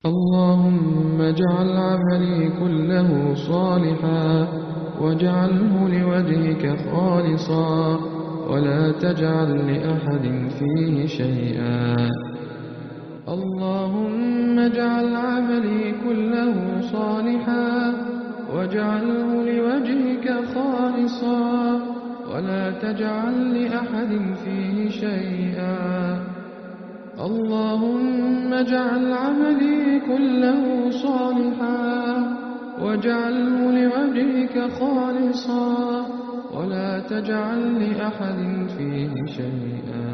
اللهم اجعل عملي كله صالحا واجعله لوجهك خالصا ولا تجعل لأحد فيه شيئا. اللهم اجعل عملي كله صالحا واجعله لوجهك خالصا ولا تجعل لأحد فيه شيئا. اللهم اجعل عملي كله صالحا واجعله لوجهك خالصا ولا تجعل لأحد فيه شيئا.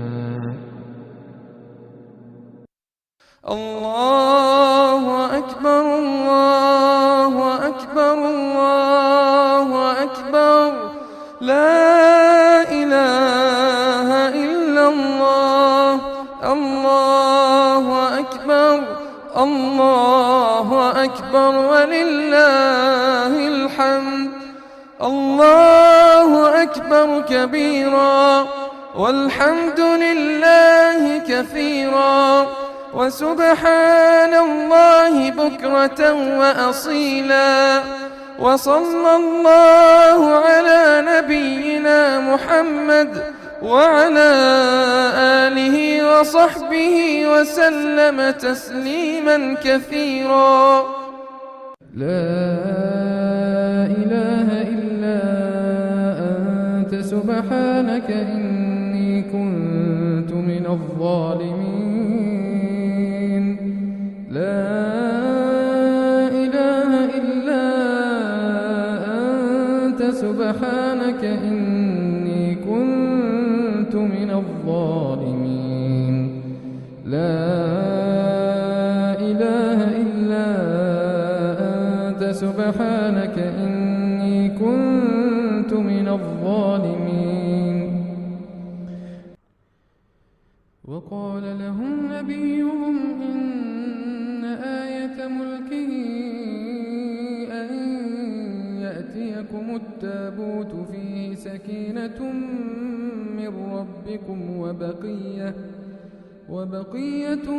الله أكبر الله أكبر الله أكبر لا إله إلا الله. الله أكبر الله أكبر ولله الحمد. الله أكبر كبيرا والحمد لله كثيرا وسبحان الله بكرة وأصيلا. وصلى الله على نبينا محمد وعلى آله وصحبه وسلم تسليما كثيرا. لا إله إلا أنت سبحانك إني كنت من الظالمين. لا إله إلا أنت سبحانك إني كنت من الظالمين. لا إله إلا أنت سبحانك إني كنت من الظالمين. وقال لهم نبيهم إن آية ملكه أن يأتيكم التابوت فيه سكينة من ربكم وبقية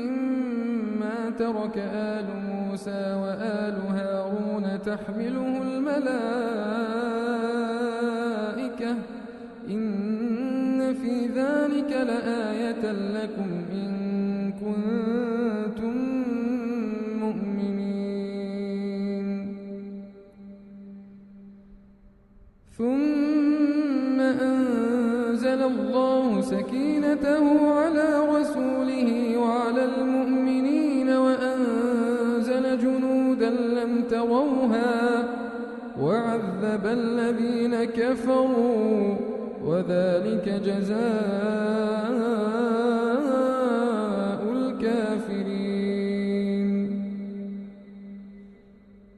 مما ترك آل موسى وآل هارون تحمله الملائكة إن في ذلك لآية لكم إن كنتم مؤمنين. ثم أنزل الله سكينته على رسوله وعلى المؤمنين وأنزل جنودا لم تروها وعذب الذين كفروا وذلك جزاء الكافرين.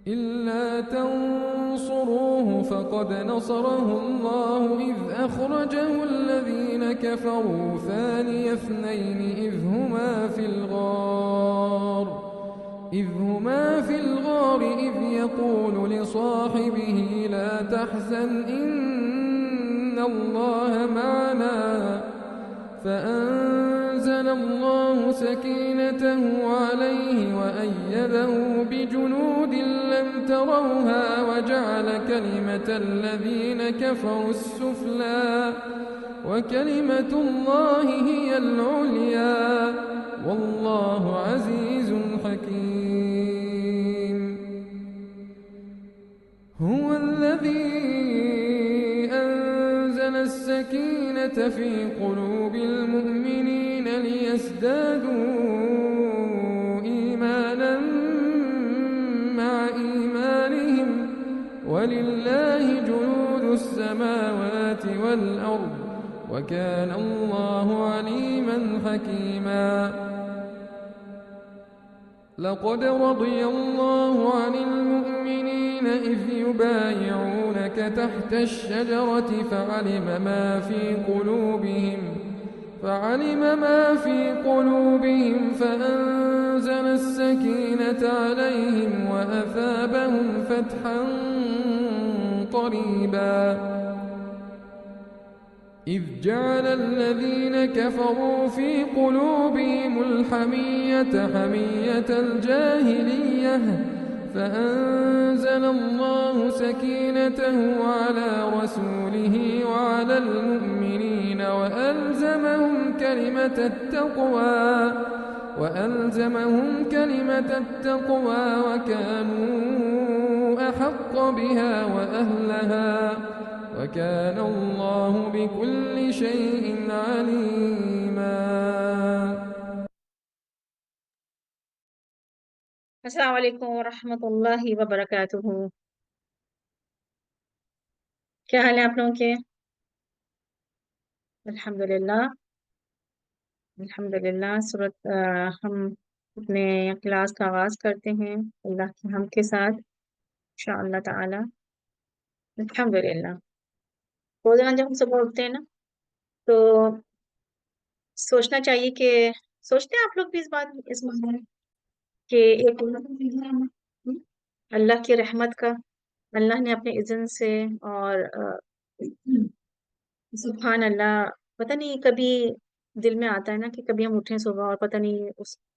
إلا تنصروه فقد نصره الله إذ أخرجه الذين كفروا ثاني اثنين إذ هما في الغار إذ يقول لصاحبه لا تحزن إن الله معنا فأنزل الله سكينته عليه وأيده بجنود لم تروها وجعل كلمة الذين كفروا السفلى وكلمة الله هي العليا والله عزيز حكيم. هو الذي أنزل السكينة في قلوب المؤمنين ليزدادوا إيمانا مع إيمانهم ولله جنود السماوات والأرض وكان الله عليما حكيما. لقد رضي الله عن المؤمنين إذ يبايعونك تحت الشجرة فعلم ما في قلوبهم فأنزل السكينة عليهم وأثابهم فتحا قريبا. إذ جعل الذين كفروا في قلوبهم الحمية حمية الجاهلية فأنزل الله سكينته على رسوله وعلى المؤمنين وألزمهم كلمة التقوى وكانوا أحق بها وأهلها وكان الله بكل شيء عليما. السلام علیکم ورحمۃ اللہ وبرکاتہ. کیا حال ہے آپ لوگوں کے؟ الحمدللہ الحمدللہ. ہم اپنے کلاس کا آغاز کرتے ہیں اللہ کی حمد کے ساتھ انشاءاللہ تعالی. الحمدللہ. روزانہ جب ہم صبح اٹھتے ہیں نا تو سوچنا چاہیے کہ سوچتے ہیں آپ لوگ بھی اس بارے میں کہ ایک اللہ کی رحمت کا اللہ نے اپنے اذن سے اور سبحان اللہ پتہ نہیں کبھی دل میں آتا ہے نا کہ کبھی ہم اٹھیں صبح اور پتہ نہیں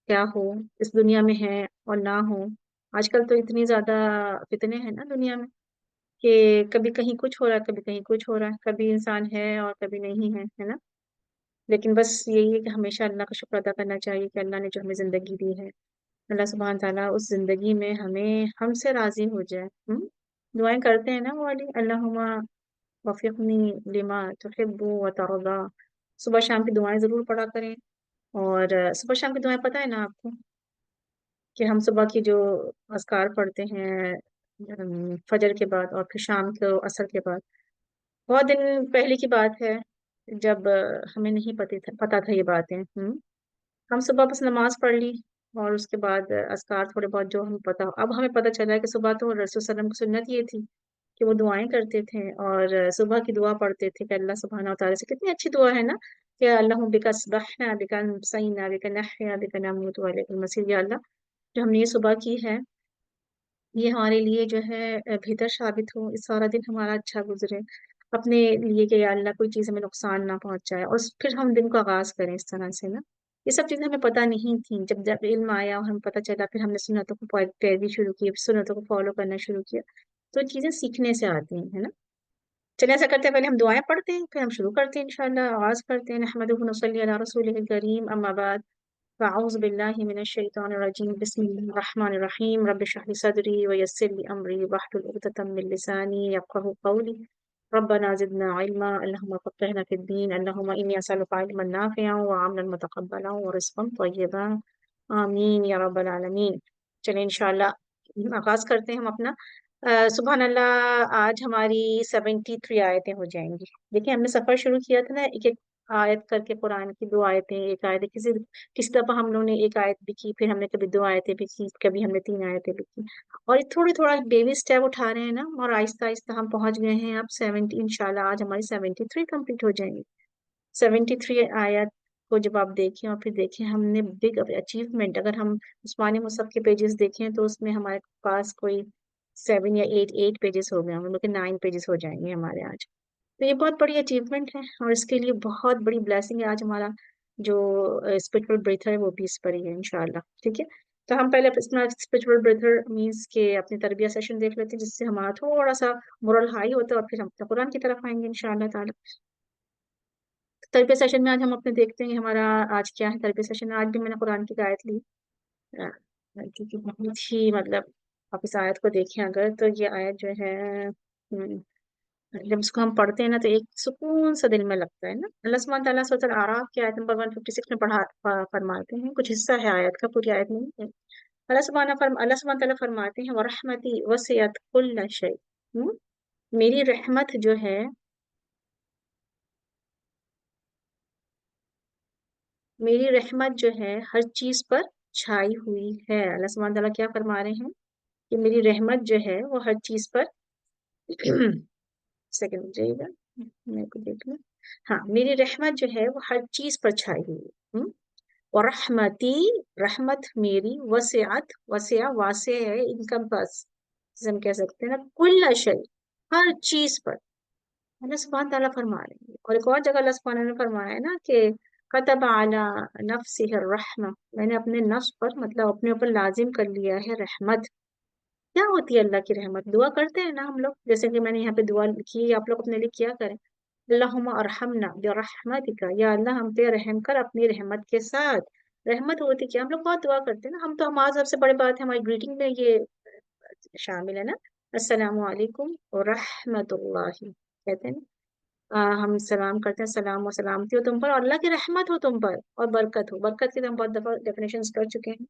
کیا ہو اس دنیا میں ہے اور نہ ہو. آج کل تو اتنی زیادہ فتنے ہیں نا دنیا میں کہ کبھی کہیں کچھ ہو رہا ہے کبھی کہیں کچھ ہو رہا ہے, کبھی انسان ہے اور کبھی نہیں ہے نا. لیکن بس یہی ہے کہ ہمیشہ اللہ کا شکر ادا کرنا چاہیے کہ اللہ نے جو ہمیں زندگی دی ہے اللہ سبحانہ تعالیٰ اس زندگی میں ہم سے راضی ہو جائے. دعائیں کرتے ہیں نا وہ والی اللہم وفقنی لما تحب و ترضا. صبح شام کی دعائیں ضرور پڑھا کریں. اور صبح شام کی دعائیں پتہ ہے نا آپ کو کہ ہم صبح کی جو اذکار پڑھتے ہیں فجر کے بعد اور پھر شام کو عصر کے بعد. بہت دن پہلے کی بات ہے جب ہمیں نہیں پتہ تھا یہ باتیں. ہم صبح بس نماز پڑھ لی اور اس کے بعد اذکار تھوڑے بہت جو ہمیں پتہ اب ہمیں پتہ چلا ہے کہ صبح تو رسول صلی اللہ علیہ وسلم کی سنت یہ تھی کہ وہ دعائیں کرتے تھے اور صبح کی دعا پڑھتے تھے کہ اللہ سبحانہ وتعالی سے کتنی اچھی دعا ہے نا کہ اللہم بک اصبحنا بک امسینا بک نحیا بک نموت والیک المصیر. یا اللہ جو ہم نے یہ صبح کی ہے یہ ہمارے لیے جو ہے بہتر ثابت ہو, اس سارا دن ہمارا اچھا گزرے اپنے لیے کہ یا اللہ کوئی چیز ہمیں نقصان نہ پہنچائے اور پھر ہم دن کو آغاز کریں اس طرح سے نا. یہ سب چیزیں ہمیں پتہ نہیں تھیں. جب علم آیا اور ہمیں پتہ چلا پھر ہم نے سنتوں کو پیروی شروع کی سنتوں کو فالو کرنا شروع کیا تو چیزیں سیکھنے سے آتی ہیں ہے نا. چلے ایسا کرتے ہیں پہلے ہم دعائیں پڑھتے ہیں پھر ہم شروع کرتے ہیں انشاءاللہ آغاز کرتے ہیں. نحمدہ ونصلی علی رسولہ الکریم اما بعد فاعوذ باللہ من الشیطان الرجیم بسم اللہ الرحمن الرحیم رب اشرح لی صدری ویسر لی امری واحلل عقدۃ من لسانی یفقهوا قولی ربنا زدنا علما اللهم فقهنا في الدين اللهم اني اسالك علما نافعا وعملا متقبلا ورزقا طيبا آمین یا رب العالمین. چلیں انشاءاللہ آغاز کرتے ہیں ہم اپنا. سبحان اللہ آج ہماری 73 آیتیں ہو جائیں گی. دیکھیں ہم نے سفر شروع کیا تھا نا ایک ایک آیت کر کے قرآن کی 2 آیتیں ایک آیت کسی دفعہ ہم لوگوں نے ایک آیت بھی کی پھر ہم نے کبھی 2 آیتیں بھی کی کبھی ہم نے 3 آیتیں بھی کی اور تھوڑا بیبی اسٹیپ اٹھا رہے ہیں نا اور آہستہ آہستہ ہم پہنچ گئے ہیں اب 70 انشاءاللہ آج ہماری 73 کمپلیٹ ہو جائیں گی. 73 آیت کو جب آپ دیکھیں اور پھر دیکھیں ہم نے بگ اچیومنٹ اگر ہم عثمانی مصحف کے پیجز دیکھیں تو اس میں ہمارے پاس کوئی 7 یا 8 پیجز ہو گئے ہم لوگ کے 9 پیجز ہو جائیں گے ہمارے آج. تو یہ بہت بڑی اچیومنٹ ہے اور اس کے لیے بہت بڑی بلیسنگ ہے. آج ہمارا جو اسپرچل بریتھر ہے وہ بھی اس پر ہی ہے انشاءاللہ. ٹھیک ہے تو ہم پہلے اپنا اسپرچل بریتھر مینس کہ اپنی تربیت سیشن دیکھ لیتے ہیں جس سے ہمارا تھوڑا سا مورل ہائی ہوتا ہے اور پھر ہم اپنا قرآن کی طرف آئیں گے انشاءاللہ تعالی. تربیت سیشن میں آج ہم اپنے دیکھتے ہیں ہمارا آج کیا ہے تربیت سیشن. آج بھی میں نے قرآن کی آیت لی کیونکہ بہت ہی مطلب آپ اس آیت کو دیکھیں اگر تو یہ آیت جو ہے جب اس کو ہم پڑھتے ہیں نا تو ایک سکون سا دل میں لگتا ہے نا. اللہ سبحانہ تعالیٰ سورۃ الاعراف کی آیت نمبر 156 میں فرماتے ہیں کچھ حصہ ہے آیت کا پوری آیت نہیں ہے. اللہ سبحانہ تعالیٰ فرماتے ہیں وَرَحْمَتِي وَسِعَتْ كُلَّ شَيْءٍ میری رحمت جو ہے میری رحمت جو ہے ہر چیز پر چھائی ہوئی ہے. اللہ سبحانہ تعالیٰ کیا فرما رہے ہیں کہ میری رحمت جو ہے وہ ہر چیز پر سیکنڈ جائے گا میرے کو دیکھنا. ہاں میری رحمت جو ہے وہ ہر چیز پر چھائی ہوئی ہے. اور رحمتی رحمت میری وسعت واسع ہے انکم پاس ہم کہہ سکتے ہیں نا کل شیء ہر چیز پر अल्लाह सुब्हान ताला फरमा रहे हैं। और एक और जगह अल्लाह सुब्हान ने फरमाया है ना कि कतब अला नफ्सिहि रहमा, मैंने अपने नफ्स पर मतलब अपने ऊपर लाजिम कर लिया है रहमत। क्या होती है अल्लाह की रहमत? दुआ करते हैं ना हम लोग, जैसे कि मैंने यहाँ पे दुआ लिखी है, आप लोग अपने लिए किया करें। अल्लाहुम्मा अरहमना बिरहमतिका, या अल्लाह हम पे रहम कर अपनी रहमत के साथ। रहमत होती क्या? हम लोग बहुत दुआ करते हैं ना, हम तो हमारा सबसे बड़ी बात है हमारी ग्रीटिंग में ये शामिल है ना, अस्सलामु अलैकुम व रहमतुल्लाहि, कहते हैं ना। हम सलाम करते हैं, सलाम और सलामती हो तुम पर और अल्लाह की रहमत हो तुम पर और बरकत हो। बरकत की तो हम बहुत दफा डेफिनेशन कर चुके हैं।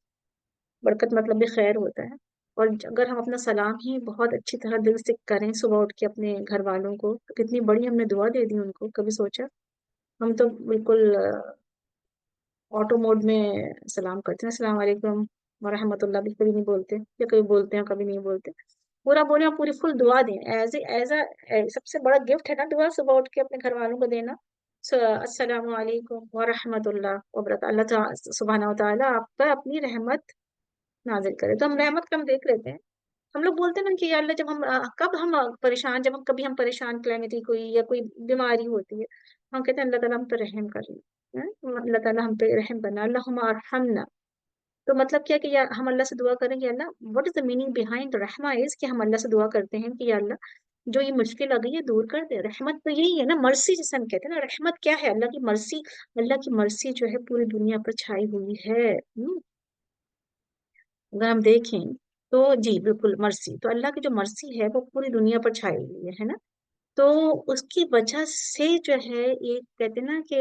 बरकत मतलब भी खैर होता है। और अगर हम अपना सलाम ही बहुत अच्छी तरह दिल से करें सुबह उठ के अपने घर वालों को, तो कितनी बड़ी हमने दुआ दे दी उनको, कभी सोचा? हम तो बिल्कुल ऑटो मोड में सलाम करते हैं, अस्सलाम वालेकुम वरहमतुल्लाह भी कभी नहीं बोलते, या कभी बोलते हैं कभी नहीं बोलते। पूरा बोले और पूरी फुल दुआ दें, सबसे बड़ा गिफ्ट है ना दुआ, सुबह उठ के अपने घर वालों को देना। अस्सलाम वालेकुम वरहमतुल्लाह वबरकातुहू, सुब्हानहू व तआला आप पर अपनी रहमत नाजिल करे। तो हम रहमत का हम देख लेते हैं। हम लोग बोलते हैं ना कि या अल्लाह, जब हम कब हम परेशान, जब हम कभी हम परेशान, कैलेमिटी कोई या कोई बीमारी होती है, हम कहते हैं अल्लाह ताला हम पे रहम कर, अल्लाह ताला हम पे रहम करना, अल्लाहुम्मा अरहमना। तो मतलब क्या कि या हम अल्लाह से दुआ करें कि अल्लाह, what is the meaning behind रहमा इज कि हम अल्लाह से दुआ करते हैं कि या अल्लाह जो ये मुश्किल आ गई है दूर कर दे। रहमत तो यही है ना, मर्सी जिसे हम कहते हैं ना, रहमत क्या है? अल्लाह की मर्सी। अल्लाह की मर्सी जो है पूरी दुनिया पर छाई हुई है। अगर हम देखें तो जी बिल्कुल मर्सी, तो अल्लाह की जो मर्सी है वो पूरी दुनिया पर छाई हुई है ना। तो उसकी वजह से जो है, एक कहते हैं ना कि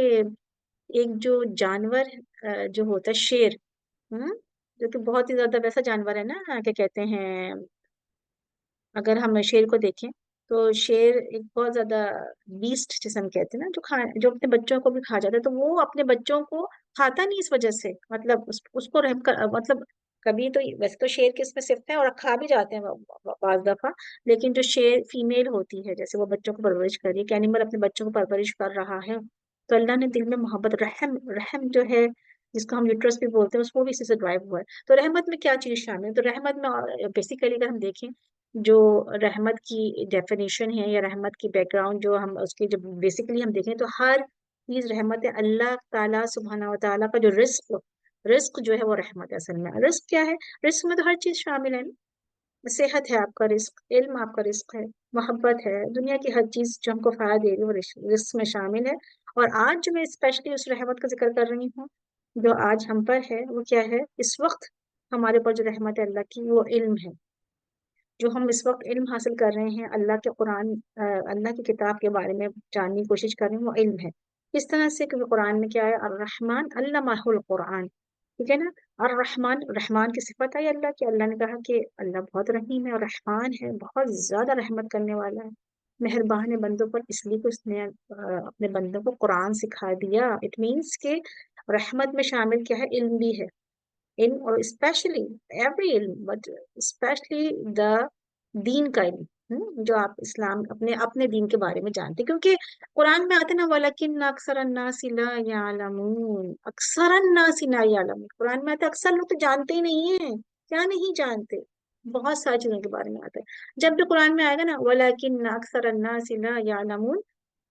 एक जो जानवर जो होता है शेर, हम्म जो कि बहुत ही ज्यादा वैसा जानवर है ना, क्या कहते हैं, अगर हम शेर को देखें तो शेर एक बहुत ज्यादा बीस्ट जिसे हम कहते हैं ना, जो अपने बच्चों को भी खा जाता है, तो वो अपने बच्चों को खाता नहीं इस वजह से, मतलब उसको रहम कर, मतलब कभी तो वैसे तो शेर किस में सिर्फ है और खा भी जाते हैं बाज दफा। लेकिन जो शेर फीमेल होती है, जैसे वो बच्चों को परवरिश कर रही है, एनिमल अपने बच्चों को परवरिश कर रहा है, तो अल्लाह ने दिल में मोहब्बत, रहम, रहम जो है जिसको हम यूट्रस भी बोलते हैं, उसको भी इसी से ड्राइव हुआ है। तो रहमत में क्या चीज शामिल है? तो रहमत में बेसिकली अगर हम देखें, जो रहमत की डेफिनेशन है या रहमत की बैकग्राउंड जो हम उसकी जब बेसिकली हम देखें, तो हर चीज रहमत है। अल्लाह ताला सुब्हाना व ताला का जो रिस्क, रिस्क जो है वो रहमत है। असल में रिस्क क्या है? रिस्क में तो हर चीज शामिल है ना। सेहत है आपका रिस्क, इल्म आपका रिस्क है, मोहब्बत है, दुनिया की हर चीज जो हमको फायदा दे रही है वो रिस्क में शामिल है। और आज जो मैं स्पेशली उस रहमत का जिक्र कर रही हूँ जो आज हम पर है, वो क्या है इस वक्त? हमारे पर जो रहमत है अल्लाह की, वो इल्म है। जो हम इस वक्त इल्म हासिल कर रहे हैं, अल्लाह के कुरान, अल्लाह की किताब के बारे में जानने की कोशिश कर रहे हैं, वो इल्म है। किस तरह से? क्योंकि कुरान में क्या है, अर्रहमान अल्लमहुल कुरान, ठीक है ना। अर्रहमान, रहमान की सिफत है अल्लाह की। अल्लाह ने कहा कि अल्लाह बहुत रहीम है और रहमान है, बहुत ज्यादा रहमत करने वाला है, मेहरबान है बंदों पर, इसलिए कि उसने अपने बंदों को कुरान सिखा दिया। इट मीन्स के रहमत में शामिल क्या है? इल्म भी है। इन और स्पेशली एवरी इल्म, बट स्पेशली द दीन का इल्म, जो आप इस्लाम अपने अपने दीन के बारे में जानते हैं। क्योंकि कुरान में आते ना, वलकिन अक्सर अन्नासी ला यालमून, अक्सर अन्नासी ला यालमून, कुरान में आता है अक्सर लोग तो जानते ही नहीं है। क्या नहीं जानते? बहुत सारी चीजों के बारे में आता है। जब भी कुरान में आएगा ना वलकिन अक्सर अन्नासी ला यालमून,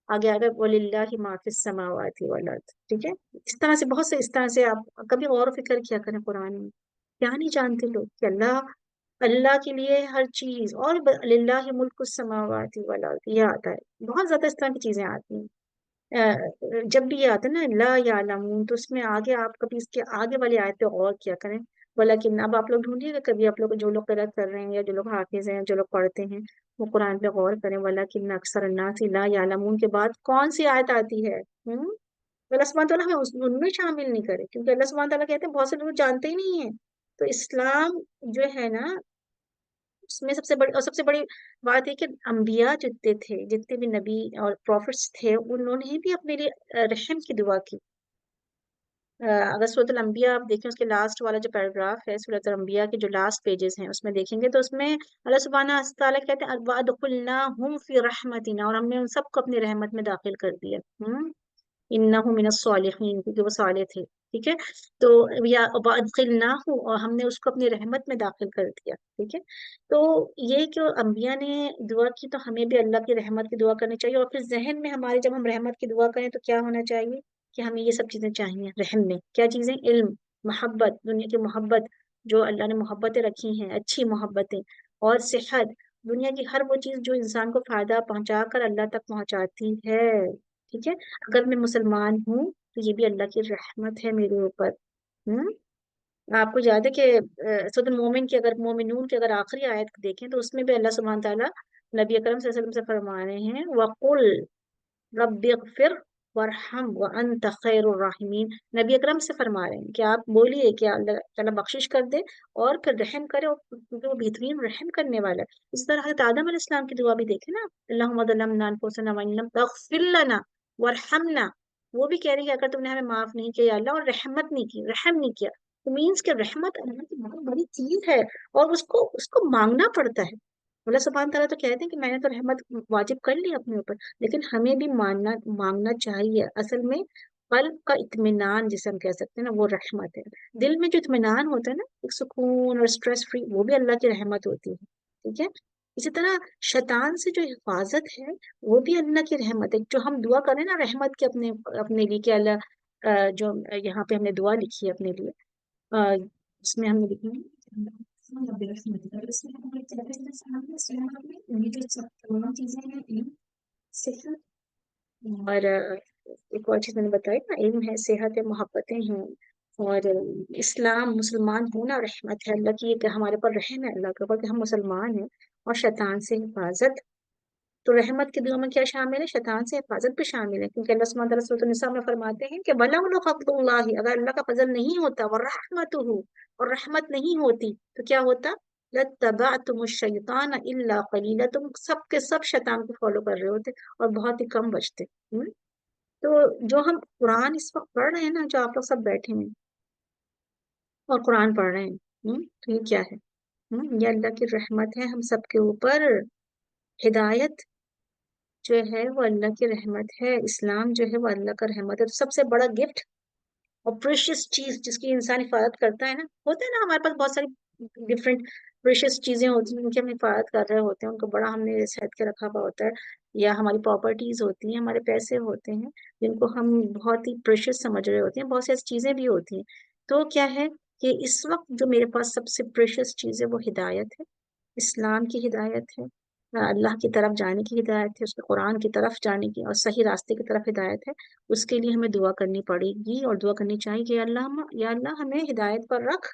आगे आएगा वलिल्लाहि मा फिस समावाति वल अर्द, ठीक है। इस तरह से बहुत से, इस तरह से आप कभी और फिक्र किया करें कुरान में। क्या नहीं जानते लोग कि अल्लाह, अल्लाह के लिए हर चीज, और लिल्लाहि मुल्कु समावाति वल अर्द, ये आता है। बहुत ज्यादा इस तरह की चीजें आती हैं। जब भी ये आता है ना ला यालमून, तो उसमें आगे आप कभी इसके आगे वाली आयत पे गौर किया करें। वलकिन, अब आप लोग ढूंढिएगा कभी, आप लोग जो लोग किरात कर रहे हैं या जो लोग हाफिज हैं, जो लोग पढ़ते हैं, वो कुरान पे गौर करें। वलकिन अक्सर अन्नासी ला यालमून के बाद कौन सी आयत आती है? अल्लाह सुब्हानहू तआला हमें उनमें शामिल नहीं करे, क्योंकि अल्लाह सुब्हानहू तआला कहते हैं बहुत से लोग जानते ही नहीं है। तो इस्लाम जो है ना, उसमें सबसे बड़ी और सबसे बड़ी बात है कि अम्बिया जितने थे, जितने भी नबी और प्रॉफिट्स थे, उन्होंने भी अपने लिए रहम की दुआ की। अगर सूरत अल-अंबिया आप देखें, उसके लास्ट वाला जो पैराग्राफ है सूरत अल-अंबिया के जो लास्ट पेजेस हैं, उसमें देखेंगे तो उसमें अल्लाह सुब्हानहू व तआला कहते हैं वअदखुलनाहुम फी रहमतिना, और हमने उन सबको अपनी रहमत में दाखिल कर दिया। इन्नहु मिनस सालिहीन, क्योंकि वो साले थे। ठीक है, तो या वअदखिलनाहु, और हमने उसको अपनी रहमत में दाखिल कर दिया। ठीक है, तो ये कि अंबिया ने दुआ की, तो हमें भी अल्लाह की रहमत की दुआ करनी चाहिए। और फिर जहन में हमारे, जब हम रहमत की दुआ करें तो क्या होना चाहिए कि हमें ये सब चीजें चाहिए रहम में। क्या चीजें? इल्म, मोहब्बत, दुनिया की मोहब्बत, जो अल्लाह ने मोहब्बतें रखी हैं, अच्छी मोहब्बतें, और सेहत, दुनिया की हर वो चीज जो इंसान को फायदा पहुंचा कर अल्लाह तक पहुंचाती है। ठीक है, अगर मैं मुसलमान हूँ तो ये भी अल्लाह की रहमत है मेरे ऊपर। हम्म, आपको याद है कि सूरह मोमिन की, अगर मोमिनून की अगर आखिरी आयत देखें तो उसमें भी अल्लाह सुब्हान ताला नबी अकरम सल्लल्लाहु अलैहि वसल्लम से फरमा रहे हैं, वकुल रब्बिगफिर वरहम व अंत खैरुर राहिमीन। नबी अकरम से फरमा रहे हैं कि आप बोलिए कि अल्लाह ताला बख्शिश कर दे और फिर रहम करे, और क्योंकि वो बेहतरीन रहम करने वाला है। इस तरह हज़रत आदम अलैहिस्सलाम की दुआ भी देखें ना, अल्लाहुम्मा ज़लमना अनफुसना व इन लम तगफिर लना वरहमना, वो भी कह रही है अगर तुमने हमें माफ नहीं किया या अल्लाह, और रहमत नहीं की, रहम नहीं किया, तो मीन्स कि रहमत अल्लाह की बहुत बड़ी चीज है, और उसको उसको मांगना पड़ता है। अल्लाह सुब्हान तआला तो कहते हैं कि मैंने तो रहमत वाजिब कर ली अपने ऊपर, लेकिन हमें भी मानना मांगना चाहिए। असल में कल्ब का इत्मीनान जिसे हम कह सकते हैं ना, वो रहमत है। दिल में जो इत्मीनान होता है ना, एक सुकून और स्ट्रेस फ्री, वो भी अल्लाह की रहमत होती है। ठीक है, इसी तरह शैतान से जो हिफाजत है, वो भी अल्लाह की रहमत है। जो हम दुआ करें ना रहमत के अपने अपने लिए, कि अल्लाह जो यहाँ पे हमने दुआ लिखी है अपने लिए, उसमें हमने लिखी है ये जो सब तमाम चीजें हैं, सेहत, और एक और चीज मैंने बताई ना, इल्म है, सेहत है, मोहब्बतें हैं, और इस्लाम, मुसलमान होना रहमत है अल्लाह की, कि हमारे पर रहम है अल्लाह के ऊपर कि हम मुसलमान हैं, और शैतान से हिफाजत। तो रहमत की दुआ में क्या शामिल है? शैतान से हिफाजत भी शामिल है, क्योंकि अल्लाह सुब्हानहू व तआला सूरह निसा में फरमाते हैं कि वलौला फज़लुल्लाहि, अगर अल्लाह का फजल नहीं होता, व रहमतुहु, और रहमत नहीं होती, तो क्या होता? लत्तबअतुमुश शैतान इल्ला कलीला, तुम सब के सब शैतान को फॉलो कर रहे होते और बहुत ही कम बचते। तो जो हम कुरान इस वक्त पढ़ रहे हैं ना, जो आप लोग सब बैठे हैं और कुरान पढ़ रहे हैं, तो ये क्या है? ये अल्लाह की रहमत है हम सबके ऊपर। हिदायत जो है वो अल्लाह की रहमत है, इस्लाम जो है वो अल्लाह का रहमत है। तो सबसे बड़ा गिफ्ट और प्रेशियस चीज जिसकी इंसान हिफाजत करता है ना, होता है ना हमारे पास बहुत सारी डिफरेंट प्रेशियस चीजें होती हैं, उनकी हम हिफाजत कर रहे होते हैं, उनको बड़ा हमने सेट के रखा हुआ होता है, या हमारी प्रॉपर्टीज होती हैं, हमारे पैसे होते हैं, जिनको हम बहुत ही प्रेशियस समझ रहे होते हैं, बहुत सी ऐसी चीजें भी होती हैं। तो क्या है कि इस वक्त जो मेरे पास सबसे प्रेशियस चीज है वो हिदायत है, इस्लाम की हिदायत है, अल्लाह की तरफ जाने की हिदायत है, उसके कुरान की तरफ जाने की और सही रास्ते की तरफ हिदायत है। उसके लिए हमें दुआ करनी पड़ेगी और दुआ करनी चाहिए कि या अल्लाह हमें हिदायत पर रख।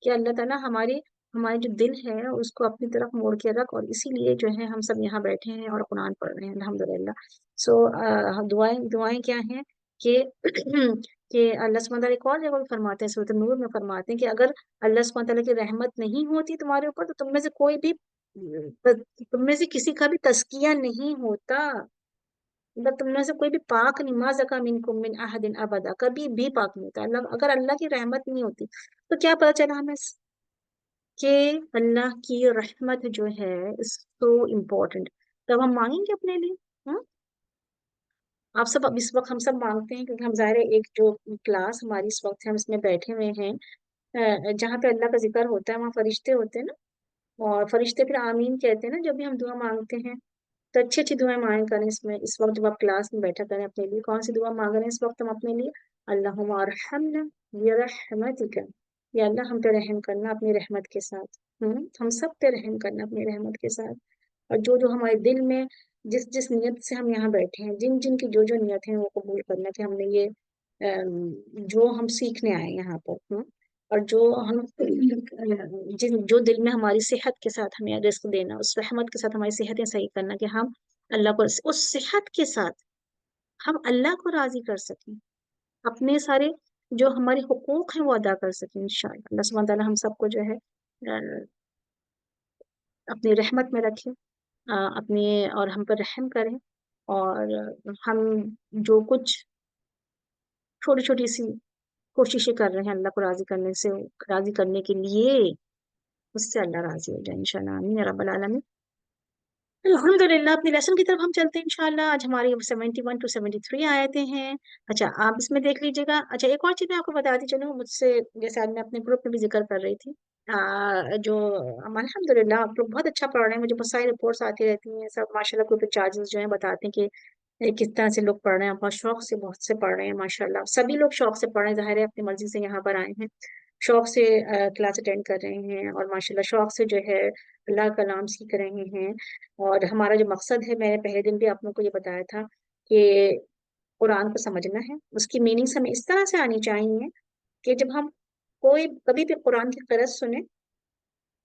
कि अल्लाह ताला हमारे हमारे जो दिल है उसको अपनी तरफ मोड़ के रख, और इसीलिए जो है हम सब यहाँ बैठे हैं और कुरान पढ़ रहे हैं अल्हम्दुलिल्लाह। सो दुआएं दुआएं क्या हैं कि कि अल्लाह सुब्हानहू व तआला एक और जगह भी फरमाते हैं, सूरह नूर में फरमाते हैं कि अगर अल्लाह सुब्हानहू व तआला की रहमत नहीं होती तुम्हारे ऊपर, तो तुम में से कोई भी तुम में से किसी का भी तस्किया नहीं होता, मतलब तुम में से कोई भी पाक नहीं, मा ज़का मिनकुम मिन अहदिन अबदा, कभी भी पाक नहीं होता अल्लाह, अगर अल्लाह की रहमत नहीं होती। तो क्या पता चला हमें कि अल्लाह की रहमत जो है इज सो इम्पोर्टेंट। तब हम मांगेंगे अपने लिए। हाँ, आप सब अब इस वक्त हम सब मांगते हैं, क्योंकि हम ज़ाहिर है एक जो क्लास हमारी इस वक्त है हम इसमें बैठे हुए हैं, जहाँ पे अल्लाह का जिक्र होता है वहाँ फरिश्ते होते हैं ना, और फरिश्ते फिर आमीन कहते हैं ना जब भी हम दुआ मांगते हैं। तो अच्छी अच्छी दुआएं मांग करें इसमें, इस वक्त जब आप क्लास में बैठा करें अपने लिए, कौन सी दुआ मांग रहे हैं इस वक्त हम अपने लिए? अल्लाहुम्मा अरहमना बिरहमतिका, या अल्लाह हम पे रहम करना अपनी रहमत के साथ। हम सब पे रहम करना अपनी रहमत के साथ। और जो जो हमारे दिल में, जिस जिस नियत से हम यहाँ बैठे हैं, जिन जिन की जो जो नियत है वो कबूल करना, कि हमने ये जो हम सीखने आए हैं यहाँ पर। और जो हम जिन जो दिल में हमारी सेहत के साथ हमें रिस्क देना, उस रहमत के साथ हमारी सेहतें सही करना, कि हम अल्लाह को उस सेहत के साथ हम अल्लाह को राजी कर सकें, अपने सारे जो हमारे हुकूक हैं वो अदा कर सकें इंशाअल्लाह। अल्लाह सुब्हानहू व तआला हम सबको जो है अपनी रहमत में रखें, अपने और हम पर रहम करें, और हम जो कुछ छोटी छोटी सी कोशिशें कर रहे हैं अल्लाह को राजी करने से, राजी करने के लिए, उससे अल्लाह राजी हो जाए इंशाल्लाह, आमीन या रब्बल आलमीन। अल्हम्दुलिल्लाह अपने लेसन की तरफ हम चलते हैं इंशाल्लाह। आज हमारी 71 टू 73 आयतें हैं। अच्छा आप इसमें देख लीजिएगा। अच्छा एक और चीज मैं आपको बताती चलूँ, मुझसे जैसे आज मैं अपने ग्रुप में भी जिक्र कर रही थी, जो अल्हम्दुलिल्लाह आप लोग बहुत अच्छा पढ़ रहे हैं, मुझे बहुत सारी रिपोर्ट्स आती रहती हैं, सब माशाल्लाह ग्रुप इंचार्जेस जो हैं बताते हैं कि किस तरह से लोग पढ़ रहे हैं, बहुत शौक से बहुत से पढ़ रहे हैं माशाल्लाह। सभी लोग शौक से पढ़ रहे हैं, जाहिर है अपनी मर्जी से यहाँ पर आए हैं, शौक से क्लास अटेंड कर रहे हैं और माशाल्लाह शौक से जो है अल्लाह का नाम सीख रहे हैं। और हमारा जो मकसद है, मैंने पहले दिन भी आप लोगों को ये बताया था कि कुरान को समझना है, उसकी मीनिंग्स हमें इस तरह से आनी चाहिए कि जब हम कोई कभी भी कुरान की क़िरात सुने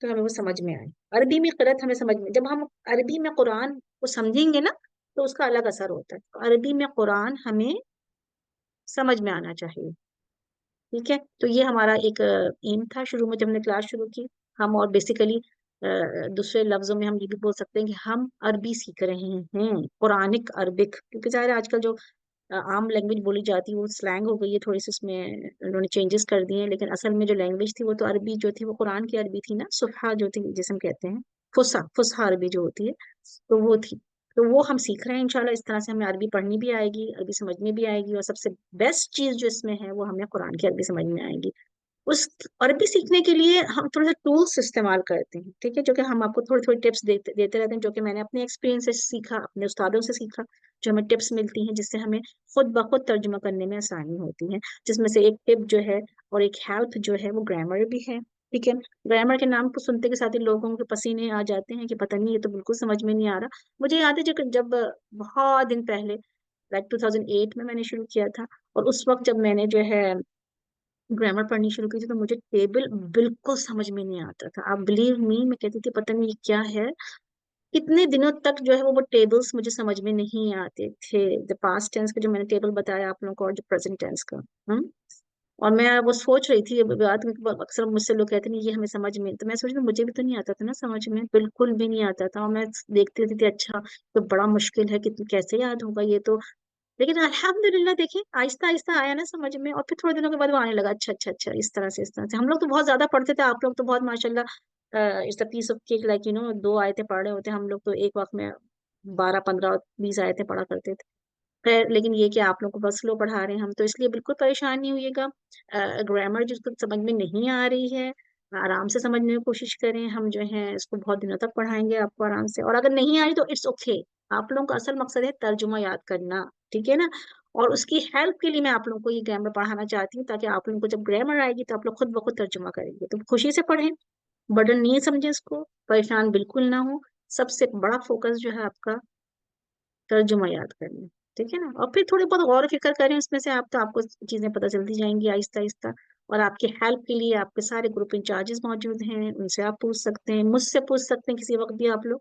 तो हमें वो समझ में आए। अरबी में क़िरात हमें समझ में, जब हम अरबी में कुरान को समझेंगे ना तो उसका अलग असर होता है। तो अरबी में कुरान हमें समझ में आना चाहिए। ठीक है, तो ये हमारा एक एम था शुरू में जब हमने क्लास शुरू की। हम और बेसिकली दूसरे लफ्जों में हम ये भी बोल सकते हैं कि हम अरबी सीख रहे हैं, कुरानिक अरबिक, क्योंकि ज़ाहिर है आजकल जो आम लैंग्वेज बोली जाती है वो स्लैंग हो गई है, थोड़ी सी उसमें उन्होंने चेंजेस कर दिए हैं, लेकिन असल में जो लैंग्वेज थी वो तो अरबी जो थी वो कुरान की अरबी थी ना, सुफहा जो थी जिसे हम कहते हैं, फुसा फुसहा अरबी जो होती है, तो वो थी। तो वो हम सीख रहे हैं इंशाल्लाह। इस तरह से हमें अरबी पढ़नी भी आएगी, अरबी समझनी भी आएगी, और सबसे बेस्ट चीज जो इसमें है वो हमें कुरान की अरबी समझ में आएगी। उस अरबी सीखने के लिए हम थोड़े से टूल्स इस्तेमाल करते हैं, ठीक है, जो कि हम आपको थोड़ी थोड़ी टिप्स देते देते रहते हैं, जो कि मैंने अपने एक्सपीरियंस से सीखा, अपने उस्तादों से सीखा, जो हमें टिप्स मिलती हैं जिससे हमें खुद ब खुद तर्जुमा करने में आसानी होती है। जिसमें से एक टिप जो है और एक हेल्प जो है वो ग्रामर भी है। ठीक है, ग्रामर के नाम को सुनते के साथ ही लोगों के पसीने आ जाते हैं कि पता नहीं ये तो बिल्कुल समझ में नहीं आ रहा। मुझे याद है जब जब बहुत दिन पहले, लाइक 2008 में मैंने शुरू किया था, और उस वक्त जब मैंने जो है ग्रामर पढ़नी शुरू की थी तो मुझे टेबल बिल्कुल समझ में नहीं आता था। आप बिलीव मी, मैं कहती थी पता नहीं ये क्या है। कितने दिनों तक जो है वो टेबल्स मुझे समझ में नहीं आते थे, द पास्ट टेंस का जो मैंने टेबल बताया आप लोगों को और जो प्रेजेंट टेंस का। हम और मैं वो सोच रही थी, ये बात अक्सर मुझसे लोग कहते नहीं ये हमें समझ में, तो मैं सोच रही मुझे भी तो नहीं आता था ना समझ में, बिल्कुल भी नहीं आता था। और मैं देखती रहती थी अच्छा तो बड़ा मुश्किल है, कितनी कैसे याद होगा ये तो। लेकिन अल्हम्दुलिल्लाह देखिए आहिस्ता आहिस्ता आया ना समझ में, और फिर थोड़े दिनों के बाद वो आने लगा। अच्छा अच्छा अच्छा, इस तरह से इस तरह से। हम लोग तो बहुत ज्यादा पढ़ते थे, आप लोग तो बहुत माशाल्लाह it's a piece of cake, like you know, 2 आयतें पढ़ रहे होते हैं, हम लोग तो एक वक्त में 12 15 20 आयतें पढ़ा करते थे। खैर लेकिन ये कि आप लोग को बस स्लो पढ़ा रहे हैं हम, तो इसलिए बिल्कुल परेशान नहीं होइएगा। ग्रामर जिसको समझ में नहीं आ रही है आराम से समझने की कोशिश करें, हम जो है इसको बहुत दिनों तक पढ़ाएंगे आपको आराम से। और अगर नहीं आई तो इट्स ओके, आप लोगों का असल मकसद है तर्जुमा याद करना, ठीक है ना। और उसकी हेल्प के लिए मैं आप लोगों को ये ग्रामर पढ़ाना चाहती हूँ, ताकि आप लोगों को जब ग्रामर आएगी तो आप लोग खुद ब खुद तर्जुमा करेंगे। तो खुशी से पढ़ें, बर्डन नहीं समझे इसको, परेशान बिल्कुल ना हो। सबसे बड़ा फोकस जो है आपका तर्जुमा याद करना, ठीक है ना। और फिर थोड़ी बहुत गौर फिक्र करें उसमें से, आप तो आपको चीजें पता चलती जाएंगी आहिस्ता आहिस्ता। और आपकी हेल्प के लिए आपके सारे ग्रुप इंचार्जेस मौजूद हैं, उनसे आप पूछ सकते हैं, मुझसे पूछ सकते हैं किसी वक्त भी आप लोग।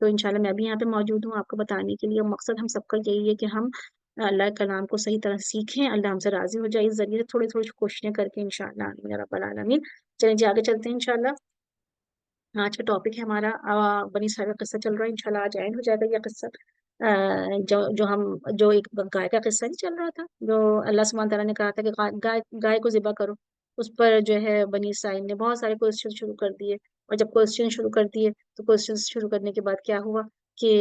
तो इंशाल्लाह मैं भी यहाँ पे मौजूद हूँ आपको बताने के लिए। और मकसद हम सबका यही है कि हम अल्लाह का नाम को सही तरह से सीखें, अल्लाह हमसे राजी हो जाए इस जरिए से, थोड़ी थोड़ी कोशिशें करके इंशाल्लाह आमीन या रब्बल आलमीन। चलिए जी आगे चलते हैं इंशाल्लाह। आज का टॉपिक है हमारा बनी इसराइल का किस्सा चल रहा है, इंशाल्लाह आज एंड हो जाएगा ये किस्सा। जो एक गाय का किस्सा नहीं चल रहा था, जो अल्लाह सुब्हान तआला ने कहा था कि गाय गाय को ज़िबा करो। उस पर जो है बनी इसराइल ने बहुत सारे क्वेश्चन शुरू कर दिए। और जब क्वेश्चन शुरू कर दिए तो क्वेश्चन शुरू करने के बाद क्या हुआ कि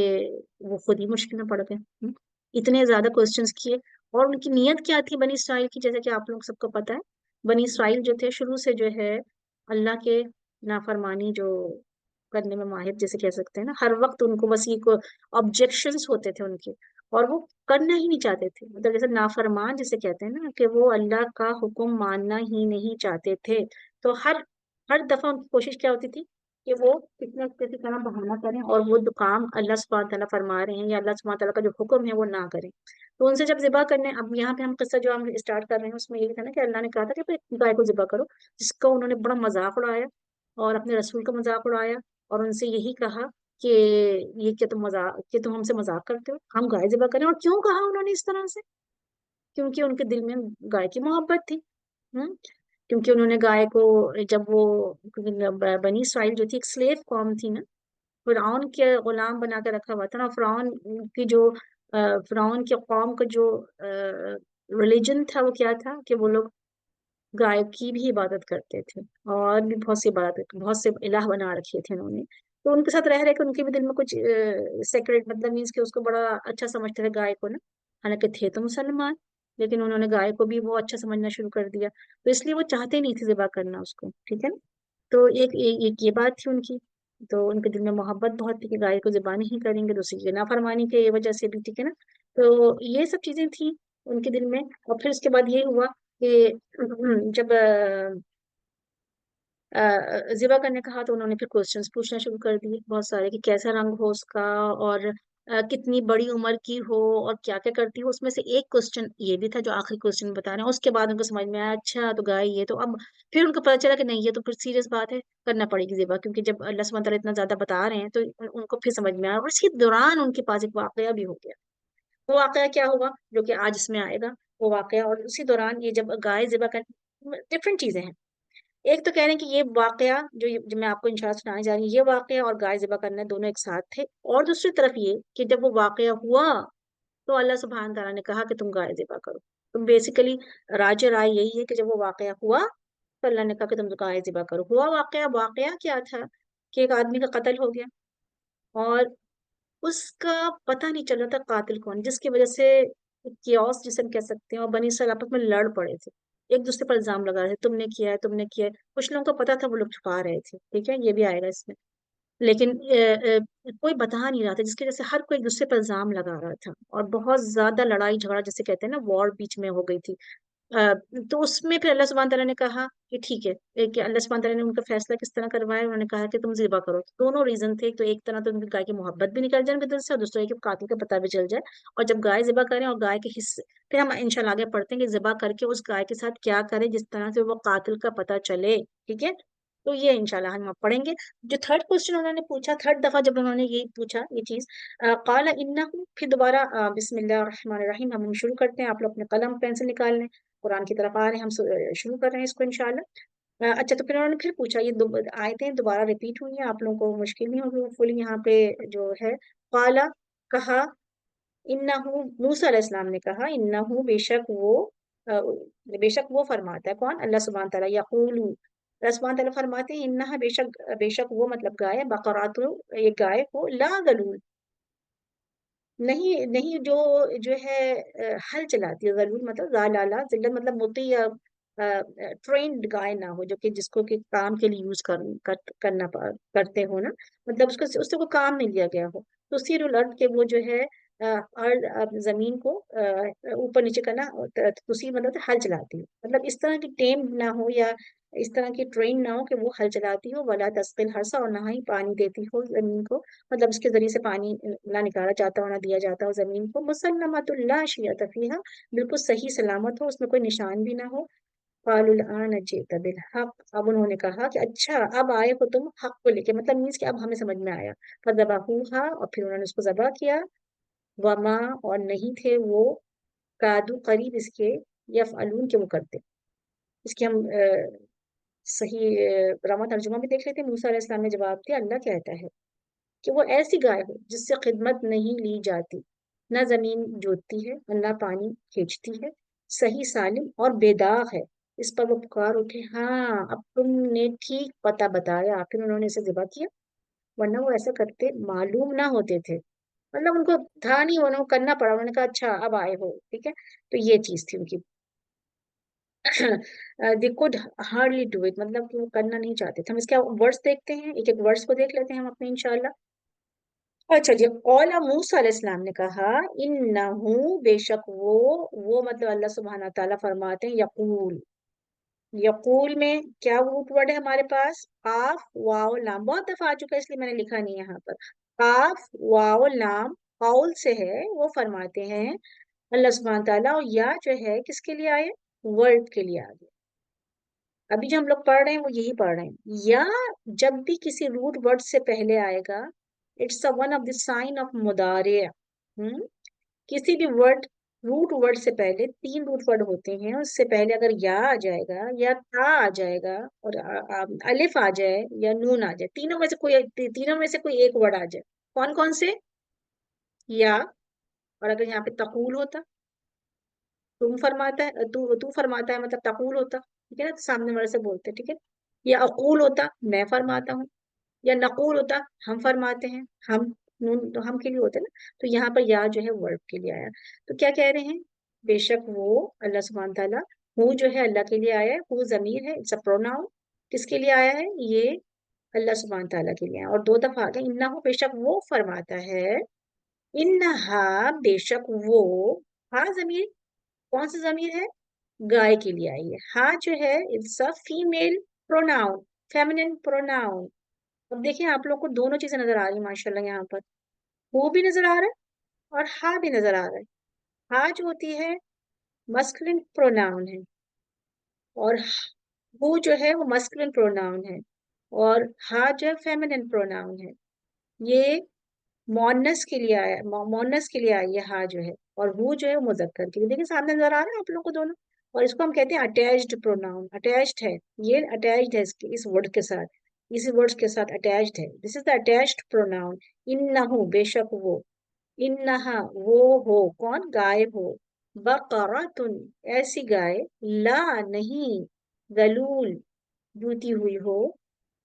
वो खुद ही मुश्किल में पड़ गए। इतने ज्यादा क्वेश्चंस किए। और उनकी नीयत क्या थी बनी इसराइल की, जैसे कि आप लोग सबको पता है, बनी इसराइल जो थे शुरू से जो है अल्लाह के नाफरमानी जो करने में माहिर जैसे कह सकते हैं ना, हर वक्त उनको बस ये को ऑब्जेक्शंस होते थे उनके, और वो करना ही नहीं चाहते थे। मतलब जैसे नाफरमान जिसे कहते हैं ना, कि वो अल्लाह का हुक्म मानना ही नहीं चाहते थे। तो हर हर दफा उनकी कोशिश क्या होती थी कि वो किसी न किसी तरह बहाना करें और वो जो काम अल्लाह सुब्हान तआला फरमा रहे हैं या अल्लाह सुब्हान तआला का जो हुक्म है वो ना करें। तो उनसे जब ज़िबा करने, अब यहाँ पे हम किस्सा जो हम स्टार्ट कर रहे हैं उसमें यही था ना कि अल्लाह ने कहा था कि भाई गाय को ज़िबा करो, जिसका उन्होंने बड़ा मजाक उड़ाया और अपने रसूल का मजाक उड़ाया। और उनसे यही कहा कि ये क्या तुम मजाक, कि तुम हमसे मजाक करते हो, हम गाय ज़िबा करें। और क्यों कहा उन्होंने इस तरह से? क्योंकि उनके दिल में गाय की मोहब्बत थी। हम्म क्योंकि उन्होंने गाय को, जब वो, क्योंकि बनी इसराइल जो थी एक स्लेव कौम थी ना, फिरौन के गुलाम बना के रखा हुआ था ना। फिरौन की जो फिरौन के कौम का जो रिलीजन था वो क्या था कि वो लोग गाय की भी इबादत करते थे, और भी बहुत सी इबादत, बहुत से इलाह बना रखे थे उन्होंने। تو उनके साथ रह के उनके भी दिल में कुछ सेक्रेट मतलब मीन्स कि उसको बड़ा अच्छा समझते थे गाय को ना, हालांकि थे तो मुसलमान, लेकिन उन्होंने गाय को भी वो अच्छा समझना शुरू कर दिया, तो इसलिए वो चाहते नहीं थे ज़िबा करना उसको, ठीक है ना। तो एक ये बात थी उनकी, तो उनके दिल में मोहब्बत बहुत थी कि गाय को ज़िबा नहीं करेंगे, दूसरी की नाफरमानी की वजह से भी, ठीक है ना। तो ये सब चीजें थी उनके दिल में। और फिर उसके बाद ये हुआ कि जब ज़िबा करने कहा तो उन्होंने फिर क्वेश्चंस पूछना शुरू कर दिए बहुत सारे, कि कैसा रंग हो उसका, और कितनी बड़ी उम्र की हो, और क्या क्या करती हो। उसमें से एक क्वेश्चन ये भी था जो आखिरी क्वेश्चन बता रहे हैं। उसके बाद उनको समझ में आया अच्छा तो गाय ये तो, अब फिर उनको पता चला कि नहीं ये तो फिर सीरियस बात है, करना पड़ेगी ज़िबा, क्योंकि जब अल्लाह सुब्हानहू तआला इतना ज्यादा बता रहे हैं तो उनको फिर समझ में आया। और इसी दौरान उनके पास एक वाकया भी हो गया। वो वाकया क्या हुआ जो कि आज इसमें आएगा, वो वाकया। और उसी दौरान ये जब गाय ज़िबा कर, डिफरेंट चीजें हैं। एक तो कह रहे हैं कि ये वाकया जो मैं आपको इंशाल्लाह सुनाने जा रही हूँ, ये वाकया और गाय ज़िबा करना दोनों एक साथ थे। और दूसरी तरफ ये कि जब वो वाकया हुआ तो अल्लाह सुब्हान तआला ने कहा कि तुम गाय ज़िबा करो। तो बेसिकली राय राय यही है कि जब वो वाकया हुआ तो अल्लाह ने कहा कि तुम गाय ज़िबा करो। हुआ वाकया, वाकया क्या था कि एक आदमी का कत्ल हो गया, और उसका पता नहीं चल रहा था कातिल कौन, जिसकी वजह से कियोस जिसे हम कह सकते हैं, और बनी इसराइल आपस में लड़ पड़े थे, एक दूसरे पर इल्जाम लगा रहे थे, तुमने किया है, तुमने किया है। कुछ लोगों को पता था, वो लोग छुपा रहे थे, ठीक है, ये भी आएगा इसमें। लेकिन कोई बता नहीं रहा था, जिसकी वजह से हर कोई एक दूसरे पर इल्जाम लगा रहा था, और बहुत ज्यादा लड़ाई झगड़ा जिसे कहते हैं ना, वॉर बीच में हो गई थी। अ, तो उसमें फिर अल्लाह सुब्हान तआला ने कहा कि ठीक है, कि अल्लाह सुब्हान तआला ने उनका फैसला किस तरह करवाया, उन्होंने कहा कि तुम ज़िबा करो। तो दोनों रीजन थे, एक तो एक तरह तो उनकी गाय की मोहब्बत भी निकल जाए उनके दिल से, और दूसरा ये कि कातिल का पता भी चल जाए। और जब गाय ज़िबा करें और गाय के हिस्से, फिर हम इंशाल्लाह आगे पढ़ते हैं कि ज़िबा करके उस गाय के साथ क्या करें जिस तरह से वो कातिल का पता चले, ठीक है। तो ये इंशाल्लाह हम अब पढ़ेंगे। जो थर्ड क्वेश्चन उन्होंने पूछा, थर्ड दफा जब उन्होंने ये पूछा ये चीज, काला इन्नहु, फिर दोबारा बिस्मिल्लाह रहमान रहीम, हम शुरू करते हैं। आप लोग अपने कलम पेंसिल निकाल लें, कुरान की तरफ आ रहे हैं, हम शुरू कर रहे हैं इसको इंशाल्लाह। अच्छा, तो फिर उन्होंने फिर पूछा, ये दो आयतें दोबारा रिपीट हुई हैं, आप लोगों को मुश्किल नहीं होगी फुल यहाँ पे जो है। काला, कहा, इन्नहु, मूसा अलैहिस्सलाम ने कहा, इन्नहु, अ, बेशक वो फरमाता है, कौन, अल्लाह सुब्हान तआला, यकूलु, अल्लाह सुब्हान तआला फरमाते हैं, इन्नहा, बेशक, बेशक वो मतलब गाय, बकरातु, ये गाय को, ला गलूल, नहीं नहीं, जो जो है हल चलाती है, जरूर मतलब जालाला, जिल्लत मतलब मोती या ट्रेंड गाय ना हो, जो कि जिसको कि काम के लिए यूज करना करते हो ना, मतलब उसको उससे कोई काम नहीं लिया गया हो। तो सिरुल अर्द के वो जो है अर्द, जमीन को ऊपर नीचे करना, तुसी मतलब तो हल चलाती हो, मतलब इस तरह की टेम ना हो, या इस तरह की ट्रेन ना हो कि वो हल चलाती हो, वला तस्किल हरसा, और ना ही पानी देती हो जमीन को, मतलब उसके जरिए से पानी ना निकाला जाता हो, ना दिया जाता हो जमीन को। मुसल्लमतुन ला शियत फीहा, बिल्कुल सही सलामत हो, उसमें कोई निशान भी ना हो। क़ालुल आन जिअत बिल हक़, अब उन्होंने कहा कि अच्छा अब आए हो तुम हक को लेके, मतलब मीन्स कि अब हमें समझ में आया। फज़बहूहा, और फिर उन्होंने उसको ज़बह किया। वमा, और नहीं थे वो, कादू, करीब इसके, यफ़अलून के वो करते। इसके हम सही ग्रामर तर्जुमा भी देख लेते हैं। मूसा अलैहिस्सलाम ने जवाब दिया, अल्लाह कहता है कि वो ऐसी गाय हो जिससे खिदमत नहीं ली जाती, न जमीन जोतती है और न पानी खींचती है, सही सालिम और बेदाग है। इस पर वो पुकार उठे, हाँ अब तुमने ठीक पता बताया। फिर उन्होंने इसे ज़िबा किया, वरना वो ऐसा करते मालूम ना होते थे, मतलब उनको था नहीं, उन्हें करना पड़ा। उन्होंने कहा अच्छा अब आए हो, ठीक है। तो ये चीज थी उनकी। They could hardly do it, मतलब कि वो करना नहीं चाहते थे। हम इसके वर्ड्स देखते हैं, एक एक वर्ड्स को देख लेते हैं हम अपने इंशाल्लाह। अच्छा जी, कौला मूसा अलैहिस्सलाम ने कहा, इन्नहु, बेशक वो मतलब अल्लाह सुब्हानहू तआला फरमाते हैं, यकूल, यकूल में क्या रूट वर्ड है हमारे पास, काफ वाव लाम, बहुत दफा आ चुका है इसलिए मैंने लिखा नहीं है यहाँ पर। काफ वाव लाम, कौल से है, वो फरमाते हैं अल्लाह सुब्हानहू तआला। और या जो है किसके लिए आए, वर्ड के लिए आ गया। अभी जो हम लोग पढ़ रहे हैं वो यही पढ़ रहे हैं। या जब भी किसी रूट वर्ड से पहले आएगा, it's a one of the sign of मुदारे। किसी भी वर्ड, रूट वर्ड से पहले तीन रूट वर्ड होते हैं, उससे पहले अगर या आ जाएगा, या ता आ जाएगा, और अलिफ आ जाए, या नून आ जाए, तीनों में से कोई एक वर्ड आ जाए, कौन कौन से, या, और अगर यहाँ पे तकूल होता, तुम फरमाता है, तू फरमाता है, मतलब तकूल होता, ठीक है ना, तो सामने वाले से बोलते, ठीक है। या अकूल होता, मैं फरमाता हूँ, یا نقول ہوتا ہم فرماتے ہیں، ہم نون تو ہم کے لیے ہوتا ہے نا، تو یہاں پر یا جو ہے ورب کے لیے آیا. تو کیا کہہ رہے ہیں؟ بے شک وہ اللہ سبحانہ تعالیٰ، ہو جو ہے اللہ کے لیے آیا ہے، وہ ضمیر ہے، اٹس اے پروناؤن. کس کے لیے آیا ہے؟ یہ اللہ سبحانہ تعالیٰ کے لیے آیا. اور دو دفعہ آ گیا انہو، بے شک وہ فرماتا ہے، انہا بے شک وہ. ہاں ضمیر کون سا ضمیر ہے؟ گائے کے لیے آئی ہے. ہاں جو ہے it's a female pronoun, feminine pronoun. اب دیکھیں آپ لوگ کو دونوں چیزیں نظر آ رہی ہیں ماشاء اللہ. یہاں پر وہ بھی نظر آ رہا ہے اور ہاں بھی نظر آ رہا ہے. ہاں جو ہوتی ہے مسکلن پروناؤن ہے، اور وہ جو ہے وہ مسکلن پروناؤن ہے، اور ہاں جو ہے فیمینن پروناؤن ہے. یہ مونس کے لیے آیا، مونس کے لیے آئی ہے ہاں جو ہے، اور وہ جو ہے وہ مذکر کے لیے. دیکھیں سامنے نظر آ رہا ہے آپ لوگ کو دونوں. اور اس کو ہم کہتے ہیں اٹیچڈ پروناؤن. اٹیچڈ ہے، یہ اٹیچڈ ہے اس ورڈ کے ساتھ، اس ورڈ کے ساتھ اٹیچڈ ہے. دس از دا اٹیچڈ پروناؤن. انہو بے شک وہ، انہا وہ ہو کون؟ گائے ہو. بقرۃن ایسی گائے، لا نہیں، ذلول جوتی ہوئی ہو،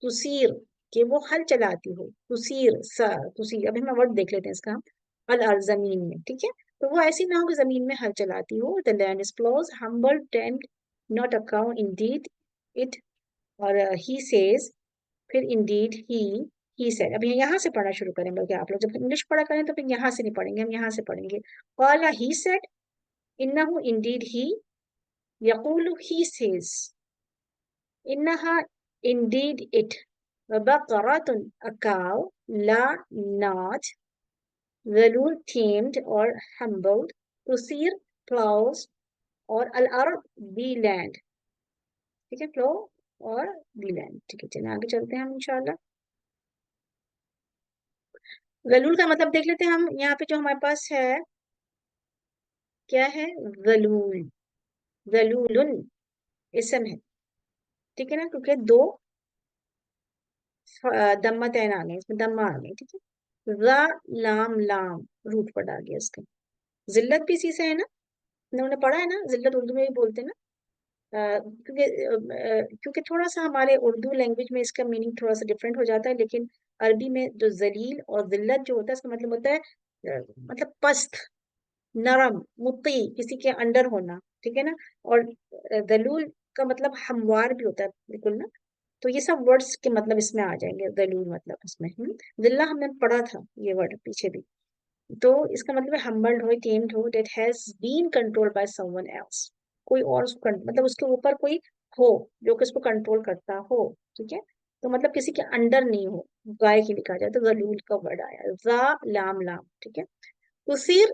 تثیر کہ وہ ہل چلاتی ہو، تثیر ابھی ہم ورڈ دیکھ لیتے ہیں اس کا. الارض زمین میں، ٹھیک ہے. تو وہ ایسی نہ ہو کہ زمین میں ہل چلاتی ہو. the land is close humble tent not a cow indeed it. اور he says پھر indeed he said. اب یہاں سے پڑھنا شروع کریں، بلکہ آپ لوگ جب انگلش پڑھا کریں تو پھر یہاں سے نہیں پڑھیں گے، ہم یہاں سے پڑھیں گے. قال he said انه indeed he. يقول he says انها indeed it. بقرة a cow. Law not. ذلول tamed or humbled. تثير plows. اور الارض the land. ٹھیک ہے، plow اور the land. ٹھیک ہے چلیں آگے چلتے ہیں ہم انشاءاللہ. ذلول کا مطلب دیکھ لیتے ہیں ہم. یہاں پہ جو ہمارے پاس ہے کیا ہے؟ ذلول. ذلول اسم ہے، ٹھیک ہے نا، کیونکہ دو دمتین آ گئے، اس میں دمہ آ گئی. ٹھیک ہے. ذا لام لام روٹ پر ڈال گیا اس کے. ذلت بھی اسی سے ہے نا، انہوں نے پڑھا ہے نا، ذلت اردو میں بھی بولتے ہیں نا. کیونکہ تھوڑا سا ہمارے اردو لینگویج میں اس کا میننگ تھوڑا سا ڈفرینٹ ہو جاتا ہے، لیکن عربی میں جو ذلیل اور ذلت جو ہوتا ہے اس کا مطلب ہوتا ہے مطلب پست، نرم، مطیع، کسی کے انڈر ہونا. ٹھیک ہے نا. اور ذلول کا مطلب ہموار بھی ہوتا ہے بالکل نا. تو یہ سب ورڈز کے مطلب اس میں آ جائیں گے. ذلیل مطلب اس میں ذلہ ہم نے پڑھا تھا یہ ورڈ پیچھے بھی. تو اس کا مطلب ہے ہمبلڈ ہو، ٹیمڈ ہو. That has been control by someone else. کوئی اور مطلب اس کے اوپر کوئی ہو جو کہ اس کو کنٹرول کرتا ہو. ٹھیک ہے. تو مطلب کسی کے انڈر نہیں ہو. گائے کی لکھا جائے تو ذلول کا ورڈ آیا. ذا لام لام. ٹھیک ہے. تصیر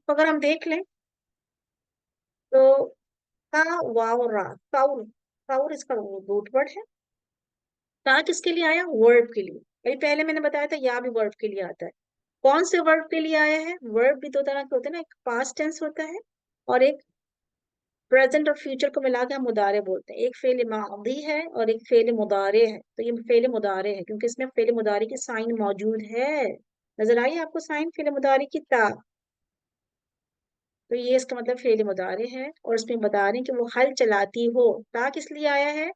اگر ہم دیکھ لیں تو تا واو را، ساور. ساور اس کا روٹ ورڈ ہے. تا کس کے لیے آیا؟ ورب کے لیے. ابھی پہلے میں نے بتایا تھا یا بھی ورب کے لیے آتا ہے. کون سے ورب کے لیے آیا ہے؟ ورب بھی دو طرح کے ہوتے ہیں نا، ایک پاسٹ ٹینس ہوتا ہے اور ایک پریزنٹ اور فیوچر کو ملا کے ہم مضارع بولتے ہیں. ایک فعل ماضی ہے اور ایک فعل مضارع ہے. تو یہ فعل مضارع ہے کیونکہ اس میں فعل مضارع کی سائن موجود ہے. نظر آئی آپ کو سائن فعل مضارع کی؟ تا. تو یہ اس کا مطلب فعل مضارع ہے، اور اس میں بتا رہے ہیں کہ وہ ہل چلاتی ہو. تا کس لیے آیا ہے؟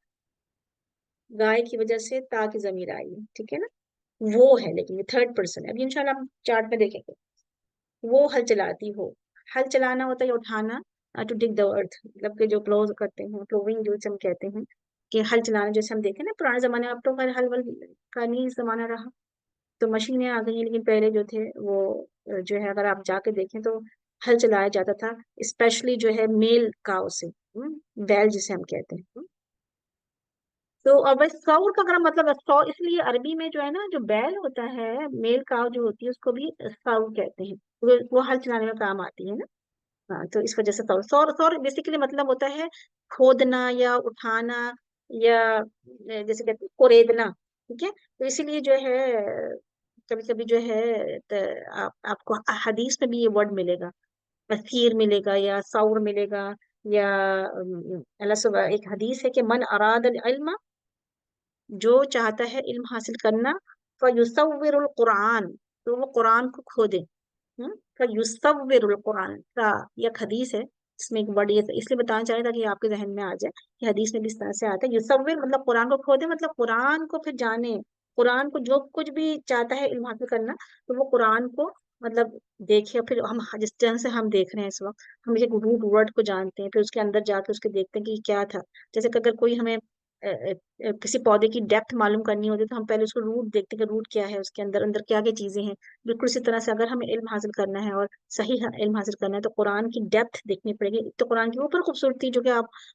گائے کی وجہ سے تا کی ضمیر آئی ہے. ٹھیک ہے نا. وہ ہے لیکن یہ تھرڈ پرسن ہے. اب انشاءاللہ ہم چارٹ میں دیکھیں گے. وہ ہل چلاتی ہو. ہل چلانا ہوتا ہے اٹھانا، ٹو ڈگ دا ارتھ، مطلب کہ جو پلو کرتے ہیں، پلوئنگ جو ہم کہتے ہیں کہ ہل چلانا. جیسے ہم دیکھیں نا پرانے زمانے میں، اب تو ہل ول کا نہیں زمانہ رہا، تو مشینیں آ گئی ہیں، لیکن پہلے جو تھے وہ جو ہے اگر آپ جا کے دیکھیں تو ہل چلایا جاتا تھا اسپیشلی جو ہے میل کاؤ سے، بیل جسے ہم کہتے ہیں. تو اب سور کا اگر مطلب اس لیے عربی میں جو ہے نا جو بیل ہوتا ہے، میل کاؤ جو ہوتی ہے اس کو بھی سور کہتے ہیں. وہ ہل چلانے میں کام آتی ہے نا. ہاں تو اس وجہ سے سور سور سور بیسیکلی مطلب ہوتا ہے کھودنا یا اٹھانا، یا جیسے کہتے ہیں کوریدنا. ٹھیک ہے. تو اسی لیے جو ہے کبھی کبھی جو ہے آپ کو حدیث میں بھی یہ ورڈ ملے گا، اثیر ملے گا یا سور ملے گا. یا اللہ ایک حدیث ہے کہ من اراد العلم، جو چاہتا ہے علم حاصل کرنا، فیصور القرآن، تو وہ قرآن کو کھودے. فیصور القرآن کا یہ حدیث ہے. اس میں ایک ورڈ یہ اس لیے بتانا چاہ رہا تھا کہ آپ کے ذہن میں آ جائے کہ حدیث میں بھی اس طرح سے آتا ہے. یصور مطلب قرآن کو کھودے، مطلب قرآن کو پھر جانے، قرآن کو جو کچھ بھی چاہتا ہے علم حاصل کرنا تو وہ قرآن کو مطلب دیکھے. پھر ہم جس طرح سے ہم دیکھ رہے ہیں اس وقت ہم ایک روٹ ورڈ کو جانتے ہیں پھر اس کے اندر جا کے اس کے دیکھتے ہیں کہ یہ کیا تھا. جیسے کہ اگر کوئی ہمیں کسی پودے کی ڈیپتھ معلوم کرنی ہوتی ہے تو ہم پہلے اس کو روٹ دیکھتے ہیں کہ روٹ کیا ہے اس کے اندر اندر کیا کیا چیزیں ہیں. بالکل اسی طرح سے اگر ہمیں علم حاصل کرنا ہے اور صحیح علم حاصل کرنا ہے تو قرآن کی ڈیپتھ دیکھنی پڑے گی. تو قرآن کی اوپر خوبصورتی جو کہ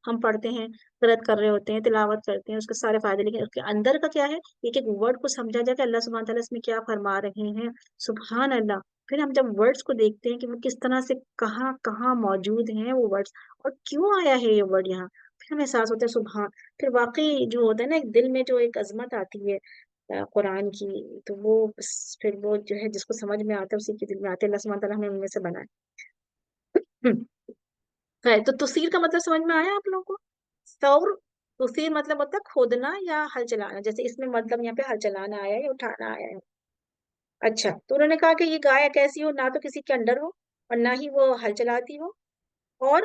ہم پڑھتے ہیں قرأت کر رہے ہوتے ہیں تلاوت کرتے ہیں اس کے سارے فائدے لیکن اس کے اندر کا کیا ہے ایک ایک ورڈ کو سمجھا جائے کہ اللہ سبحانہ تعالیٰ اس میں کیا فرما رہے ہیں. سبحان اللہ. پھر ہم جب ورڈز کو دیکھتے ہیں کہ وہ کس طرح سے کہاں کہاں موجود ہیں وہ ورڈز اور کیوں آیا ہے یہ ورڈ یہاں پھر ہمیں احساس ہوتا ہے سبحان. پھر واقعی جو ہوتا ہے نا ایک دل میں جو ایک عظمت آتی ہے قرآن کی تو وہ پھر وہ جو ہے جس کو سمجھ میں آتا ہے اسی کے دل میں آتے ہیں. اللہ سبحانہ تعالیٰ ہمیں ان میں سے بنائے. تو تفسیر کا مطلب سمجھ میں آیا آپ لوگوں کو؟ سور تفسیر مطلب ہوتا ہے کھودنا یا ہل چلانا جیسے اس میں مطلب یہاں پہ ہل چلانا آیا ہے یا اٹھانا آیا ہے. اچھا تو انہوں نے کہا کہ یہ گائے کیسی ہو نہ تو کسی کے انڈر ہو اور نہ ہی وہ ہل چلاتی ہو اور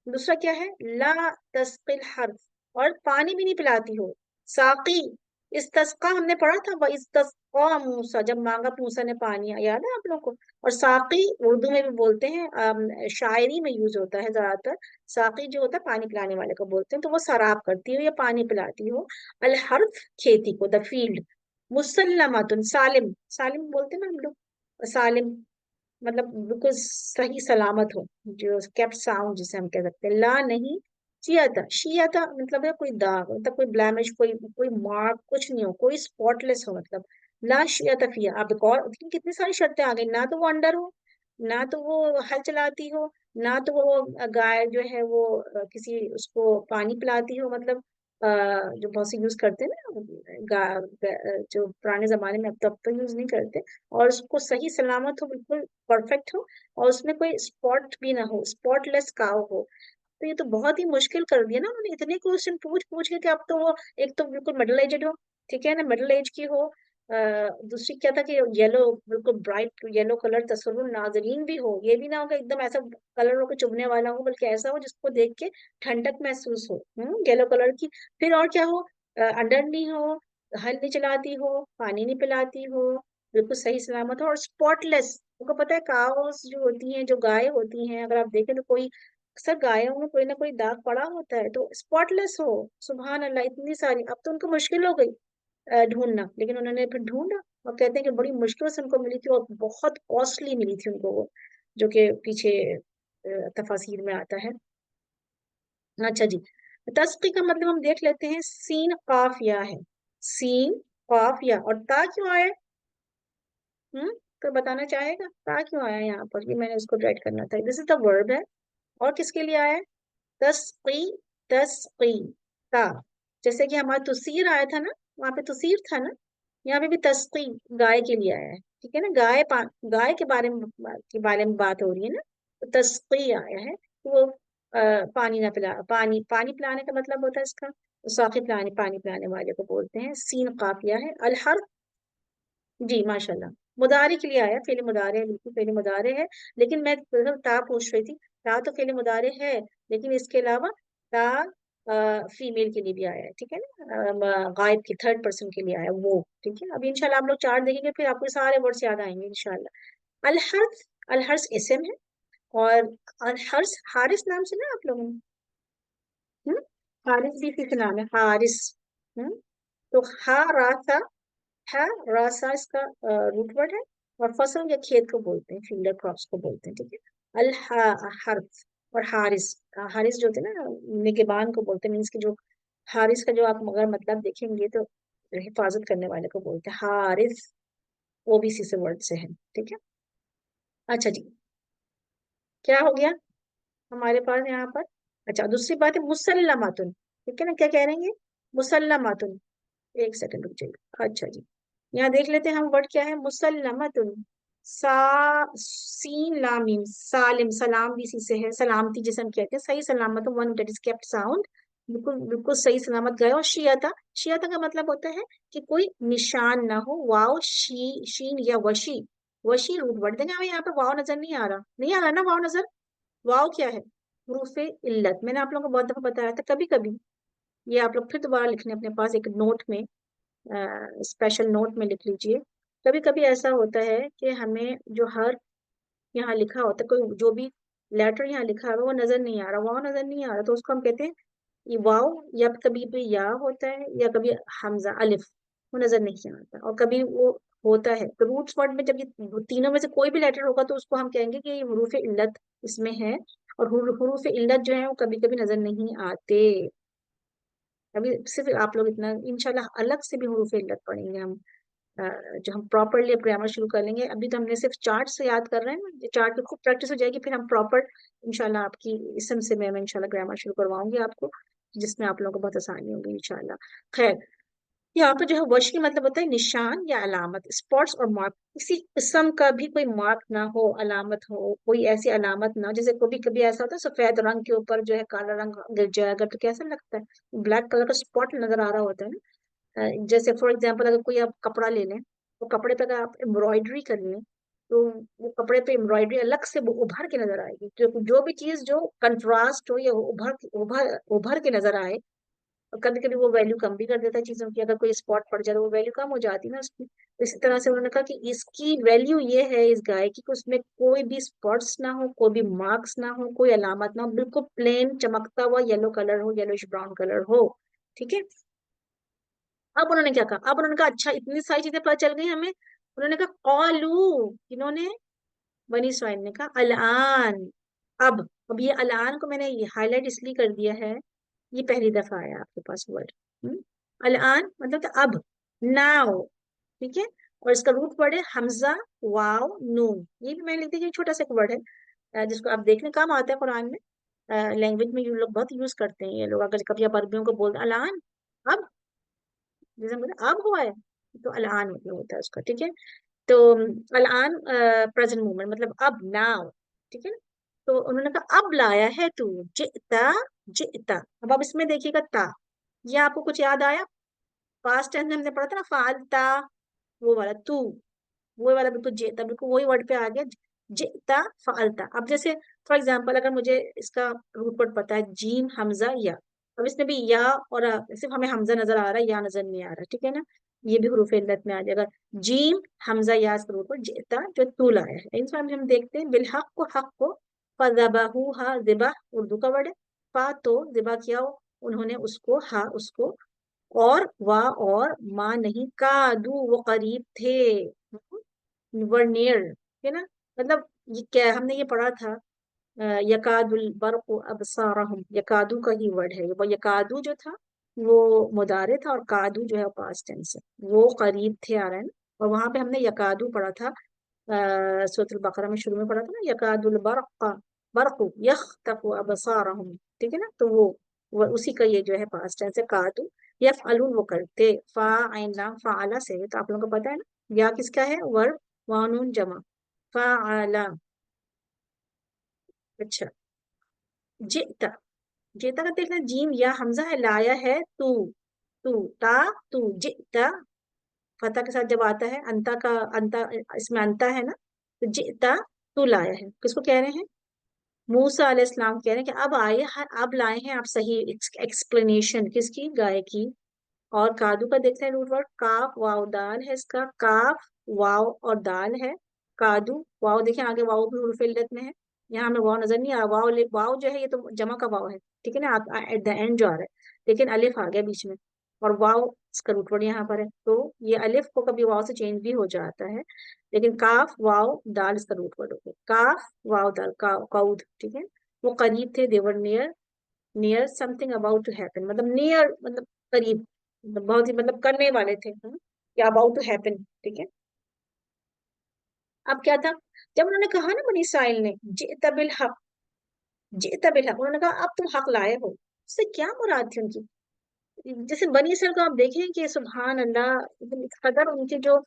دوسرا کیا ہے لا تسقی الحرث اور پانی بھی نہیں پلاتی ہو. ساقی استسقا ہم نے پڑھا تھا استسقا موسیٰ جب مانگا موسیٰ نے پانی یاد ہے آپ لوگوں کو. اور ساقی اردو میں بھی بولتے ہیں شاعری میں یوز ہوتا ہے زیادہ تر. ساقی جو ہوتا ہے پانی پلانے والے کو بولتے ہیں تو وہ سراب کرتی ہو یا پانی پلاتی ہو. الحرث کھیتی کو دا فیلڈ. مسلمۃ سالم سالم بولتے ہیں نا ہم لوگ سالم مطلب بالکل صحیح سلامت ہو جو کیپٹ ساؤنڈ جسے ہم کہہ سکتے ہیں. لا نہیں شیعتا شیعتا مطلب ہے کوئی داغ مطلب کوئی بلیمش کوئی مارک کچھ نہیں ہو کوئی اسپاٹ لیس ہو مطلب لا شیعتا فیہا. اب ایک اور کتنی ساری شرطیں آ گئی نہ تو وہ انڈر ہو نہ تو وہ ہل چلاتی ہو نہ تو وہ گائے جو ہے وہ کسی اس کو پانی پلاتی ہو مطلب جو بہت سے یوز کرتے ہیں نا جو پرانے زمانے میں اب تو یوز نہیں کرتے اور اس کو صحیح سلامت ہو بالکل پرفیکٹ ہو اور اس میں کوئی اسپاٹ بھی نہ ہو اسپاٹ لیس کاؤ ہو. تو یہ تو بہت ہی مشکل کر دیا نا انہوں نے اتنے کوشچن پوچھ کے کہ اب تو وہ ایک تو بالکل مڈل ایجڈ ہو ٹھیک ہے نا مڈل ایج کی ہو دوسری کیا تھا کہ یلو بالکل برائٹ یلو کلر تصور ناظرین بھی ہو یہ بھی نہ ہو کہ ایک دم ایسا کلر ہو کے چبھنے والا ہو بلکہ ایسا ہو جس کو دیکھ کے ٹھنڈک محسوس ہو یلو کلر کی. پھر اور کیا ہو انڈر نہیں ہو ہل نہیں چلاتی ہو پانی نہیں پلاتی ہو بالکل صحیح سلامت ہو اور اسپاٹ لیس. آپ کو پتا ہے کاؤز جو ہوتی ہیں جو گائے ہوتی ہیں اگر آپ دیکھیں تو کوئی اکثر گایوں میں کوئی نہ کوئی داغ پڑا ہوتا ہے تو اسپاٹ لیس ہو. سبحان اللہ اتنی ساری اب تو ان کو مشکل ہو گئی ڈھونڈنا لیکن انہوں نے پھر ڈھونڈا اور کہتے ہیں کہ بڑی مشکل سے ان کو ملی تھی اور بہت کاسٹلی ملی تھی ان کو وہ جو کہ پیچھے تفاسیر میں آتا ہے. اچھا جی تسقی کا مطلب ہم دیکھ لیتے ہیں سین قاف یا ہے سین قاف یا اور تا کیوں آیا کوئی بتانا چاہے گا تا کیوں آیا یہاں پر یہ میں نے اس کو ڈرائٹ کرنا تھا دس از دا ورب ہے اور کس کے لیے آیا ہے تسقی تسقی تا جیسے کہ ہمارا تسیر آیا تھا نا وہاں پہ تسیر تھا نا یہاں پہ بھی تسقی گائے کے لیے آیا ہے ٹھیک ہے نا گائے کے بارے میں بات ہو رہی ہے نا تو تسقی آیا ہے وہ پانی نہ پانی پلانے کا مطلب ہوتا ہے اس کا ساقی پانی پلانے والے کو بولتے ہیں. سین قافیہ ہے. الحرف جی ماشاء اللہ مدارے کے لیے آیا فعل مدارے ہے بالکل فعل مدارے ہے لیکن میں تا پوچھ رہی تھی تا تو فعل مدارے ہے لیکن اس کے علاوہ تا فیمیل کے لیے بھی آیا ہے ٹھیک ہے نا غائب کی تھرڈ پرسن کے لیے آیا وہ ٹھیک ہے. ابھی انشاءاللہ آپ لوگ چارٹ دیکھیں گے پھر آپ کو سارے ورڈس یاد آئیں گے انشاءاللہ. الحرف الحرف اسم ہے اور الحرف حارث نام سے نا آپ لوگوں نے حارث بھی کسی نام ہے حارث تو ہاراسا ہے راسا اس کا روٹ ورڈ ہے اور فصل یا کھیت کو بولتے ہیں فیلڈر کراپس کو بولتے ہیں ٹھیک ہے. الحرف اور حارث حارث جو ہوتے ہیں نا نگہبان کو بولتے ہیں مینس کہ جو حارث کا جو آپ اگر مطلب دیکھیں گے تو حفاظت کرنے والے کو بولتے ہیں حارث وہ بھی اسی سے ورڈ سے ہے ٹھیک ہے. اچھا جی کیا ہو گیا ہمارے پاس یہاں پر اچھا دوسری بات ہے مسلماتن ٹھیک ہے نا کیا کہہ رہے ہیں مسلماتن ایک سیکنڈ رک جائیے. اچھا جی یہاں دیکھ لیتے ہیں ہم ورڈ کیا ہے مسلمتن سین لامیم سالم سلام بھی اسی سے ہے سلامتی جسے ہم کہتے ہیں صحیح سلامت one that is kept sound بالکل بالکل صحیح سلامت گئے. اور شیعتا کا مطلب ہوتا ہے کہ کوئی نشان نہ ہو واو شین یا وشی روٹ ورڈ دیکھیں ہمیں یہاں پہ واو نظر نہیں آ رہا نا واو نظر واو کیا ہے حروف علت میں نے آپ لوگوں کو بہت دفعہ بتایا تھا کبھی کبھی یہ آپ لوگ پھر دوبارہ لکھنے اپنے پاس ایک نوٹ میں اسپیشل نوٹ میں لکھ لیجئے. کبھی کبھی ایسا ہوتا ہے کہ ہمیں جو ہر یہاں لکھا ہوتا ہے، کوئی جو بھی لیٹر یہاں لکھا ہے وہ نظر نہیں آ رہا، واؤ نظر نہیں آ رہا، تو اس کو ہم کہتے ہیں یہ واؤ، یا کبھی بھی یا ہوتا ہے، یا کبھی حمزہ الف، وہ نظر نہیں آتا. اور کبھی وہ ہوتا ہے تو روٹس ورڈ میں جب یہ تینوں میں سے کوئی بھی لیٹر ہوگا تو اس کو ہم کہیں گے کہ یہ حروف علت اس میں ہے. اور حروف علت جو ہے وہ کبھی کبھی نظر نہیں آتے. ابھی صرف آپ لوگ اتنا انشاءاللہ الگ سے بھی حروف علت پڑھیں گے ہم، جو ہم پراپرلی گرامر شروع کر لیں گے. ابھی تو ہم نے صرف چارٹ سے یاد کر رہے ہیں نا، چارٹ کی خوب پریکٹس ہو جائے گی، پھر ہم پراپر انشاءاللہ آپ کی اسم سے میں انشاءاللہ گرامر شروع کرواؤں گی آپ کو، جس میں آپ لوگوں کو بہت آسانی ہوگی انشاءاللہ. خیر، یہاں پہ جو ہے وش کی مطلب ہوتا ہے نشان یا علامت، اسپاٹس اور مارک. کسی قسم کا بھی کوئی مارک نہ ہو، علامت ہو، کوئی ایسی علامت نہ ہو. جیسے کبھی کبھی ایسا ہوتا ہے سفید رنگ کے اوپر جو ہے کالا رنگ گر جائے گا تو کیسا لگتا ہے، بلیک کلر کا اسپاٹ نظر آ رہا ہوتا ہے نا. جیسے فار ایگزامپل اگر کوئی آپ کپڑا لے لیں، تو کپڑے پہ اگر آپ امبرائڈری کر لیں تو وہ کپڑے پہ امبرائڈری الگ سے ابھر کے نظر آئے گی. جو بھی چیز جو کنٹراسٹ ہو یا ابھر کے نظر آئے. اور کبھی کبھی وہ ویلیو کم بھی کر دیتا ہے چیزوں کی، اگر کوئی اسپاٹ پڑ جائے تو وہ ویلیو کم ہو جاتی ہے نا اس کی. اسی طرح سے انہوں نے کہا کہ اس کی ویلیو یہ ہے اس گائے کی کہ اس میں کوئی بھی اسپاٹس نہ ہو، کوئی بھی مارکس نہ ہو، کوئی علامت نہ ہو، بالکل پلین چمکتا ہوا یلو کلر ہو، یلوش براؤن کلر ہو. ٹھیک ہے. اب انہوں نے کیا کہا، اب انہوں نے کہا اچھا اتنی ساری چیزیں پتہ چل گئی ہمیں. انہوں نے کہا قالو، انہوں نے بنی اسرائیل نے کہا الان. اب یہ الان کو میں نے ہائی لائٹ اس لیے کر دیا ہے، یہ پہلی دفعہ آیا آپ کے پاس ورڈ. الان مطلب کہ اب، ناؤ. ٹھیک ہے. اور اس کا روٹ ورڈ ہے حمزہ واو نون. یہ بھی میں نے لکھ دیا، چھوٹا سا ورڈ ہے جس کو آپ دیکھنے کام آتا ہے قرآن میں. لینگویج میں یہ لوگ بہت یوز کرتے ہیں یہ لوگ. اگر کبھی آپ عربیوں کو بولتے الان، اب، جیسے مطلب اب ہوا ہے تو الان مطلب ہوتا ہے اس کا. ٹھیک ہے. تو الان پریزنٹ مومنٹ مطلب اب، ناؤ. ٹھیک ہے نا. تو انہوں نے کہا اب لایا ہے تو، جئتا، جئتا. اب اس میں دیکھیے گا تا، یہ آپ کو کچھ یاد آیا؟ پاسٹ ٹینس میں ہم نے پڑھا تھا نا فعلتا، وہ والا تو، وہ والا بالکل جئتا، بالکل وہی ورڈ پہ آ گیا. جئتا فعلتا. اب جیسے فار ایگزامپل اگر مجھے اس کا روٹ ورڈ پتا ہے جیم حمزہ یا، اب اس میں بھی یا اور صرف ہمیں حمزہ نظر آ رہا ہے، یا نظر نہیں آ رہا. ٹھیک ہے نا. یہ بھی حروف علت میں آ جائے گا. جیم حمزہ یا اس کا روٹ ورڈ جئتا جو طول آیا ہے. ان میں ہم دیکھتے ہیں بالحق کو، حق کو، فذبحوها ذبح اردو کا ورڈ ہے. فا تو ذبح کیا ہو انہوں نے اس کو، ہا اس کو، اور وا اور ماں نہیں، کادو وہ قریب تھے، ور نیئر. ہے نا. مطلب یہ کیا ہم نے یہ پڑھا تھا یکاد البرق ابصارہم، یکادو کا ہی ورڈ ہے وہ. یکادو جو تھا وہ مضارع تھا، اور کادو جو ہے پاسٹ ٹینس ہے. وہ قریب تھے آ رہا ہے نا. اور وہاں پہ ہم نے یکادو پڑھا تھا سورۃ البقرہ میں شروع میں پڑھا تھا نا، یکاد البرق برق یخطف ابصارہم. ٹھیک ہے نا. تو وہ اسی کا یہ جو ہے پاسٹ ٹینس ہے. کادو یفعلون وہ کرتے، فا عین لام فعلا سے. تو آپ لوگوں کو پتا ہے نا یا کس کا ہے ورب، وانون جمع فعلا. اچھا. جئتا، جئتا کا دیکھنا جیم یا حمزہ ہے، لایا ہے تو، تا تو. جئتا فتح کے ساتھ جب آتا ہے، انتا کا انتا اس میں انتا ہے نا، تو جئتا تو لایا ہے. کس کو کہہ رہے ہیں؟ موسیٰ علیہ السلام کہہ رہے ہیں کہ اب آئے، اب لائے ہیں آپ صحیح ایکسپلینیشن کس کی، گائے کی. اور کادو کا دیکھتے ہیں روٹ ورڈ کاف واو دال ہے اس کا، کاف واو اور دال ہے. کادو واو دیکھیں آگے واو بھی حروف علت میں ہے. یہاں ہمیں واو نظر نہیں آ رہا، واو جو ہے یہ تو جمع کا واو ہے. ٹھیک ہے نا. ایٹ دا اینڈ جو آ رہا ہے، لیکن الف آ گیا بیچ میں، اور واو اس کا روٹ ورڈ یہاں پر ہے. تو یہ الف کو کبھی واو سے چینج بھی ہو جاتا ہے، لیکن کاف واو دال اس کا روٹ ورڈ ہو گیا. کاف واو دال کاؤد. ٹھیک ہے. وہ قریب تھے، they were near, near something about to happen. مطلب نیئر مطلب قریب، بہت ہی مطلب کرنے والے تھے کہ اباؤٹ ٹو ہیپن. ٹھیک ہے. اب کیا تھا جب انہوں نے کہا نا بنی اسرائیل نے جئت بالحق، جئت بالحق، انہوں نے کہا اب تم حق لائے ہو. اس سے کیا مراد تھی ان کی؟ جیسے بنی اسرائیل کو آپ دیکھیں کہ سبحان اللہ، قدر ان کے جو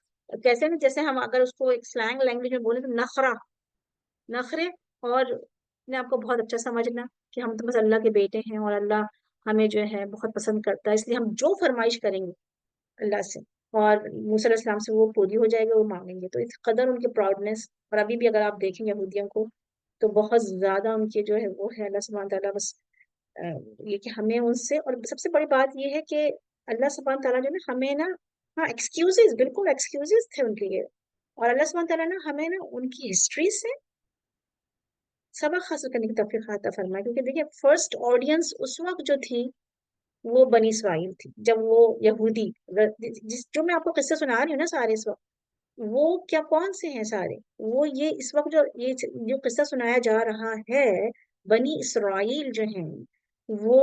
کیسے نا، جیسے ہم اگر اس کو ایک سلینگ لینگویج میں بولیں تو نخرا، نخرے. اور اپنے آپ کو بہت اچھا سمجھنا کہ ہم تو بس اللہ کے بیٹے ہیں، اور اللہ ہمیں جو ہے بہت پسند کرتا ہے، اس لیے ہم جو فرمائش کریں گے اللہ سے اور موسیٰ علیہ السلام سے وہ پوری ہو جائے گا، وہ مانگیں گے. تو اس قدر ان کے پراؤڈنس. اور ابھی بھی اگر آپ دیکھیں یہودیوں کو تو بہت زیادہ ان کے جو ہے وہ ہے اللہ سبحانہ تعالیٰ بس یہ کہ ہمیں ان سے، اور سب سے بڑی بات یہ ہے کہ اللہ سبحانہ تعالیٰ جو ہے نا ہمیں نا हाँ, एक्सक्यूजेस, बिल्कुल एक्सक्यूजेस थे उनके लिए। और अल्लाह सुब्हानहू तआला ना हमें ना उनकी हिस्ट्री से सबक हासिल करने की तौफीक अता फरमाए, क्योंकि देखिए फर्स्ट ऑडियंस उस वक्त जो थी वो बनी इसराइल थी, जब वो यहूदी जिस जो मैं आपको किस्से सुना रही हूँ ना सारे इस वक्त, वो क्या कौन से हैं सारे, वो ये इस वक्त जो किस्सा सुनाया जा रहा है, बनी इसराइल जो हैं वो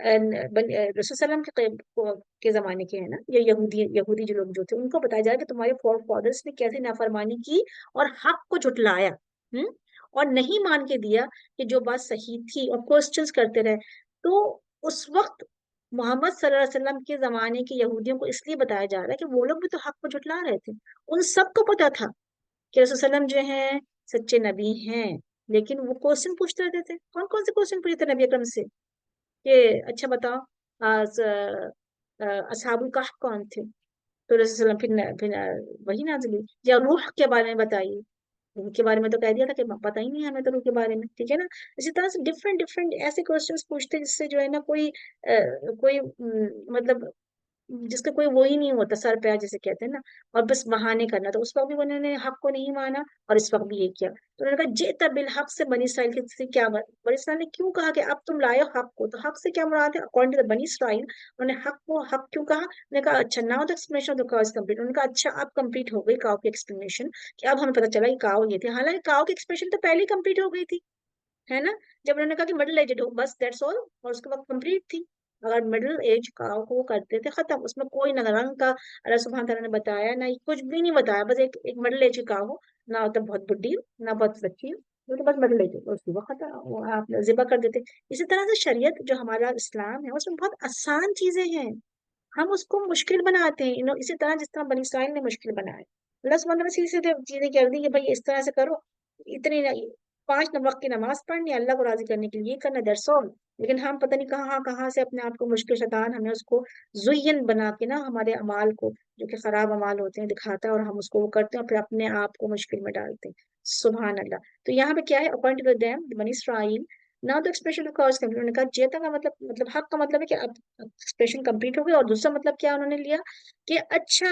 रसूल सल्लम के जमाने के हैं ना, ये यहूदी यहूदी जो लोग जो थे उनको बताया जा रहा है कि तुम्हारे फोर फादर्स ने कैसे नाफरमानी की और हक को झुटलाया, हम्म, और नहीं मान के दिया कि जो बात सही थी, और क्वेश्चंस करते रहे। तो उस वक्त मोहम्मद सल्लल्लाहु अलैहि वसल्लम के जमाने के यहूदियों को इसलिए बताया जा रहा है कि वो लोग भी तो हक को झुटला रहे थे। उन सबको पता था कि रसूल सल्लम जो हैं सच्चे नबी हैं, लेकिन वो क्वेश्चन पूछते रहते थे। कौन कौन से क्वेश्चन पूछते थे नबी अकरम से कि अच्छा बताओ, असहाबुल कहफ कौन थे? तो रसूल सल्लम वही नाज़िल हुई, या रूह के बारे में बताइए। रूह के बारे में तो कह दिया था कि पता ही नहीं है हमें तो रूह के बारे में, ठीक है ना। इसी तरह से डिफरेंट डिफरेंट ऐसे क्वेश्चंस पूछते हैं जिससे जो है ना कोई मतलब जिसका कोई वो ही नहीं होता, सर पे जिसे कहते हैं ना, और बस बहाने करना। तो उस वक्त भी उन्होंने हक को नहीं माना और इस वक्त भी ये किया। तो उन्होंने कहा जेता बिल हक से बनी इसराइल के से क्या बात, बनी इसराइल ने क्यों कहा कि अब तुम लाए हो हक को, तो हक से क्या मुराद है अकॉर्डिंग टू द बनी इसराइल। उन्होंने हक को हक क्यों कहा, उन्होंने कहा अच्छा now the explanation of the cow is complete. उन्होंने कहा अच्छा अब कंप्लीट हो गई काउ की एक्सप्लेनेशन, कि अब हमें पता चला कि काउ ये थी, हालांकि काउ की एक्सप्लेनेशन तो पहले ही कंप्लीट हो गई थी, है ना। जब उन्होंने कहा कि मिडिल एज हो बस दैट्स ऑल, और उसके बाद कंप्लीट थी। अगर मिडिल एज का को वो करते थे खत्म, उसमें कोई ना रंग का अल्लाह सुब्हान तआला ने बताया ना, कुछ भी नहीं बताया, बस एक एक मिडिल एज का हो ना, तो बहुत बुढ़ी हो ना बहुत बच्ची हो, वो तो बस मिडिल एज हो, उसकी वो खत्म, वो आप जिबा कर देते। इसी तरह से शरीयत जो हमारा इस्लाम है उसमें बहुत आसान चीजें हैं, हम उसको मुश्किल बनाते हैं, इसी तरह जिस तरह बनी इसराइल ने मुश्किल बनाया। अल्लाह सुब्हान तआला सीधे सीधे चीजें कह दी कि भाई इस तरह से करो, इतनी पांच वक्त की नमाज पढ़नी, अल्लाह को राजी करने के लिए ये करना, दैट्स ऑल। लेकिन हम पता नहीं कहाँ कहाँ से अपने आप को मुश्किल, शैतान हमें उसको जुय्यन बना के ना हमारे अमाल को, जो कि खराब अमाल होते हैं, दिखाता है, और हम उसको वो करते हैं और फिर अपने आप को मुश्किल में डालते हैं। सुभान अल्लाह। तो यहाँ पे क्या है, अकॉर्डिंग टू देम बनी इसराइल ना, तो एक्सप्रेशन ऑफ कॉज कंप्लीट, उन्होंने कहा जेता का मतलब हक का मतलब है कि अब एक्सप्रेशन कंप्लीट हो गया। और दूसरा मतलब क्या उन्होंने लिया कि अच्छा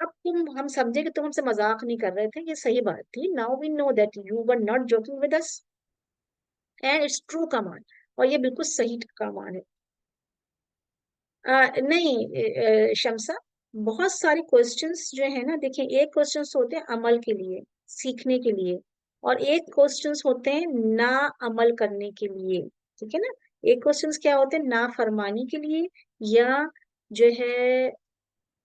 अब हम समझे कि तुम हमसे मजाक नहीं कर रहे थे, ये सही बात थी, now we know that you were not joking with us and it's true command, और ये बिल्कुल सही कमांड है। शमसा, बहुत सारे क्वेश्चंस जो है ना, देखिए एक क्वेश्चंस होते हैं अमल के लिए, सीखने के लिए, और एक क्वेश्चंस होते हैं ना अमल करने के लिए, ठीक है ना। एक क्वेश्चंस क्या होते हैं ना फरमानी के लिए, या जो है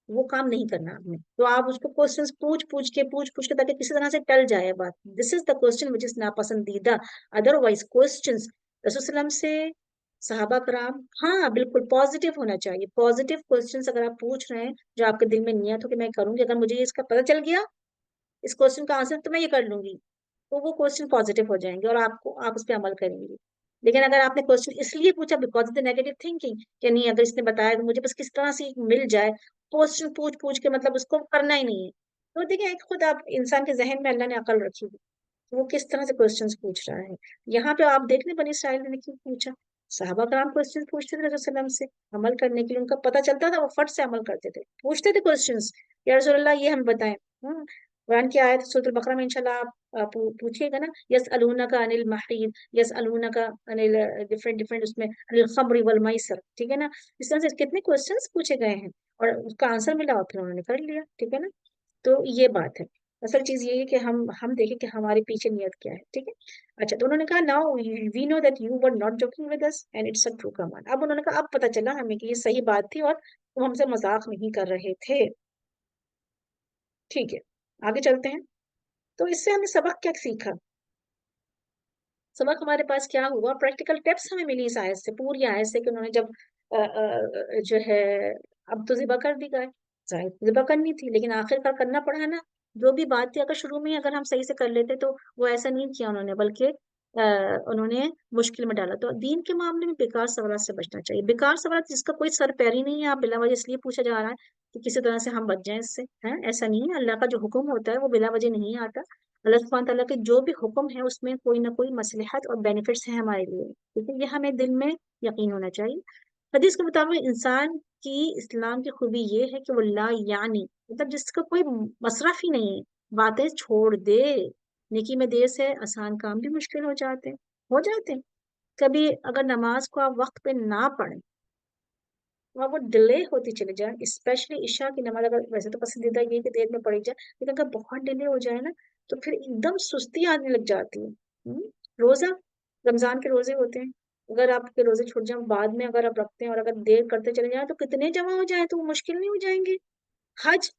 वो काम नहीं करना आपने, तो आप उसको क्वेश्चंस पूछ पूछ के ताकि किसी तरह से टल जाए बात, this is the question which is नापसंदीदा। अदरवाइज क्वेश्चंस रसूल सल्लम से सहाबा कराम, हाँ बिल्कुल पॉजिटिव होना चाहिए, पॉजिटिव क्वेश्चंस अगर आप पूछ रहे हैं, जो आपके दिल में नियत हो कि मैं करूंगी, अगर मुझे इसका पता चल गया इस क्वेश्चन का आंसर तो मैं ये कर लूंगी, तो वो क्वेश्चन पॉजिटिव हो जाएंगे और आप उस पर अमल करेंगे। लेकिन अगर आपने क्वेश्चन इसलिए पूछा because of the negative thinking, कि नहीं अगर इसने बताया तो मुझे बस किस तरह से मिल जाए, क्वेश्चन पूछ पूछ के मतलब उसको करना ही नहीं है, तो देखिए खुद आप इंसान के जहन में अल्लाह ने अकल रखी है, तो वो किस तरह से क्वेश्चंस पूछ रहा है। यहाँ पे आप देख लें बनी इसराइल ने क्यों पूछा, साहबा कराम क्वेश्चन पूछते थे रसूल सल्लम से अमल करने के लिए, उनका पता चलता था वो फट से अमल करते थे, पूछते थे क्वेश्चंस, या रसूल अल्लाह ये हम बताएं। कुरान की आयत सूरह बकरा में इंशाल्लाह आप पूछिएगा ना, यस अलूना का अनिल महरीद, यस अलूना का अनिल डिफरेंट डिफरेंट उसमें अनिल खम्र वल मैसर, ठीक है ना। इस तरह से कितने क्वेश्चंस पूछे गए हैं और उसका आंसर मिला और फिर उन्होंने कर लिया, ठीक है ना। तो ये बात है, असल चीज ये है कि हम देखें कि हमारे पीछे नियत क्या है, ठीक है। अच्छा, तो उन्होंने कहा now we know that you were not joking with us and it's a true command. अब उन्होंने कहा अब पता चला हमें कि ये सही बात थी और तुम हमसे मजाक नहीं कर रहे थे, ठीक है। आगे चलते हैं। तो इससे हमें सबक क्या सीखा, सबक हमारे पास क्या हुआ, प्रैक्टिकल टिप्स हमें मिली इस आयत से, पूरी आयत से, कि उन्होंने जब जो है अब तो जिबा कर दी गाय, जाहिर जिबा करनी थी लेकिन आखिरकार करना पड़ा है ना। जो भी बात थी अगर शुरू में ही अगर हम सही से कर लेते तो वो ऐसा नहीं किया उन्होंने, बल्कि उन्होंने मुश्किल में डाला। तो दीन के मामले में बेकार सवाल से बचना चाहिए, बेकार सवाल जिसका कोई सर पैर ही नहीं है, आप बिला वजह इसलिए पूछा जा रहा है कि किसी तरह से हम बच जाएं इससे, है ऐसा नहीं है। अल्लाह का जो हुक्म होता है वो बिला वजह नहीं आता, अल्लाह सुब्हान तआला के जो भी हुक्म है उसमें कोई ना कोई मसलहत और बेनिफिट्स है हमारे लिए, ठीक है, ये हमें दिल में यकीन होना चाहिए। हदीस के मुताबिक इंसान کہ اسلام کی خوبی یہ ہے کہ وہ لا یعنی مطلب جس کا کوئی مصرف ہی نہیں ہے، باتیں چھوڑ دے، نیکی میں دیر سے آسان کام بھی مشکل ہو جاتے ہیں۔ کبھی اگر نماز کو آپ وقت پہ نہ پڑھیں اور وہ ڈیلے ہوتی چلی جائے، اسپیشلی عشاء کی نماز، اگر ویسے تو پسندیدہ یہ ہے کہ دیر میں پڑھی جائے، لیکن اگر بہت ڈیلے ہو جائے نا تو پھر ایک دم سستی آنے لگ جاتی ہے۔ روزہ، رمضان کے روزے ہوتے ہیں، اگر آپ کے روزے چھوٹ جائیں بعد میں اگر آپ رکھتے ہیں اور اگر دیر کرتے چلے جائیں تو کتنے جمع ہو جائیں تو وہ مشکل نہیں ہو جائیں گے۔ حج،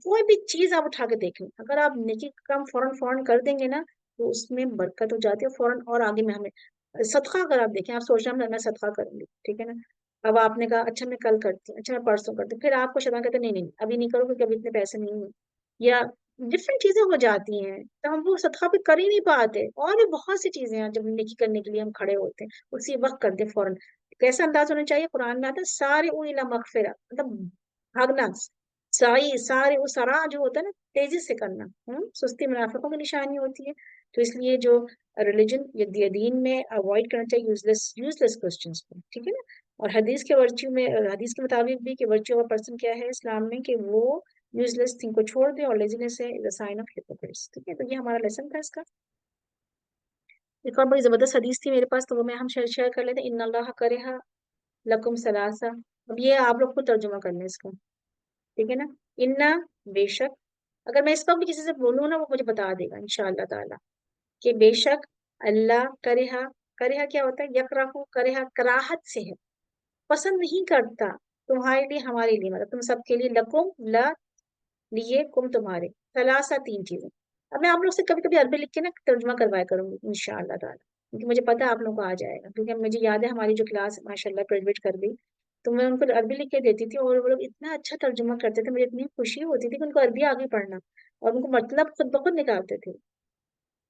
کوئی بھی چیز آپ اٹھا کے دیکھ لیں، اگر آپ نیکی کا کام فوراً فوراً کر دیں گے نا تو اس میں برکت ہو جاتی ہے فوراً، اور آگے میں ہمیں صدقہ، اگر آپ دیکھیں، آپ سوچ رہے ہیں میں صدقہ کروں گی، ٹھیک ہے نا، اب آپ نے کہا اچھا میں کل کرتی ہوں، اچھا میں پرسوں کرتی ہوں، پھر آپ کو شیطان کہتے ہیں نہیں نہیں ابھی نہیں کرو کیونکہ ابھی اتنے پیسے نہیں ہیں، یا ڈفرینٹ چیزیں ہو جاتی ہیں تو ہم وہ صدقہ بھی کر ہی نہیں پاتے، اور بھی بہت سی چیزیں ہیں جب نیکی کرنے کے لیے ہم کھڑے ہوتے ہیں اسی وقت کرتے ہیں فوراً۔ کیسا انداز ہونا چاہیے؟ قرآن میں آتا ہے سارے الا مغفرہ، مطلب بھاگنا، سارے وہ سارا جو ہوتا ہے نا تیزی سے کرنا، سستی منافقوں کی نشانی ہوتی ہے۔ تو اس لیے جو ریلیجن یا دین میں اوائڈ کرنا چاہیے یوزلیس کوسچنس کو، ٹھیک ہے نا، اور حدیث کے ورچیو میں، حدیث کے مطابق بھی کہ ورچیو آف پرسن کیا ہے اسلام میں کہ وہ یوزلیس تھنگ کو چھوڑ دے، اور لیزینس ہے سائن آف ہپوکریٹس، ٹھیک ہے، تو یہ ہمارا لیسن تھا اس کا۔ ایک اور بڑی زبردست حدیث تھی میرے پاس تو وہ میں ہم شیئر کر لیتے ہیں، ان اللہ کرہ لکم ثلاثہ، اب یہ آپ لوگ کو ترجمہ کرنا ہے اس کا، ٹھیک ہے نا، انا، بے شک، اگر میں اس وقت بھی کسی سے بولوں نا وہ مجھے بتا دے گا انشاءاللہ تعالی کہ بے شک اللہ کرہا، کرہا کیا ہوتا ہے؟ یکراہ، کرہا کراہت سے ہے، پسند نہیں کرتا، تمہارے لیے ہمارے لیے، مطلب تم سب کے لیے، لکم لا، لیے، کم تمہارے، ثلاثہ تین چیزیں۔ اب میں آپ لوگ سے کبھی کبھی عربی لکھ کے نا ترجمہ کروایا کروں گی انشاءاللہ تعالی، کیونکہ مجھے پتا ہے آپ لوگوں کو آ جائے گا، کیونکہ مجھے یاد ہے ہماری جو کلاس ماشاء اللہ گریجویٹ کر گئی تو میں ان کو عربی لکھ کے دیتی تھی اور وہ لوگ اتنا اچھا ترجمہ کرتے تھے، مجھے اتنی خوشی ہوتی تھی کہ ان کو عربی آگے پڑھنا اور ان کو مطلب خود بخود نکالتے تھے۔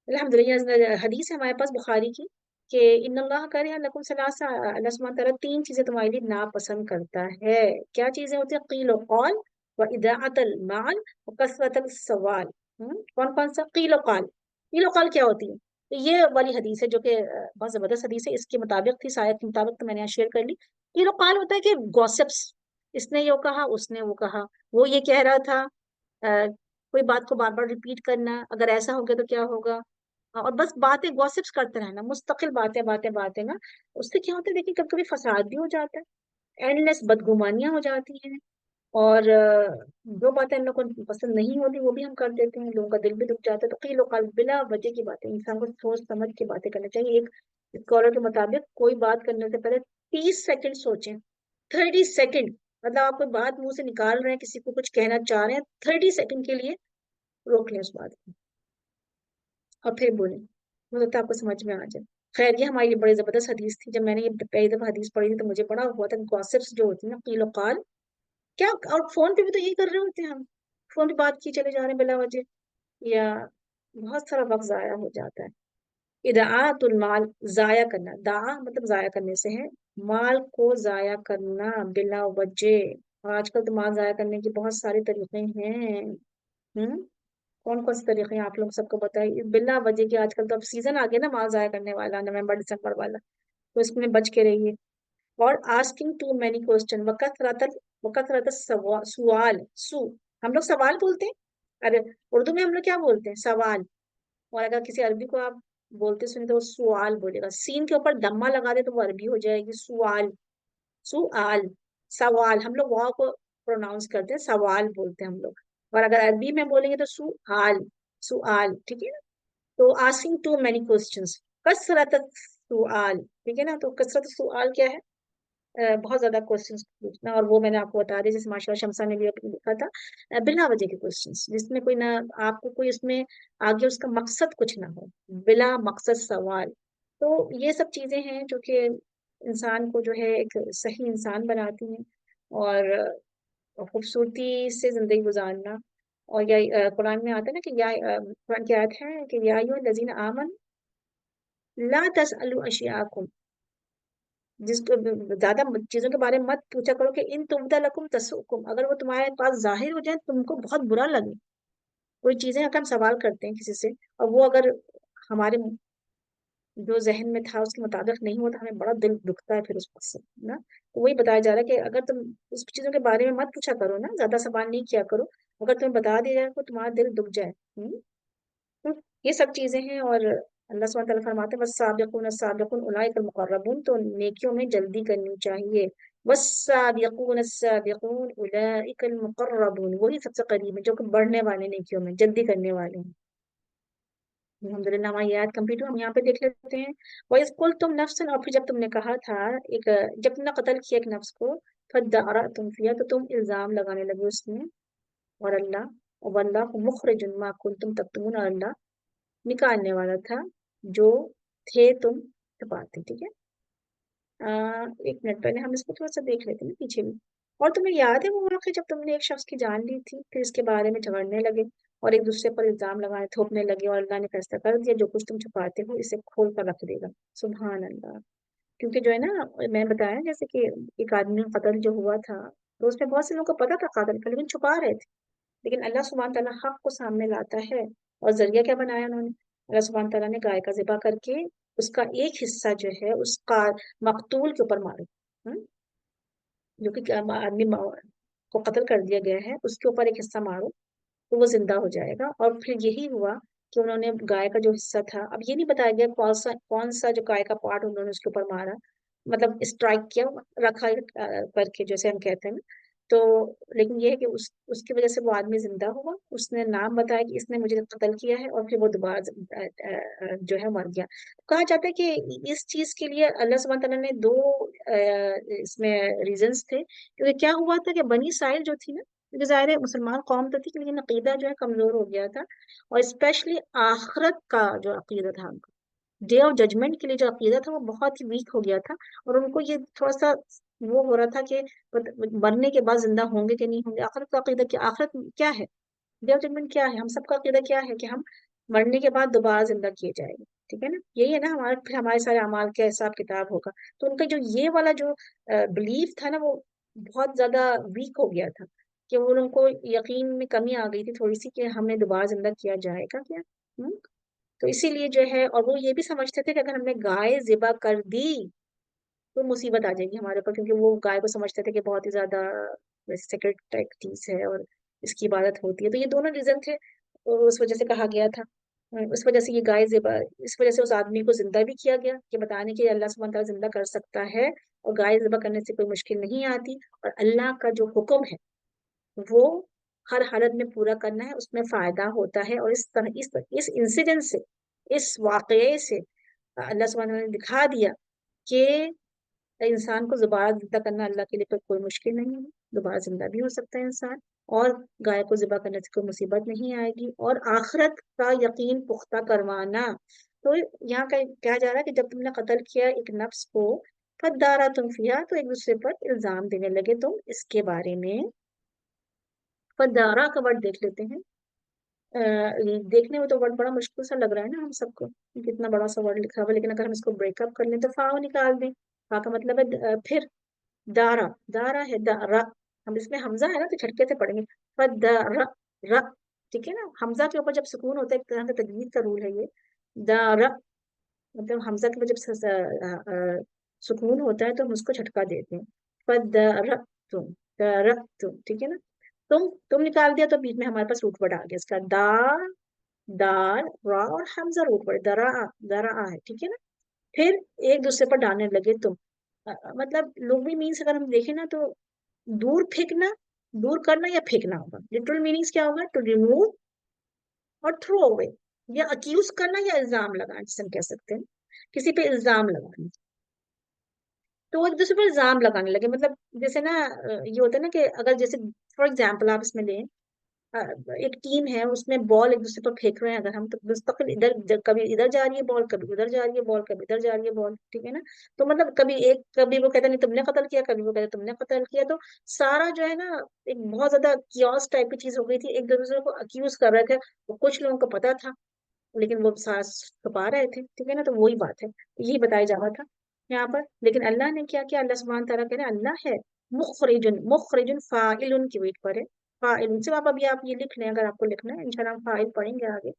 الحمد للہ حدیث ہے ہمارے پاس بخاری کی کہ ان اللہ کرے لکم ثلاثہ، اللہ سبحانہ تعالیٰ تین چیزیں تمہارے لیے ناپسند کرتا ہے۔ کیا چیزیں ہوتی ہیں؟ قیل و قال و اضاعت المال و کثرت السوال۔ کون کون سا؟ قیل و قال، قیل و قال کیا ہوتی ہے؟ تو یہ والی حدیث ہے جو کہ بہت زبردست حدیث ہے، اس کے مطابق تھی، شاید کے مطابق، تو میں نے یہاں شیئر کر لی۔ قیل و قال ہوتا ہے کہ گوسپس، اس نے یہ کہا، اس نے وہ کہا، وہ یہ کہہ رہا تھا، کوئی بات کو بار بار ریپیٹ کرنا، اگر ایسا ہو گیا تو کیا ہوگا، اور بس باتیں گوسپس کرتے رہنا، مستقل باتیں باتیں باتیں نا، اس سے کیا ہوتا ہے دیکھیں کبھی کبھی فساد بھی ہو جاتا ہے، اینڈ لیس بدگمانیاں ہو جاتی ہیں، اور جو باتیں ہم لوگ کو پسند نہیں ہوتی وہ بھی ہم کر دیتے ہیں، لوگوں کا دل بھی دکھ جاتا ہے، تو قیل و قال بلا وجہ کی باتیں، انسان کو سوچ سمجھ کے باتیں کرنی چاہیے۔ ایک اسکالر کے مطابق کوئی بات کرنے سے پہلے 30 سیکنڈ سوچیں، 30 سیکنڈ، مطلب آپ کوئی بات منہ سے نکال رہے ہیں، کسی کو کچھ کہنا چاہ رہے ہیں، 30 سیکنڈ کے لیے روک لیں اس بات کو اور پھر بولیں، مجھے لگتا ہے آپ کو سمجھ میں آ جائے۔ خیر یہ ہماری لیے بڑی زبردست حدیث تھی، جب میں نے یہ پہلی دفعہ حدیث پڑھی تھی تو مجھے بڑا ہوا تھا، گوسپس جو ہوتی ہیں نا، قیل و قال، کیا، اور فون پہ بھی تو یہی کر رہے ہوتے ہیں ہم، فون پہ بات کی چلے جا رہے ہیں بلا وجہ، یا بہت سارا وقت ضائع ہو جاتا ہے۔ اضاعت المال، ضائع کرنا، دعا مطلب ضائع کرنے سے ہے، مال کو ضائع کرنا بلا وجہ، اور آج کل تو مال ضائع کرنے کے بہت سارے طریقے ہیں، ہم کون کون سے طریقے ہیں آپ لوگ سب کو بتائیے بلا وجہ کی، آج کل تو اب سیزن آ گیا نا مال ضائع کرنے والا، نومبر دسمبر والا، تو اس میں بچ کے رہیے۔ اور آسکنگ ٹو مینی کوشچن، وکثرت سوال، ہم لوگ سوال بولتے ہیں، ارے اردو میں ہم لوگ کیا بولتے ہیں؟ سوال، اور اگر کسی عربی کو آپ بولتے سنیں تو وہ سوال بولے گا، سین کے اوپر دمہ لگا دے تو وہ عربی ہو جائے گی سوال، سوال، سوال، ہم لوگ واو کو پروناؤنس کرتے ہیں، سوال بولتے ہیں ہم لوگ، اور اگر عربی میں بولیں گے تو سوال، سوال، ٹھیک ہے نا، تو آسکنگ ٹو مینی کوشچنس، کثرت سوال، ٹھیک ہے نا، تو کثرت سوال کیا ہے؟ بہت زیادہ کوشچنس پوچھنا، اور وہ میں نے آپ کو بتا دیا جیسے ماشاء اللہ شمسا نے بھی اپنے لکھا تھا، بلا وجہ کے کوشچنس جس میں کوئی نہ، آپ کو کوئی اس میں آگے اس کا مقصد کچھ نہ ہو، بلا مقصد سوال، تو یہ سب چیزیں ہیں جو کہ انسان کو جو ہے ایک صحیح انسان بناتی ہیں، اور خوبصورتی سے زندگی گزارنا، اور یا قرآن میں آتا ہے نا کہ یا قرآن کی آیت ہے کہ یا ایھا الذین آمنوا لا تسألوا اشیاءکم، جس کو زیادہ چیزوں کے بارے میں مت پوچھا کرو کہ ان تبد لکم تسؤکم، اگر وہ تمہارے پاس ظاہر ہو جائے تم کو بہت برا لگے، کوئی چیزیں اگر ہم سوال کرتے ہیں کسی سے اور وہ اگر ہمارے جو ذہن میں تھا اس کے مطابق نہیں ہوتا ہمیں بڑا دل دکھتا ہے پھر اس وقت سے نا. تو وہی بتایا جا رہا ہے کہ اگر تم اس چیزوں کے بارے میں مت پوچھا کرو نا، زیادہ سوال نہیں کیا کرو، اگر تمہیں بتا دیا جائے تو تمہارا دل دکھ جائے. تو یہ سب چیزیں ہیں. اور اللہ سبحانہ تعالیٰ فرماتے ہیں والسابقون السابقون اولئک المقربون، تو نیکیوں میں جلدی کرنی چاہیے. والسابقون السابقون اولئک المقربون، وہی سب سے قریب ہے جو کہ بڑھنے والے نیکیوں میں جلدی کرنے والے ہیں. الحمدللہ ہماری یہ آیت کمپلیٹ ہو. ہم یہاں پہ دیکھ لیتے ہیں وَإِذْ قُلْتُمْ نَفْسًا، اور پھر جب تم نے کہا تھا جب تم نے قتل کیا ایک نفس کو، فَادَّارَأْتُمْ فِيهَا، تو تم الزام لگانے لگے اس میں. اور وَاللَّهُ مُخْرِجٌ مَا كُنْتُمْ تَكْتُمُونَ، اور اللہ نکالنے والا تھا جو تھے تم چھپاتے. ٹھیک ہے. ایک منٹ پہلے ہم اس کو تھوڑا سا دیکھ لیتے ہیں پیچھے بھی. اور تمہیں یاد ہے وہ واقعہ جب تم نے ایک شخص کی جان لی تھی، پھر اس کے بارے میں جھگڑنے لگے اور ایک دوسرے پر الزام لگانے تھوپنے لگے، اور اللہ نے فیصلہ کر دیا جو کچھ تم چھپاتے ہو اسے کھول کر رکھ دے گا. سبحان اللہ. کیونکہ جو ہے نا، میں نے بتایا جیسے کہ ایک آدمی کا قتل جو ہوا تھا تو اس میں بہت سے لوگوں کو پتا تھا قاتل کا، لیکن چھپا رہے تھے. لیکن اللہ سبحانہ تعالیٰ حق کو سامنے لاتا ہے. اور ذریعہ کیا بنایا انہوں نے؟ اللہ سبحانہ تعالیٰ نے گائے کا ذبح کر کے اس کا ایک حصہ جو ہے اس کا مقتول کے اوپر مارو. جو کہ آدمی کو قتل کر دیا گیا ہے اس کے اوپر ایک حصہ مارو تو وہ زندہ ہو جائے گا. اور پھر یہی ہوا کہ انہوں نے گائے کا جو حصہ تھا، اب یہ نہیں بتایا گیا کون سا جو گائے کا پارٹ انہوں نے اس کے اوپر مارا، مطلب اسٹرائک کیا، رکھا کر کے جیسے ہم کہتے ہیں نا. تو لیکن یہ ہے کہ اس کی وجہ سے وہ آدمی زندہ ہوا، اس نے نام بتایا کہ اس نے مجھے قتل کیا ہے، اور پھر وہ دوبارہ جو ہے مر گیا. کہا جاتا ہے کہ اس چیز کے لیے اللہ سبحانہ تعالیٰ نے دو اس میں ریزنس تھے. کیونکہ کیا ہوا تھا کہ بنی اسرائیل جو تھی نا، کیونکہ ظاہر ہے مسلمان قوم تو تھی لیکن عقیدہ جو ہے کمزور ہو گیا تھا. اور اسپیشلی آخرت کا جو عقیدہ تھا، ان کا ڈے آف ججمنٹ کے لیے جو عقیدہ تھا وہ بہت ہی ویک ہو گیا تھا. اور ان کو یہ تھوڑا سا وہ ہو رہا تھا کہ مرنے کے بعد زندہ ہوں گے کہ نہیں ہوں گے. آخرت کا عقیدہ کیا، آخرت کیا ہے، ڈے آف ججمنٹ کیا ہے، ہم سب کا عقیدہ کیا ہے کہ ہم مرنے کے بعد دوبارہ زندہ کیے جائیں گے. ٹھیک ہے نا. یہی ہے نا ہمارے، پھر ہمارے سارے اعمال کا حساب کتاب ہوگا. تو ان کا جو یہ والا جو بلیف تھا نا وہ بہت زیادہ ویک ہو گیا تھا کہ وہ ان کو یقین میں کمی آ گئی تھی تھوڑی سی کہ ہمیں دوبارہ زندہ کیا جائے گا کیا. تو اسی لیے جو ہے، اور وہ یہ بھی سمجھتے تھے کہ اگر ہم نے گائے ذبح کر دی تو مصیبت آ جائے گی ہمارے اوپر، کیونکہ وہ گائے کو سمجھتے تھے کہ بہت ہی زیادہ سیکرٹ ٹائپ چیز ہے اور اس کی عبادت ہوتی ہے. تو یہ دونوں ریزن تھے، تو اس وجہ سے کہا گیا تھا. اس وجہ سے یہ گائے ذبح، اس وجہ سے اس آدمی کو زندہ بھی کیا گیا کہ بتانے کے اللہ سبحانہ تعالیٰ زندہ کر سکتا ہے اور گائے ذبح کرنے سے کوئی مشکل نہیں آتی. اور اللہ کا جو حکم ہے وہ ہر حالت میں پورا کرنا ہے، اس میں فائدہ ہوتا ہے. اور اس انسیڈنٹ سے، اس واقعے سے اللہ سبحانہ تعالیٰ نے دکھا دیا کہ انسان کو دوبارہ زندہ کرنا اللہ کے لیے کوئی مشکل نہیں ہے. دوبارہ زندہ بھی ہو سکتا ہے انسان، اور گائے کو ذبح کرنے سے کوئی مصیبت نہیں آئے گی. اور آخرت کا یقین پختہ کروانا. تو یہاں کہا جا رہا ہے کہ جب تم نے قتل کیا ایک نفس کو، فَادَّارَأْتُمْ فِيهَا، تو ایک دوسرے پر الزام دینے لگے تم اس کے بارے میں. فَدَّارَا کا ورڈ دیکھ لیتے ہیں. دیکھنے میں تو ورڈ بڑا مشکل سا لگ رہا ہے نا ہم سب کو، کتنا بڑا سا ورڈ لکھا ہوا، لیکن اگر ہم اس کو بریک اپ کر لیں تو فاؤ نکال دیں. فا کا مطلب ہے پھر. دارا، دارا ہے دارا، ہم اس میں حمزہ ہے نا تو جھٹکے سے پڑھیں گے. فدارا را. ٹھیک ہے نا. حمزہ کے اوپر جب سکون ہوتا ہے، ایک طرح کا تجوید کا رول ہے یہ. دارا مطلب حمزہ کے اوپر جب سکون ہوتا ہے تو ہم اس کو جھٹکا دیتے ہیں. فدارتم، دارتم. ٹھیک ہے نا. تم نکال دیا تو بیچ میں ہمارے پاس روٹ ورڈ آ گیا اس کا. دال را اور حمزہ روٹ ورڈ درا، درا ہے. ٹھیک ہے نا. پھر ایک دوسرے پر ڈالنے لگے تم. مطلب لغوی مینس اگر ہم دیکھیں نا تو دور پھینکنا، دور کرنا یا پھینکنا ہوگا. لٹرل میننگس کیا ہوگا؟ ٹو ریموو اور تھرو اوے، یا اکیوز کرنا یا الزام لگانا، جسے ہم کہہ سکتے ہیں کسی پہ الزام لگانا. تو وہ ایک دوسرے پر الزام لگانے لگے. مطلب جیسے نا یہ ہوتا ہے نا کہ اگر جیسے فار ایگزامپل آپ اس میں لیں، ایک ٹیم ہے اس میں بال ایک دوسرے پر پھینک رہے ہیں اگر ہم، تو مستقل ادھر کبھی ادھر جا رہی ہے بال، کبھی ادھر جا رہی ہے بال، کبھی ادھر جا رہی ہے بال. ٹھیک ہے نا. تو مطلب کبھی وہ کہتا نہیں تم نے قتل کیا، کبھی وہ کہتا تم نے قتل کیا. تو سارا جو ہے نا ایک بہت زیادہ کیوس ٹائپ کی چیز ہو گئی تھی. ایک دوسرے کو اکیوز کر رہے تھے. کچھ لوگوں کو پتا تھا لیکن وہ سانس چھپا رہے تھے. ٹھیک ہے نا. تو وہی بات ہے، یہی بتایا جا رہا تھا یہاں پر. لیکن اللہ نے کیا کیا؟ اللہ سبحانہ تعالیٰ کہہ رہے ہیں اللہ ہے مخرجن، مخرجن فاعل کی ویٹ پر ہے. فاعل سے آپ ابھی آپ یہ لکھ لیں اگر آپ کو لکھنا ہے، انشاءاللہ ہم فاعل پڑھیں گے آگے.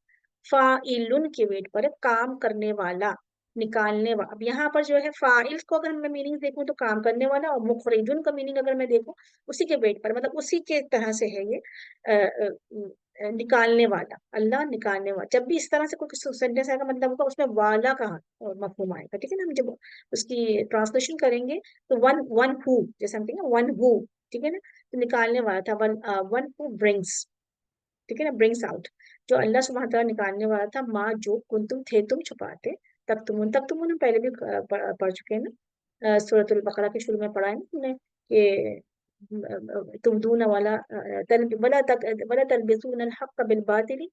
فاعل کی ویٹ پر ہے، کام کرنے والا. निकालने वाला। अब यहाँ पर जो है फाइल को अगर मैं मीनिंग देखूं तो काम करने वाला, और मुखरिजुन का मीनिंग अगर मैं देखूं उसी के वेट पर, मतलब उसी के तरह से है ये निकालने वाला, अल्लाह निकालने वाला। जब भी इस तरह से कोई सेंटेंस आएगा मतलब होगा उसमें वाला का मफहूम आएगा, ठीक है ना। हम जब उसकी ट्रांसलेशन करेंगे तो वन वन हु, जैसे हम कहेंगे वन हु, ठीक है ना। तो निकालने वाला था, वन हु ब्रिंग्स, ठीक है ना, ब्रिंग्स आउट। जो अल्लाह सुब्हानहू व तआला निकालने वाला था, माँ जो कुंतुम थे तुम छुपाते, तब तुम हम पहले भी पढ़ चुके हैं ना, सूरतुल बकरा के शुरू में पढ़ा है ना हमने कि तुम दून वाला वला तलबिसून अल हक़ बिल बातिल,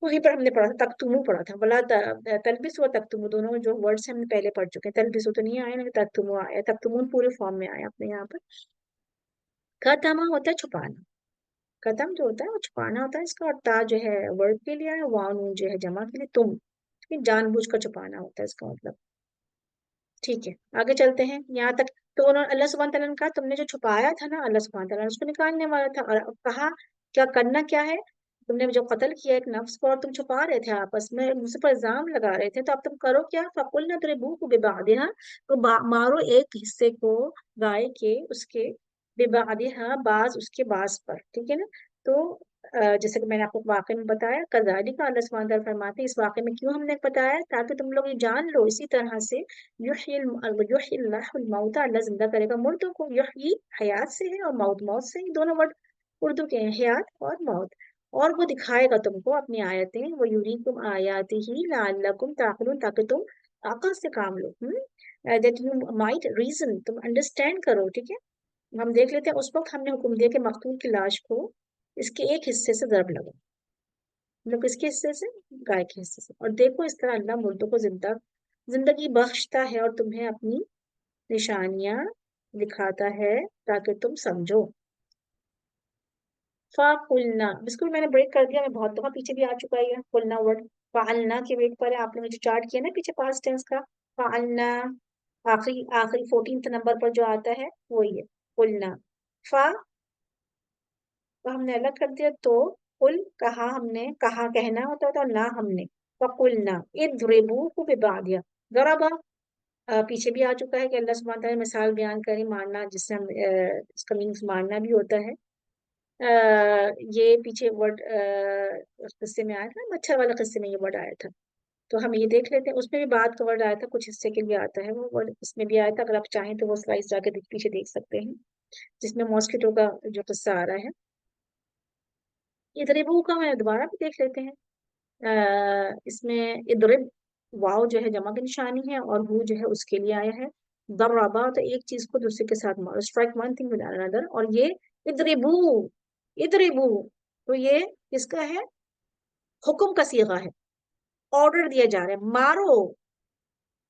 वहीं पर हमने पढ़ा था, तक्तुमू पढ़ा था, वला तलबिस व तक्तुमू, दोनों जो वर्ड्स हमने पहले पढ़ चुके हैं। तलबिसु तो नहीं आया ना, तक्तुमू आया, तक्तुमून पूरे फॉर्म में आया अपने यहाँ पर। खतमा होता है छुपाना, कदम जो होता है वो छुपाना होता है इसका, और ता जो है वर्ड के लिए है, वाव नून जो है जमा के लिए, तुम, ये जानबूझ कर छुपाना होता है इसका मतलब। ठीक है, आगे चलते हैं यहाँ तक। तो उन्होंने अल्लाह सुब्हान तआला ने कहा तुमने जो छुपाया था ना, अल्लाह सुब्हान तआला ने उसको निकालने वाला था। और कहा क्या करना क्या है, तुमने जो कत्ल किया एक नफ्स को और तुम छुपा रहे थे आपस में, मुझसे पर इल्जाम लगा रहे थे, तो अब तुम करो क्या, फकुल न तरीबू को बेबादिहा, तो मारो एक हिस्से को गाय के उसके, बेबादिहा बाज उसके बाज पर, ठीक है ना। तो जैसे कि मैंने आपको वाक़े में बताया, कज़ालिका अल्लाह सुब्हानहू व तआला फरमाते हैं इस वाक़े में क्यों हमने बताया, ताकि तुम लोग ये जान लो इसी तरह से, युह्यिल्लाहुल मौता, अल्लाह जिंदा करेगा मुर्दों को, युह्यी हयात से है और मौत मौत से, ये दोनों वर्ड उर्दू के हैं, हयात और मौत। और वो दिखाएगा तुमको अपनी आयतें, वो युरीकुम आयातिही लअल्लकुम ताक़िलून, ताकि तुम अक़ल से काम लो, दैट यू माइट रीजन, तुम अंडरस्टैंड करो, ठीक है। हम देख लेते हैं, उस वक्त हमने हुक्म दिया कि मकतूल की लाश को इसके एक हिस्से से ज़रब लगा, मतलब किसके हिस्से से, गाय के हिस्से से। और देखो इस तरह अल्लाह मुर्दों को जिंदगी बख्शता है और तुम्हें अपनी निशानियां दिखाता है ताकि तुम समझो। फाकुलना, बिल्कुल मैंने ब्रेक कर दिया, मैं बहुत दफा पीछे भी आ चुका है ये कुलना वर्ड। फालना के वेट पर है, आप लोगों ने जो चार्ट किया ना पीछे पास्ट टेंस का, फालना आखिरी आखिरी 14th नंबर पर जो आता है वो ये कुलना। फा तो हमने अलग कर दिया, तो कुल कहा हमने, कहा कहना होता था, और ना हमने, फकुलना इद्रिबूहु बिबादिया, दरबा पीछे भी आ चुका है कि अल्लाह सुब्हानहू व तआला मिसाल बयान करें मारना, जिससे हम इसका मीन्स मारना भी होता है। ये पीछे वर्ड किस्से में आया था, मच्छर वाला किस्से में ये वर्ड आया था। तो हम ये देख लेते हैं, उसमें भी बात का वर्ड आया था, कुछ हिस्से के लिए आता है वो वर्ड, इसमें भी आया था। अगर आप चाहें तो वो स्लाइड जाके पीछे देख सकते हैं, जिसमें मॉस्किटो का जो किस्सा आ रहा है। इधरिबू का मैं दोबारा भी देख लेते हैं। इसमें इदरिब वाव जो है जमा की निशानी है, और हु जो है उसके लिए आया है। दर्रबा तो एक चीज को दूसरे के साथ मारो, strike one thing with another. और ये इदरिबू, इदरिबू तो ये किसका है, हुक्म का सीगा है, ऑर्डर दिया जा रहा है, मारो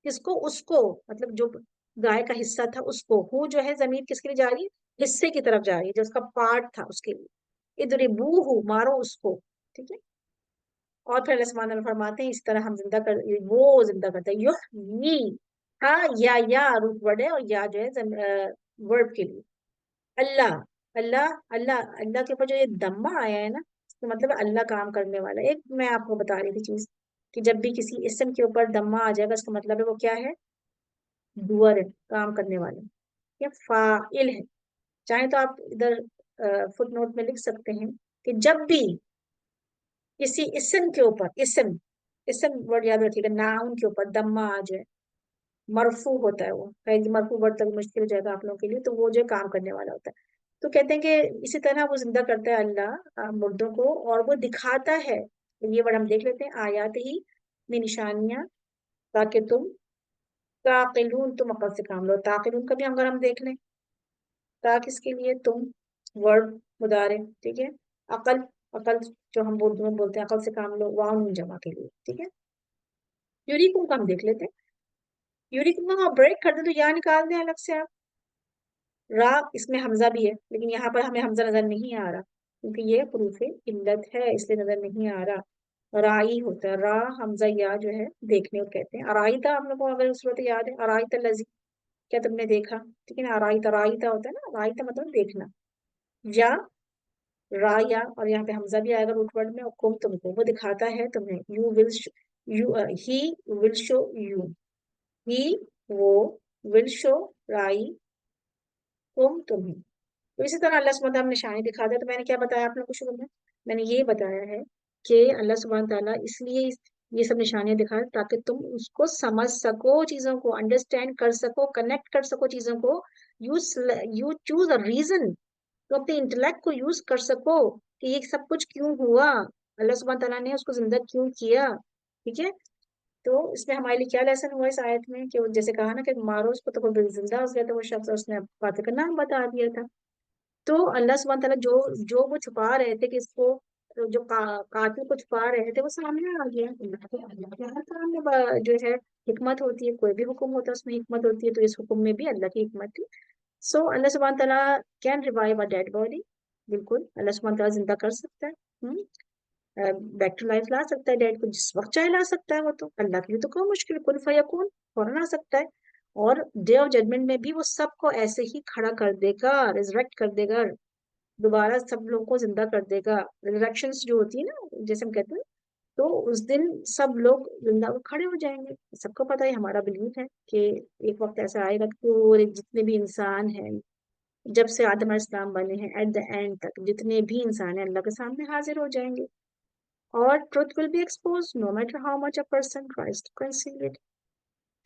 किसको, उसको, मतलब जो गाय का हिस्सा था उसको। हु जो है जमीर किसके लिए जा रही है, हिस्से की तरफ जा रही है, जो उसका पार्ट था उसके लिए। इदरिबूहु मारो उसको, ठीक है। और फिर अल्लाह सुब्हानहू व तआला फरमाते हैं इस तरह हम जिंदा कर, वो जिंदा करता है, युहयी, हाँ या रूट वर्ड है, और या जो है वर्ब के लिए। अल्लाह, अल्लाह, अल्लाह, अल्लाह के ऊपर जो ये दम्मा आया है ना, तो मतलब अल्लाह काम करने वाला है। एक मैं आपको बता रही थी चीज, कि जब भी किसी इसम के ऊपर दम्मा आ जाएगा इसका मतलब है वो क्या है, डूअर है, काम करने वाला है, या फाइल है। चाहे तो आप इधर फुट नोट में लिख सकते हैं कि जब भी किसी इसम के ऊपर, इसम वर्ड याद रखिएगा, नाउन के ऊपर दम्मा आ जाए, मरफू होता है वो, कहीं मरफू वर्ड तक मुश्किल हो जाएगा आप लोगों के लिए, तो वो जो है काम करने वाला होता है। तो कहते हैं कि इसी तरह वो जिंदा करता है अल्लाह मुर्दों को, और वो दिखाता है। तो ये वर्ड हम देख लेते हैं, आयात ही में निशानियां, ताकि तुम ताकिलून, तुम अकल से काम लो। ताकिलून का भी अगर हम देख लें, ता किसके लिए, तुम, वर्ड मुदारे, ठीक है। अकल, अकल जो हम उर्दू में बोलते हैं अकल से काम लो, वाव नून जमा के लिए, ठीक है। यूरिकुम का हम देख लेते हैं, यूरिकुम का ब्रेक कर दे तो या निकाल दें अलग से आप। रा इसमें हमजा भी है, लेकिन यहाँ पर हमें हमजा नजर नहीं आ रहा, क्योंकि ये हरूफ इल्लत है इसलिए नजर नहीं आ रहा। राई होता है, रा हमजा या जो है देखने को कहते हैं। अराईता हम लोग को अगर सूरत याद है, अराईता लजी, क्या तुमने देखा, ठीक है ना। अराईता, राईता होता है ना, राईता मतलब देखना, या रा या, और यहाँ पे हमजा भी आएगा रूट वर्ड में, और कुम तुमको, वो दिखाता है तुम्हें, you will, he will show you, he وہ will show رائی تمہیں. تو اسی طرح اللہ سبحانہ تعالیٰ نشانی دکھاتا ہے. تو میں نے کیا بتایا آپ لوگوں کو شروع میں نے یہ بتایا ہے کہ اللہ سبحانہ تعالیٰ اس لیے یہ سب نشانیاں دکھا تاکہ تم اس کو سمجھ سکو, چیزوں کو انڈرسٹینڈ کر سکو, کنیکٹ کر سکو چیزوں کو. یو چوز اے ریزن, تو اپنے انٹلیکٹ کو یوز کر سکو کہ یہ سب کچھ کیوں ہوا, اللہ سبحانہ تعالیٰ نے اس کو زندہ کیوں کیا. ٹھیک ہے, تو اس میں ہمارے لیے کیا لیسن ہوا اس آیت میں کہ جیسے کہا نا کہ مارو اس کو تو وہ زندہ ہو گیا تھا وہ شخص, اس نے فاتح کا نام بتا دیا تھا. تو اللہ سبحانہ تعالیٰ جو وہ چھپا رہے تھے کہ اس کو جو قاتل کو چھپا رہے تھے وہ سامنے آ گیا. اللہ کے ہر کام میں جو ہے حکمت ہوتی ہے, کوئی بھی حکم ہوتا ہے اس میں حکمت ہوتی ہے, تو اس حکم میں بھی اللہ کی حکمت تھی. سو اللہ سبحانہ تعالیٰ can revive a dead body, بالکل اللہ سبحانہ تعالیٰ زندہ کر سکتا ہے, بیک ٹو لائف لا سکتا ہے ڈیڈ کو, جس وقت چاہے لا سکتا ہے. وہ تو اللہ کے لیے تو کوئی مشکل, کن فیکون فوراً آ سکتا ہے. اور ڈے آف ججمنٹ میں بھی وہ سب کو ایسے ہی کھڑا کر دے گا, ریزریکٹ کر دے گا, دوبارہ سب لوگوں کو زندہ کر دے گا. ریزریکشنز جو ہوتی ہے نا جیسے ہم کہتے ہیں, تو اس دن سب لوگ زندہ کھڑے ہو جائیں گے. سب کو پتہ ہے, ہمارا بلیف ہے کہ ایک وقت ایسا آئے گا کہ پورے جتنے بھی انسان ہیں جب سے آدم علیہ السلام بنے ہیں ایٹ دا اینڈ تک جتنے بھی انسان ہیں اللہ کے سامنے حاضر ہو جائیں گے. اور truth will be exposed no matter how much a person tries to conceal it.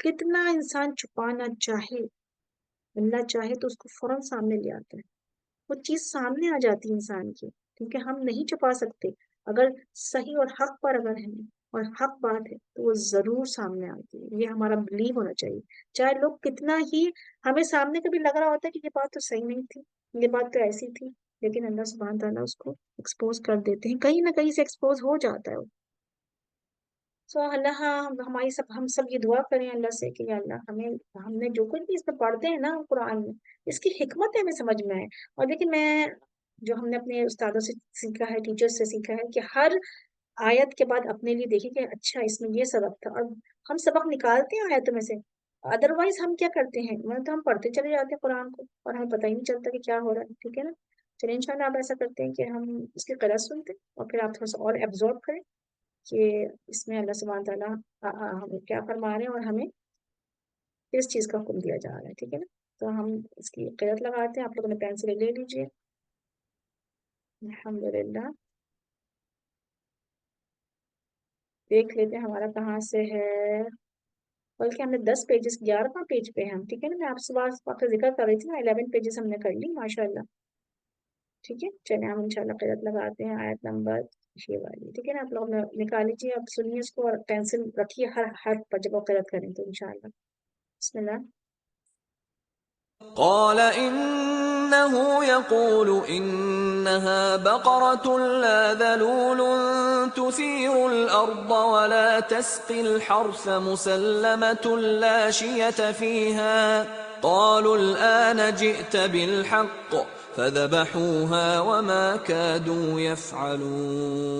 کتنا انسان چھپانا چاہے, اللہ چاہے تو اس کو فوراً سامنے لے آتا ہے, وہ چیز سامنے آ جاتی ہے انسان کی, کیونکہ ہم نہیں چھپا سکتے. اگر صحیح اور حق پر اگر ہے اور حق بات ہے تو وہ ضرور سامنے آتی ہے. یہ ہمارا بلیو ہونا چاہیے, چاہے لوگ کتنا ہی ہمیں سامنے کبھی لگ رہا ہوتا ہے کہ یہ بات تو صحیح نہیں تھی, یہ بات تو ایسی تھی, لیکن اللہ سبحانہ تعالیٰ اس کو ایکسپوز کر دیتے ہیں, کہیں نہ کہیں سے ایکسپوز ہو جاتا ہے وہ. سو اللہ ہماری ہم سب یہ دعا کریں اللہ سے کہ یا اللہ ہم نے جو کچھ بھی اس میں پڑھتے ہیں نا قرآن میں, اس کی حکمت ہمیں سمجھ میں آئے. اور لیکن میں جو ہم نے اپنے استادوں سے سیکھا ہے, ٹیچر سے سیکھا ہے کہ ہر آیت کے بعد اپنے لیے دیکھیں کہ اچھا اس میں یہ سبق تھا, اور ہم سبق نکالتے ہیں آیتوں میں سے. ادروائز ہم کیا کرتے ہیں, تو ہم پڑھتے چلے جاتے ہیں قرآن کو اور ہمیں پتہ ہی نہیں چلتا کہ کیا ہو رہا ہے. ٹھیک ہے نا, چلیے ان شاء اللہ آپ ایسا کرتے ہیں کہ ہم اس کی قرأت سنتے ہیں اور پھر آپ تھوڑا سا اور ایبزارب کریں کہ اس میں اللہ سبحانہ تعالیٰ ہمیں کیا فرما رہے ہیں اور ہمیں کس چیز کا حکم دیا جا رہا ہے. ٹھیک ہے نا, تو ہم اس کی قرأت لگاتے ہیں. آپ لوگوں نے پینسل لے لیجیے. الحمدللہ, دیکھ لیتے ہیں ہمارا کہاں سے ہے, بلکہ ہم نے 10 پیجز 11واں پیج پہ ہیں ہم. ٹھیک ہے نا, میں آپ سے وقت ذکر کر رہی تھی نا, 11 پیجز ہم نے کر لی ماشاء اللہ. ٹھیک ہے, چلیں ہم انشاءاللہ قرأت لگاتے ہیں آیت نمبر یہ والی. ٹھیک ہے نا, آپ لوگ نکال لیجیے, آپ سنیے اس کو اور پینسل رکھیے ہر حرف پر جب وہ قرأت کریں تو انشاءاللہ. بسم اللہ. قال إنه يقول إنها بقرة لا ذلول تثير الأرض ولا تسقي الحرث مسلمة لا شية فيها قالوا الآن جئت بالحق فذبحوها وما كادوا يفعلون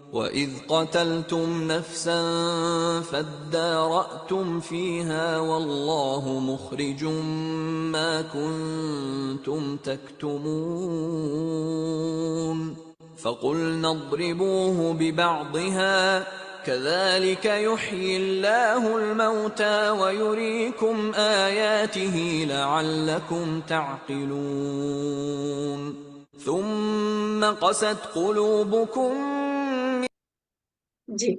وَإِذْ قَتَلْتُمْ نَفْسًا فَادَّارَأْتُمْ فِيهَا وَاللَّهُ مُخْرِجٌ مَا كُنْتُمْ تَكْتُمُونَ فَقُلْنَا اضْرِبُوهُ بِبَعْضِهَا كَذَلِكَ يُحْيِي اللَّهُ الْمَوْتَى وَيُرِيكُمْ آيَاتِهِ لَعَلَّكُمْ تَعْقِلُونَ ثُمَّ قَسَتْ قُلُوبُكُمْ. جی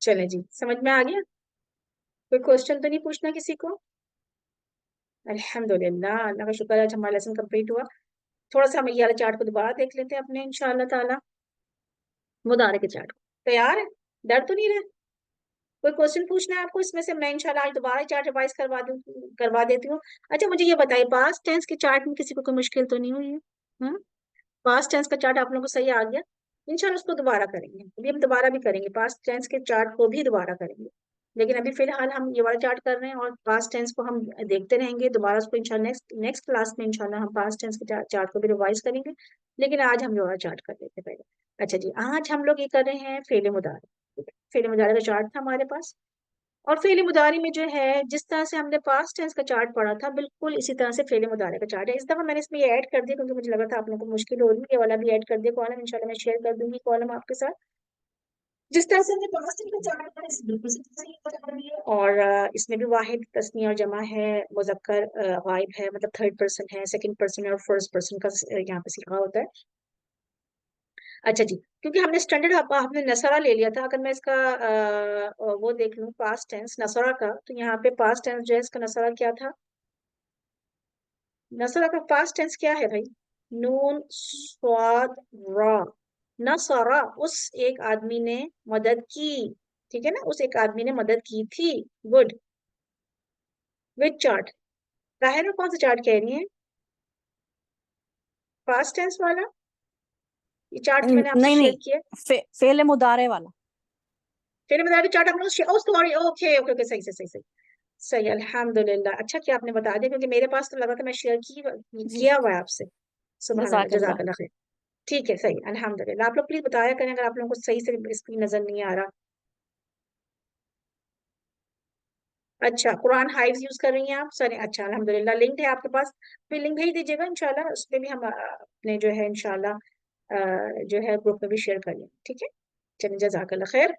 چلیں جی, سمجھ میں آ گیا؟ کوئی کوشچن تو نہیں پوچھنا کسی کو؟ الحمدللہ, اللہ کا شکر ہے آج ہمارا لیسن کمپلیٹ ہوا. تھوڑا سا ہم یہ والا چارٹ کو دوبارہ دیکھ لیتے ہیں اپنے انشاءاللہ تعالی, مدارے کے چارٹ کو. تیار ہے, ڈر تو نہیں رہے؟ کوئی کوشچن پوچھنا ہے آپ کو اس میں سے؟ میں انشاءاللہ آج دوبارہ چارٹ ریوائز کروا دیتی ہوں. اچھا مجھے یہ بتائیے, پاسٹ ٹینس کے چارٹ میں کسی کو کوئی مشکل تو نہیں ہوئی ہے؟ پاسٹ ٹینس کا چارٹ آپ لوگوں کو صحیح آ گیا؟ انشاءاللہ اس کو دوبارہ کریں گے, ابھی ہم دوبارہ بھی کریں گے, پاسٹ ٹینس کے چارٹ کو بھی دوبارہ کریں گے. لیکن ابھی فی الحال ہم یہ والا چارٹ کر رہے ہیں اور پاسٹ ٹینس کو ہم دیکھتے رہیں گے دوبارہ. اس کو انشاءاللہ نیکسٹ کلاس میں انشاءاللہ ہم پاسٹ ٹینس کے چارٹ کو بھی ریوائز کریں گے, لیکن آج ہم یہ والا چارٹ کر لیتے پہلے. اچھا جی, آج ہم لوگ یہ کر رہے ہیں فعل مضارع. فعل مضارع کا چارٹ تھا ہمارے پاس, اور فعل مضارع میں جو ہے جس طرح سے ہم نے پاسٹ ٹینس کا چارٹ پڑھا تھا بالکل اسی طرح سے فعل مضارع کا چارٹ ہے. اس دفعہ میں نے اس میں یہ ایڈ کر دیا کیونکہ مجھے لگا تھا آپ لوگوں کو مشکل ہو رہی ہے, یہ والا بھی ایڈ کر دیا کالم, انشاءاللہ میں شیئر کر دوں گی کالم آپ کے ساتھ. جس طرح سے ہم نے پاسٹ ٹینس کا چارٹ بنایا اس بالکل سے صحیح بتا رہی ہے، اور اس میں بھی واحد تثنیہ اور جمع ہے، مذکر غائب ہے، مطلب تھرڈ پرسن ہے، سیکنڈ پرسن ہے، اور فرسٹ پرسن کا یہاں پہ صیغہ ہوتا ہے. اچھا جی، کیونکہ ہم نے اسٹینڈرڈ ہم نے نصرہ لے لیا تھا، اگر میں اس کا وہ دیکھ لوں پاسٹ ٹینس نصرہ کا، تو یہاں پہ پاسٹ ٹینس جو ہے اس کا نصرہ کیا تھا؟ نصرہ کا پاسٹ ٹینس کیا ہے بھائی؟ نون صاد را. نصرہ، اس ایک آدمی نے مدد کی، ٹھیک ہے نا، اس ایک آدمی نے مدد کی تھی. گڈ. وچ چارٹ؟ ظاہر میں کون سا چارٹ کہہ رہی ہیں؟ پاسٹ ٹینس والا، یہ چارٹ میں نے آپ سے نہیں شیئر نہیں، کیا. فعل مضارع والا. پھر بتا کے چارٹ آپ نے سوری، اوکے اوکے اوکے، صحیح صحیح صحیح صحیح. الحمدللہ، اچھا کیا آپ نے بتا دیا، کیونکہ میرے پاس تو لگا تھا میں شیئر جی، کیا ہوا ہے آپ سے. سبحان اللہ، جزاک اللہ. جزاک اللہ خیر. ٹھیک ہے، صحیح الحمدللہ. آپ لوگ پلیز بتایا کریں اگر آپ لوگوں کو صحیح سے اس کی نظر نہیں آ رہا. اچھا، قرآن حائز یوز کر رہی ہیں آپ سر؟ اچھا الحمدللہ. لنک ہے آپ کے پاس؟ پھر لنک بھیج دیجیے گا انشاءاللہ، اس پہ بھی ہم اپنے جو ہے انشاءاللہ جو ہے گروپ میں بھی شیئر کر لیں. ٹھیک ہے، چلیے جزاک اللہ خیر.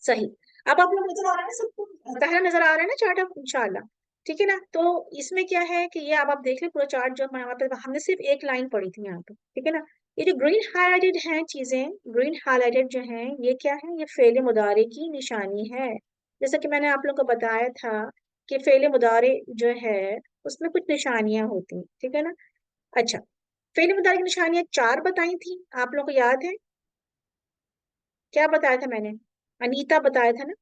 صحیح. اب آپ لوگ نظر آ رہا ہے نا سب کو؟ ظاہر نظر آ رہا ہے نا چارٹ اب انشاءاللہ؟ ٹھیک ہے نا. تو اس میں کیا ہے کہ یہ اب آپ دیکھ لیں پورا چارٹ جو ہم نے صرف ایک لائن پڑھی تھی یہاں پہ، ٹھیک ہے نا. یہ جو گرین ہائی لائٹڈ ہیں چیزیں، گرین ہائی لائٹڈ جو ہیں، یہ کیا ہے؟ یہ فعل مضارع کی نشانی ہے. جیسا کہ میں نے آپ لوگوں کو بتایا تھا کہ فعل مضارع جو ہے اس میں کچھ نشانیاں ہوتی ہیں، ٹھیک ہے نا. اچھا، فعل مضارع کی نشانیاں 4 بتائی تھی، آپ لوگوں کو یاد ہے؟ کیا بتایا تھا میں نے؟ انیتا بتایا تھا نا.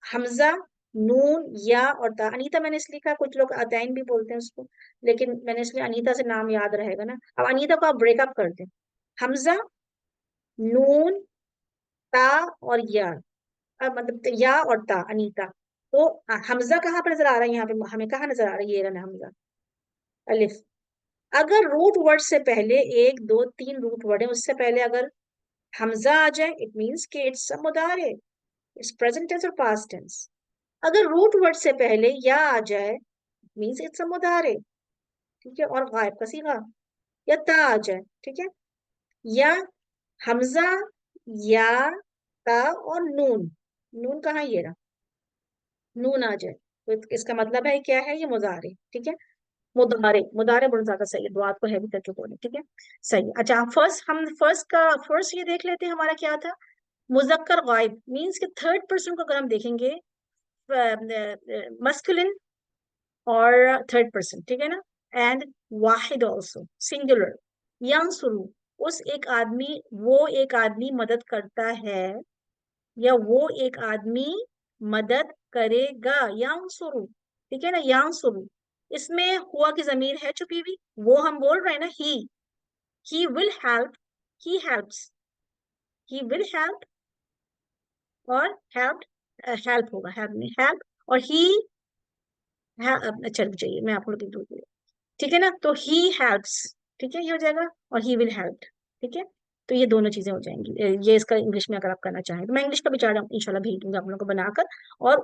حمزہ، نون، یا اور تا. انیتا میں نے اس لکھا، کچھ لوگ اتائن بھی بولتے ہیں اس کو، لیکن میں نے اس لیے انیتا سے نام یاد رہے گا نا. اب انیتا کو آپ بریک اپ کر دیں. حمزہ، نون، تا اور یا. اب مطلب یا اور تا، انیتا. تو حمزہ کہاں پر نظر آ رہا ہے؟ یہاں پہ ہمیں کہاں نظر آ رہا ہے؟ یہ رہا حمزہ، الف. اگر روٹ ورڈ سے پہلے 1 2 3 روٹ ورڈ ہے، اس سے پہلے اگر حمزہ آ جائے اٹ مینس کہ اٹس مضارع، اٹس پریزنٹ ٹینس اور پاسٹ ٹینس. اگر روٹ ورڈ سے پہلے یا آ جائے مینس اٹس مضارع، ٹھیک ہے، اور غائب کا صیغہ. یا تا آ جائے، ٹھیک ہے، یا حمزہ، یا تا اور نون. نون کہاں؟ یہ رہا. نون آ جائے تو اس کا مطلب ہے کیا ہے؟ یہ مضارع. ٹھیک ہے، مضارع. مضارع بہت زیادہ صحیح ہے، دعات کو ہیوی کر کے بولے. ٹھیک ہے، صحیح. اچھا، ہم فرسٹ یہ دیکھ لیتے ہیں ہمارا کیا تھا. مذکر غائب مینس کہ تھرڈ پرسن کو اگر ہم دیکھیں گے مسکولن اور تھرڈ پرسن، ٹھیک ہے نا. اینڈ واحد آلسو سنگولر. ینصرو، اس ایک آدمی، وہ ایک آدمی مدد کرتا ہے، یا وہ ایک آدمی مدد کرے گا. ینصرو، ٹھیک ہے نا، ینصرو. اس میں ہوا کی ضمیر ہے چھپی ہوئی، وہ ہم بول رہے ہیں نا he will help. He helps, he will help, اور ہیلپ ہوگا، ہیلپ اور ہی. چل چاہیے میں آپ کو لکھ دوں گی، ٹھیک ہے نا. تو ہی ہیلپس، ٹھیک ہے، یہ ہو جائے گا، اور ہی ول ہیلپ. ٹھیک ہے، تو یہ دونوں چیزیں ہو جائیں گی. یہ اس کا انگلش میں اگر آپ کرنا چاہیں تو میں انگلش کا بھی چارٹ ان شاء اللہ بھیج دوں گا آپ لوگوں کو بنا کر. اور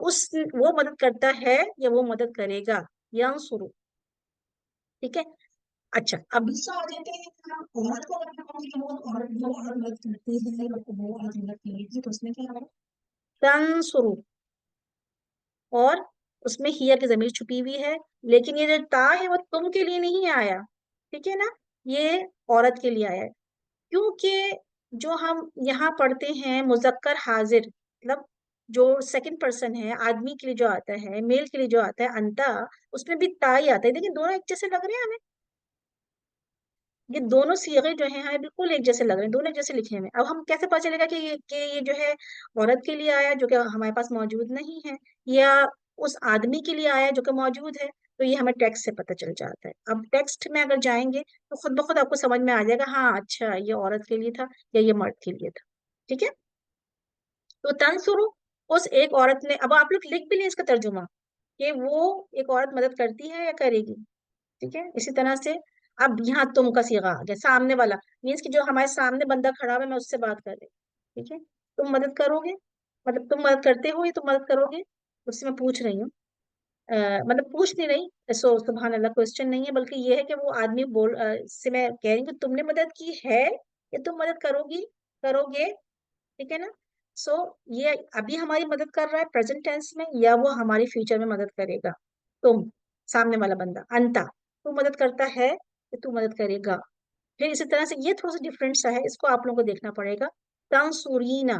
وہ مدد کرتا ہے یا وہ مدد کرے گا، ینصرو. ٹھیک ہے. اچھا، اب دوسرا آ جاتے ہیں عورت کو. وہ مدد کرتی ہے، وہ عورت مدد کرے گی، تو اس میں کیا ہوگا؟ تنصرو. اور اس میں ہیئر کی ضمیر چھپی ہوئی ہے، لیکن یہ جو تا ہے وہ تم کے لیے نہیں آیا، ٹھیک ہے نا، یہ عورت کے لیے آیا ہے. کیونکہ جو ہم یہاں پڑھتے ہیں مذکر حاضر، مطلب جو سیکنڈ پرسن ہے آدمی کے لیے جو آتا ہے، میل کے لیے جو آتا ہے انتا، اس میں بھی تا ہی آتا ہے. لیکن دونوں ایک جیسے لگ رہے ہیں ہمیں، یہ دونوں صیغے جو ہیں ہمیں بالکل ایک جیسے لگ رہے ہیں، دونوں ایک جیسے لکھے ہوئے. اب ہم کیسے پتا چلے گا کہ یہ جو ہے عورت کے لیے آیا جو کہ ہمارے پاس موجود نہیں ہے، یا اس آدمی کے لیے آیا جو کہ موجود ہے؟ تو یہ ہمیں ٹیکسٹ سے پتہ چل جاتا ہے. اب ٹیکسٹ میں اگر جائیں گے تو خود بخود آپ کو سمجھ میں آ جائے گا، ہاں اچھا یہ عورت کے لیے تھا یا یہ مرد کے لیے تھا. ٹھیک ہے، تو تنصرو، اس ایک عورت نے. اب آپ لوگ لکھ بھی لیں اس کا ترجمہ کہ وہ ایک عورت مدد کرتی ہے یا کرے گی. ٹھیک ہے، اسی طرح سے اب یہاں تم کا صیغہ آ گیا، سامنے والا مینس کہ جو ہمارے سامنے بندہ کھڑا ہوا ہے میں اس سے بات کر رہی ہوں. ٹھیک ہے، تم مدد کرو گے، مطلب تم مدد کرتے ہو یا تم مدد کرو گے، اس سے میں پوچھ رہی ہوں. مطلب پوچھ نہیں رہی، سبحان اللہ، کوشچن نہیں ہے، بلکہ یہ ہے کہ وہ آدمی سے میں کہہ رہی ہوں کہ تم نے مدد کی ہے یا تم مدد کرو گے. ٹھیک ہے نا. सो ये अभी हमारी मदद कर रहा है प्रेजेंट टेंस में, या वो हमारी फ्यूचर में मदद करेगा? तुम, सामने वाला बंदा, अंता, तू मदद करता है कि तू मदद करेगा? फिर इसी तरह से ये थोड़ा सा डिफरेंट सा है, इसको आप लोगों को देखना पड़ेगा। तंसुरीना,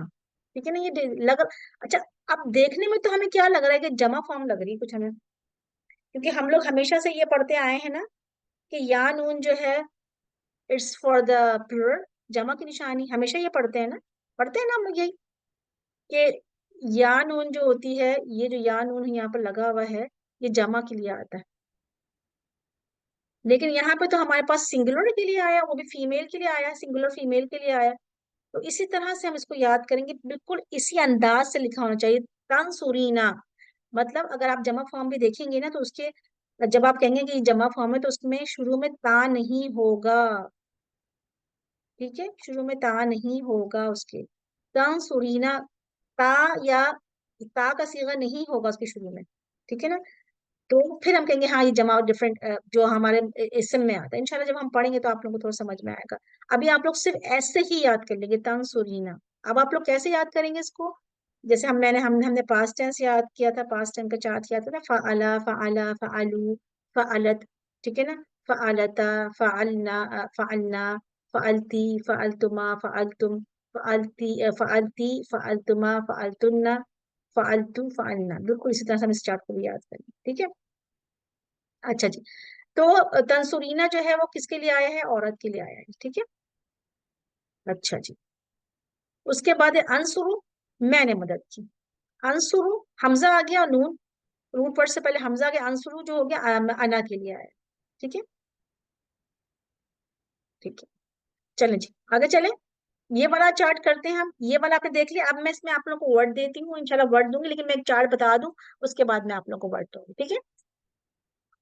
ठीक है ना? ये लग, अच्छा, अब देखने में तो हमें क्या लग रहा है कि जमा फॉर्म लग रही है कुछ हमें, क्योंकि हम लोग हमेशा से ये पढ़ते आए हैं ना कि या नून जो है इट्स फॉर द प्लूरल, जमा की निशानी, हमेशा ये पढ़ते हैं ना, पढ़ते हैं ना हम लोग यही, कि या नून जो होती है, ये जो या नून यहाँ पर लगा हुआ है, ये जमा के लिए आता है। लेकिन यहाँ पे तो हमारे पास सिंगुलर के लिए आया, वो भी फीमेल के लिए आया, सिंगुलर फीमेल के लिए आया। तो इसी तरह से हम इसको याद करेंगे, बिल्कुल इसी अंदाज से लिखा होना चाहिए। तंसुरीना, मतलब अगर आप जमा फॉर्म भी देखेंगे ना, तो उसके जब आप कहेंगे कि ये जमा फॉर्म है, तो उसमें शुरू में ता नहीं होगा, ठीक है? शुरू में ता नहीं होगा उसके। तंसुरीना, ता या ता का सीगा नहीं होगा उसके शुरू में, ठीक है ना? तो फिर हम कहेंगे हाँ ये जमा डिफरेंट जो हमारे इसम में आता है। इंशाल्लाह जब हम पढ़ेंगे तो आप लोगों को थोड़ा समझ में आएगा। अभी आप लोग सिर्फ ऐसे ही याद कर लेंगे तंसुरीना। अब आप लोग कैसे याद करेंगे इसको? जैसे हमने पास्ट टेंस याद किया था, पास्ट टेंस का चार्ट किया था ना, फअला, फअला, फअलू, फअलत, ठीक है ना? फअलता, फअलना, फअलना, फअलती, फअलतुमा, फअलतुम, फअलती, फअलती, फअलतुमा, फअलतुन्ना, फअलतु, फअलना। बिल्कुल इसी तरह से हम इस चार्ट को भी याद करेंगे, ठीक है? अच्छा जी। तो तंसुरीना जो है वो किसके लिए आया है? औरत के लिए आया है, ठीक है? अच्छा जी। उसके बाद है अंसुरु, मैंने मदद की। अंसुरु, हमजा आ गया और नून, रूट वर्ड से पहले हमजा आ गया, अंसुरु जो हो गया अना के लिए आया है, ठीक है? ठीक है, चलें जी, आगे चलें। ये वाला चार्ट करते हैं हम, ये वाला आपने देख लिया। अब मैं इसमें आप लोगों को वर्ड देती हूँ, इंशाल्लाह वर्ड दूंगी, लेकिन मैं एक चार्ट बता दूं, उसके बाद मैं आप लोगों को वर्ड दूंगी, ठीक है?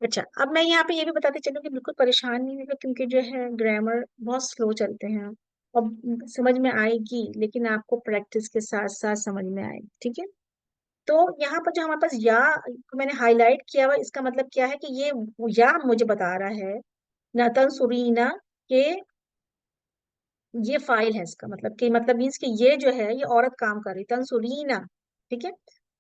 अच्छा, अब मैं यहाँ पे ये भी बताते चलूँ कि बिल्कुल परेशान नहीं होगा, क्योंकि जो है ग्रामर बहुत स्लो चलते हैं। अब समझ में आएगी, लेकिन आपको प्रैक्टिस के साथ साथ समझ में आएगी, ठीक है? तो यहाँ पर जो हमारे पास या को मैंने हाईलाइट किया हुआ, इसका मतलब क्या है कि ये या मुझे बता रहा है नतन सुरीना के ये फाइल है, इसका मतलब कि मतलब मीन्स कि ये जो है ये औरत काम कर रही, तंसुरीना, ठीक है?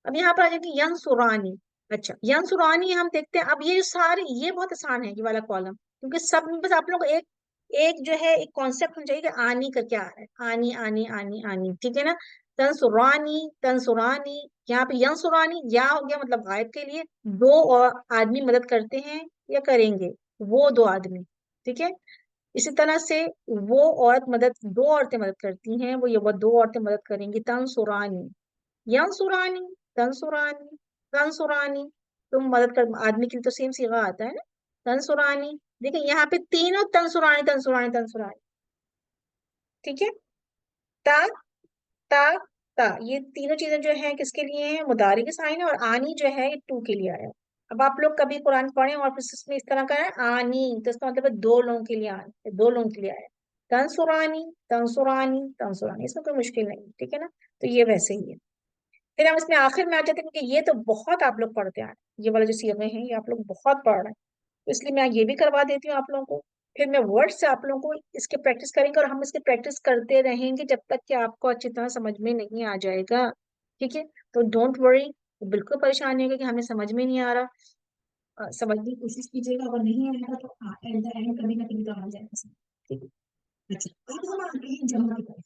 अब यहाँ पर आ जाएगी यंसुरानी। अच्छा, यंसुरानी हम देखते हैं। अब ये सारे, ये बहुत आसान है ये वाला कॉलम, क्योंकि सब में बस आप लोग एक एक जो है एक कॉन्सेप्ट होना चाहिए कि आनी करके आ रहा है, आनी आनी आनी आनी, ठीक है ना? तंसुरानी, तंसुरानी, यहाँ पे यंसुरानी या हो गया मतलब गायब के लिए, दो और आदमी मदद करते हैं या करेंगे, वो दो आदमी, ठीक है? इसी तरह से वो औरत मदद, दो औरतें मदद करती हैं, वो दो औरतें मदद करेंगी। तंसुरानी, यंसुरानी, तंसुरानी, तंसुरानी, तुम मदद कर, आदमी के लिए तो सेम सीगा आता है ना, तंसुरानी। देखिए यहाँ पे तीनों तंसुरानी तंसुरानी तंसुरानी, ठीक है? ता, ता, ता, ये तीनों चीजें जो है किसके लिए हैं? मुदारी के साइन है, और आनी जो है ये टू के लिए आया है। अब आप लोग कभी कुरान पढ़े और फिर इसमें इस तरह का है आनी, तो इसका मतलब है दो लोगों के लिए आनी, दो लोगों के लिए आया। तंसुरानी, तंसुरानी, तंसुरानी, इसमें कोई मुश्किल नहीं, ठीक है ना? तो ये वैसे ही है। फिर हम इसमें आखिर में आ जाते हैं, क्योंकि ये तो बहुत आप लोग पढ़ते आ रहे हैं, ये वाले जो सीखे हैं ये आप लोग बहुत पढ़ रहे हैं, तो इसलिए मैं ये भी करवा देती हूँ आप लोगों को। फिर मैं वर्ड से आप लोगों को इसके प्रैक्टिस करेंगे, और हम इसके प्रैक्टिस करते रहेंगे जब तक कि आपको अच्छी तरह समझ में नहीं आ जाएगा, ठीक है? तो डोंट वरी, बिल्कुल परेशान नहीं होगा कि हमें समझ में नहीं आ रहा। समझने की कोशिश कीजिएगा, अगर नहीं आएगा तो एट द एंड कभी ना कभी तो आ जाएगा समझ, ठीक है? अच्छा, अब हम आते हैं जमा की तरफ।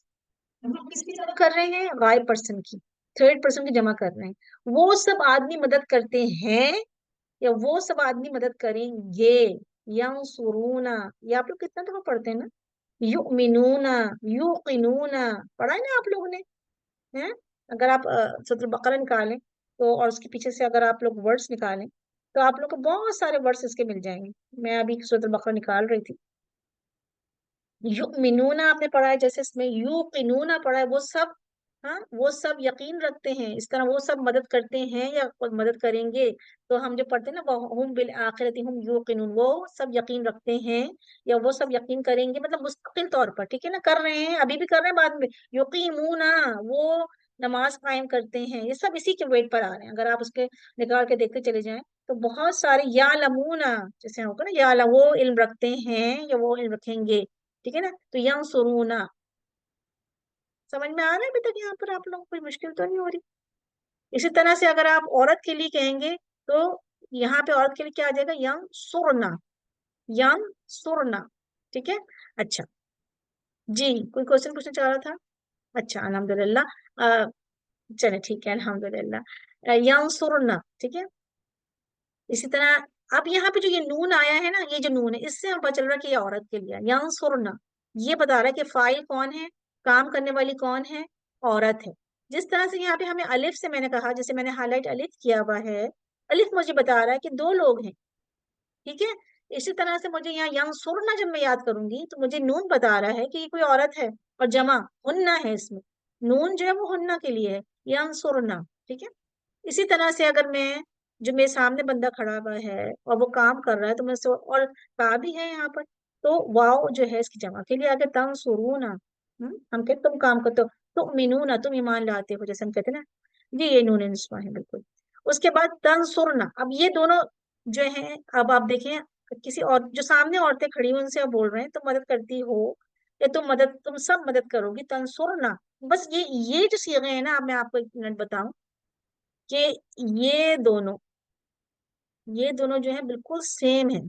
हम किसकी जमा कर रहे हैं? गायब पर्सन की, थर्ड पर्सन की जमा कर रहे हैं। वो सब आदमी मदद करते हैं, या वो सब आदमी मदद करेंगे। यंसुरूना, ये आप लोग कितना दफा पढ़ते हैं ना, युमिनूना, युकिनूना, पढ़ा है ना आप लोगों ने, हैं? अगर आप सूरह बकरा निकालें तो, और उसके पीछे से अगर आप लोग वर्ड्स निकालें, तो आप लोग को बहुत सारे वर्ड्स इसके मिल जाएंगे। मैं अभी सूरह बकरा निकाल रही थी। युमिनूना आपने पढ़ा है, जैसे इसमें युकिनूना पढ़ा है, वो सब, हाँ वो सब यकीन रखते हैं, इस तरह वो सब मदद करते हैं या मदद करेंगे। तो हम जो पढ़ते हैं ना, वो हम बिल आखिरती हम युकिनून, वो सब यकीन रखते हैं या वो सब यकीन करेंगे, मतलब मुस्तकिल तौर पर, ठीक है ना? कर रहे हैं, अभी भी कर रहे हैं, बाद में युकीमूना, वो नमाज कायम करते हैं। ये सब इसी के वेट पर आ रहे हैं, अगर आप उसके निकाल के देखते चले जाएं तो बहुत सारे या लमूना, जैसे होगा ना या वो इल्म रखते हैं या वो इल्म रखेंगे, ठीक है ना? तो यंसुरूना, समझ में आ रहा है अभी तक यहाँ पर आप लोगों को कोई मुश्किल तो नहीं हो रही? इसी तरह से अगर आप औरत के लिए कहेंगे तो यहाँ पे औरत के लिए क्या आ जाएगा? यंग सुरना, यंग सुरना। ठीक है, अच्छा जी, कोई क्वेश्चन पूछना चाह रहा था? अच्छा, अल्हम्दुलिल्लाह। चले ठीक है, अल्हम्दुलिल्लाह। यंसुरना, ठीक है। इसी तरह अब यहाँ पे जो ये नून आया है ना, ये जो नून है, इससे हम पता चल रहा है कि ये औरत के लिए है। यंसुरना ये बता रहा है कि फाइल कौन है, काम करने वाली कौन है? औरत है। जिस तरह से यहाँ पे हमें अलिफ से मैंने कहा, जैसे मैंने हाईलाइट अलिफ किया हुआ है, अलिफ मुझे बता रहा है कि दो लोग हैं, ठीक है। इसी तरह से मुझे यहाँ यंसुरना जब मैं याद करूंगी तो मुझे नून बता रहा है कि ये कोई औरत है, और जमा हुन्ना है इसमें, नून जो है वो हुन्ना के लिए है, यंसुरना, ठीक है। इसी तरह से अगर मैं, जो मेरे सामने बंदा खड़ा हुआ है और वो काम कर रहा है, तो मैं सो, और का भी है यहाँ पर, तो वाव जो है इसकी जमा के लिए आगे तंसुरूना। हम कहते तुम काम करते हो, तुमिनूना तुम ईमान लाते हो, जैसे हम कहते हैं ना, ये नून निस्वा है बिल्कुल। उसके बाद तंसुरना, अब ये दोनों जो है, अब आप देखें किसी और जो सामने औरतें खड़ी हुई उनसे आप बोल रहे हैं तुम मदद करती हो, या तुम सब मदद करोगी, तंसुरना। बस ये जो सीगे हैं ना, अब मैं आपको एक मिनट बताऊं कि ये दोनों ये दोनों जो है बिल्कुल सेम है।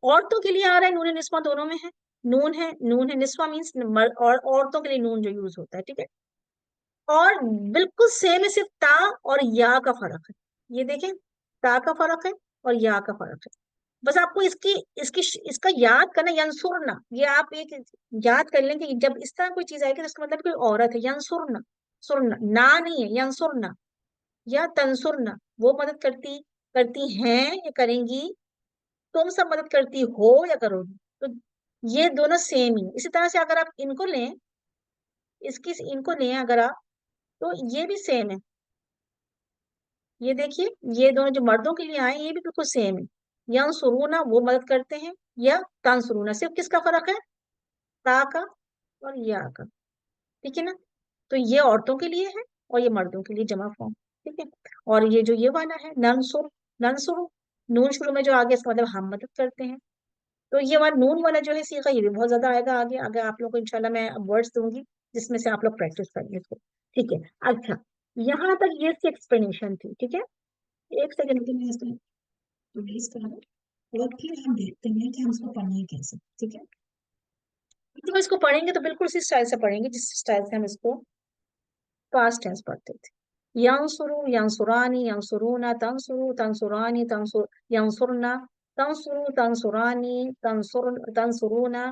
औरतों के लिए आ रहा है नून निस्वा, दोनों में है नून है, निस्वा मीन्स और औरतों के लिए नून जो यूज होता है, ठीक है। और बिल्कुल सेम है, सिर्फ ता और या का फर्क है। ये देखें, ता का फर्क है और या का फर्क है। बस आपको इसकी इसकी इसका याद करना, यंसुरना, ये आप एक याद कर लें कि जब इस तरह कोई चीज आएगी तो इसका मतलब कोई औरत है। यंसुरना, सुरना ना नहीं है, यंसुरना या तंसुरना, वो मदद करती करती हैं या करेंगी, तुम सब मदद करती हो या करोगी। तो ये दोनों सेम ही है। इसी तरह से अगर आप इनको लें, इनको लें अगर आप, तो ये भी सेम है। ये देखिए, ये दोनों जो मर्दों के लिए आए ये भी बिल्कुल सेम है। यंसुरूना वो मदद करते हैं, या तंसुरूना, सिर्फ किसका फर्क है? ता का और या का, ठीक है ना। तो ये औरतों के लिए है और ये मर्दों के लिए जमा फॉर्म, ठीक है। और ये जो ये वाला है ननसुर, ननसुर, नून शुरू में जो आ गया इसका मतलब हम मदद करते हैं। तो ये वाला नून वाला जो है सीखा, ये भी बहुत ज्यादा आएगा आगे। आगे आप लोग को इंशाल्लाह मैं वर्ड्स दूंगी जिसमें से आप लोग प्रैक्टिस करेंगे इसको, ठीक है। अच्छा, यहाँ तक ये इसकी एक्सप्लेनेशन थी, ठीक है। एक सेकंड के लिए इसको रिलीज करा दो, और फिर हम देखते हैं कि हम इसको पढ़ेंगे कैसे, ठीक है। तो इसको पढ़ेंगे तो बिल्कुल उसी स्टाइल से पढ़ेंगे जिस स्टाइल से हम इसको पास्ट टेंस पढ़ते थे। यंसुरु, यंसुरानी, यंसुरूना, तंसुरु, तंसुरानी, यंसुरना, तंसुरु, तंसुरानी, तंसुरूना,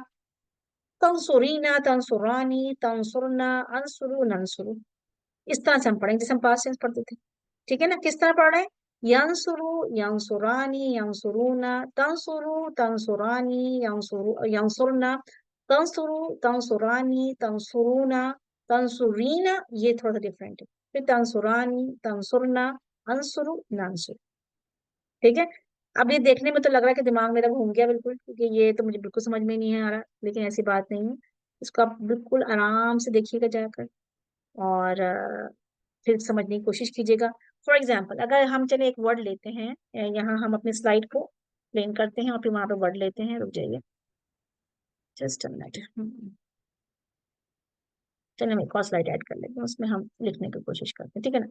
तंसुरीना, तंसुरानी, तंसुरना, अंसुरु, नंसुरु। इस तरह से हम पढ़ेंगे जैसे हम पास्ट टेंस पढ़ते थे, ठीक है ना। किस तरह पढ़ रहे हैं? यंसुरु, यंसुरानी, यंसुरूना, तंसुरु, तंसुरानी, यंसुरना, तंसुरु, तंसुरानी, तंसुरूना, तंसुरीना, ये थोड़ा सा डिफरेंट है। फिर तंसुरानी, तंसुरना, अंसुरु, नांसुरु, ठीक है। अब ये देखने में तो लग रहा है कि दिमाग मेरा घूम गया बिल्कुल, क्योंकि ये तो मुझे बिल्कुल समझ में नहीं आ रहा, लेकिन ऐसी बात नहीं है। इसको आप बिल्कुल आराम से देखिएगा जाकर, और फिर समझने की कोशिश कीजिएगा। फॉर एग्जाम्पल, अगर हम चले एक वर्ड लेते हैं, यहाँ हम अपने स्लाइड को प्लेन करते हैं और फिर वहां पे वर्ड लेते हैं। रुक जाइए जस्ट अ मिनट। चलिए हम एक और स्लाइड ऐड कर लेते हैं, उसमें हम लिखने की कोशिश करते हैं, ठीक है ना।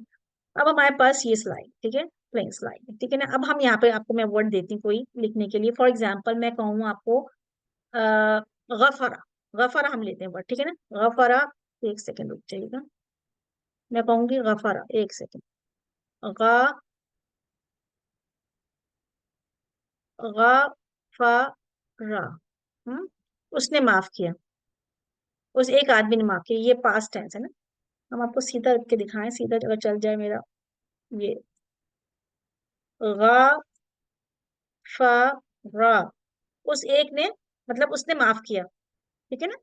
अब हमारे पास ये स्लाइड, ठीक है, प्लेन स्लाइड है, ठीक है ना। अब हम यहाँ पे आपको मैं वर्ड देती हूँ कोई लिखने के लिए। फॉर एग्जाम्पल मैं कहूँ आपको गफरा, गफरा हम लेते हैं वर्ड, ठीक है ना। गफरा, एक सेकेंड रुक जाइएगा, मैं कहूंगी गफरा, एक सेकेंड, गा गफरा, उसने माफ किया, उस एक आदमी ने माफ किया, ये पास्ट टेंस है ना। हम आपको सीधा रख के दिखाएं, सीधा अगर चल जाए मेरा, ये गफरा, उस एक ने, मतलब उसने माफ किया, ठीक है ना।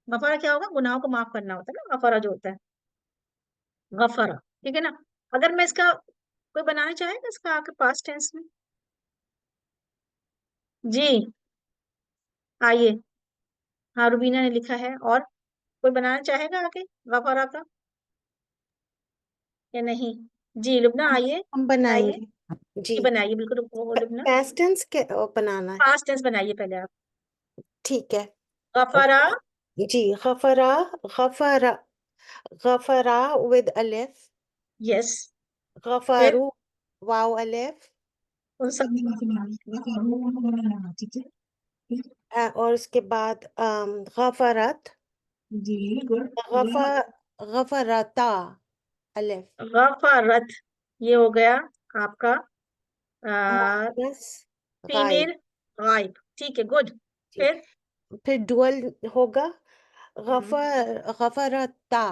गफरा क्या होगा? गुनाहों को माफ करना होता है ना, गफरा जो होता है, गफरा, ठीक है ना। अगर मैं इसका कोई बनाना चाहेगा इसका आके पास्ट टेंस में, जी आइए, हाँ रुबीना ने लिखा है, और कोई बनाना चाहेगा आके गफरा का या नहीं? जी लुबना आइए, हम बनाइए, बनाएंगे जी। जी बनाइए बिल्कुल, वो लुबना पास्ट टेंस के बनाना है, पास्ट टेंस बनाइए पहले आप। ठीक है। गफरा جی غفرا غفرا غفرا with alif यस फिर غفارو واو alif उन सब ठीक है اور اس کے بعد غفرت जी गुड غفرتا الف गफरत ये हो गया आपका مؤنث غائب फीमेल गायब ठीक है गुड جی फिर پھر ڈوئل ہوگا हम्म, غفرتا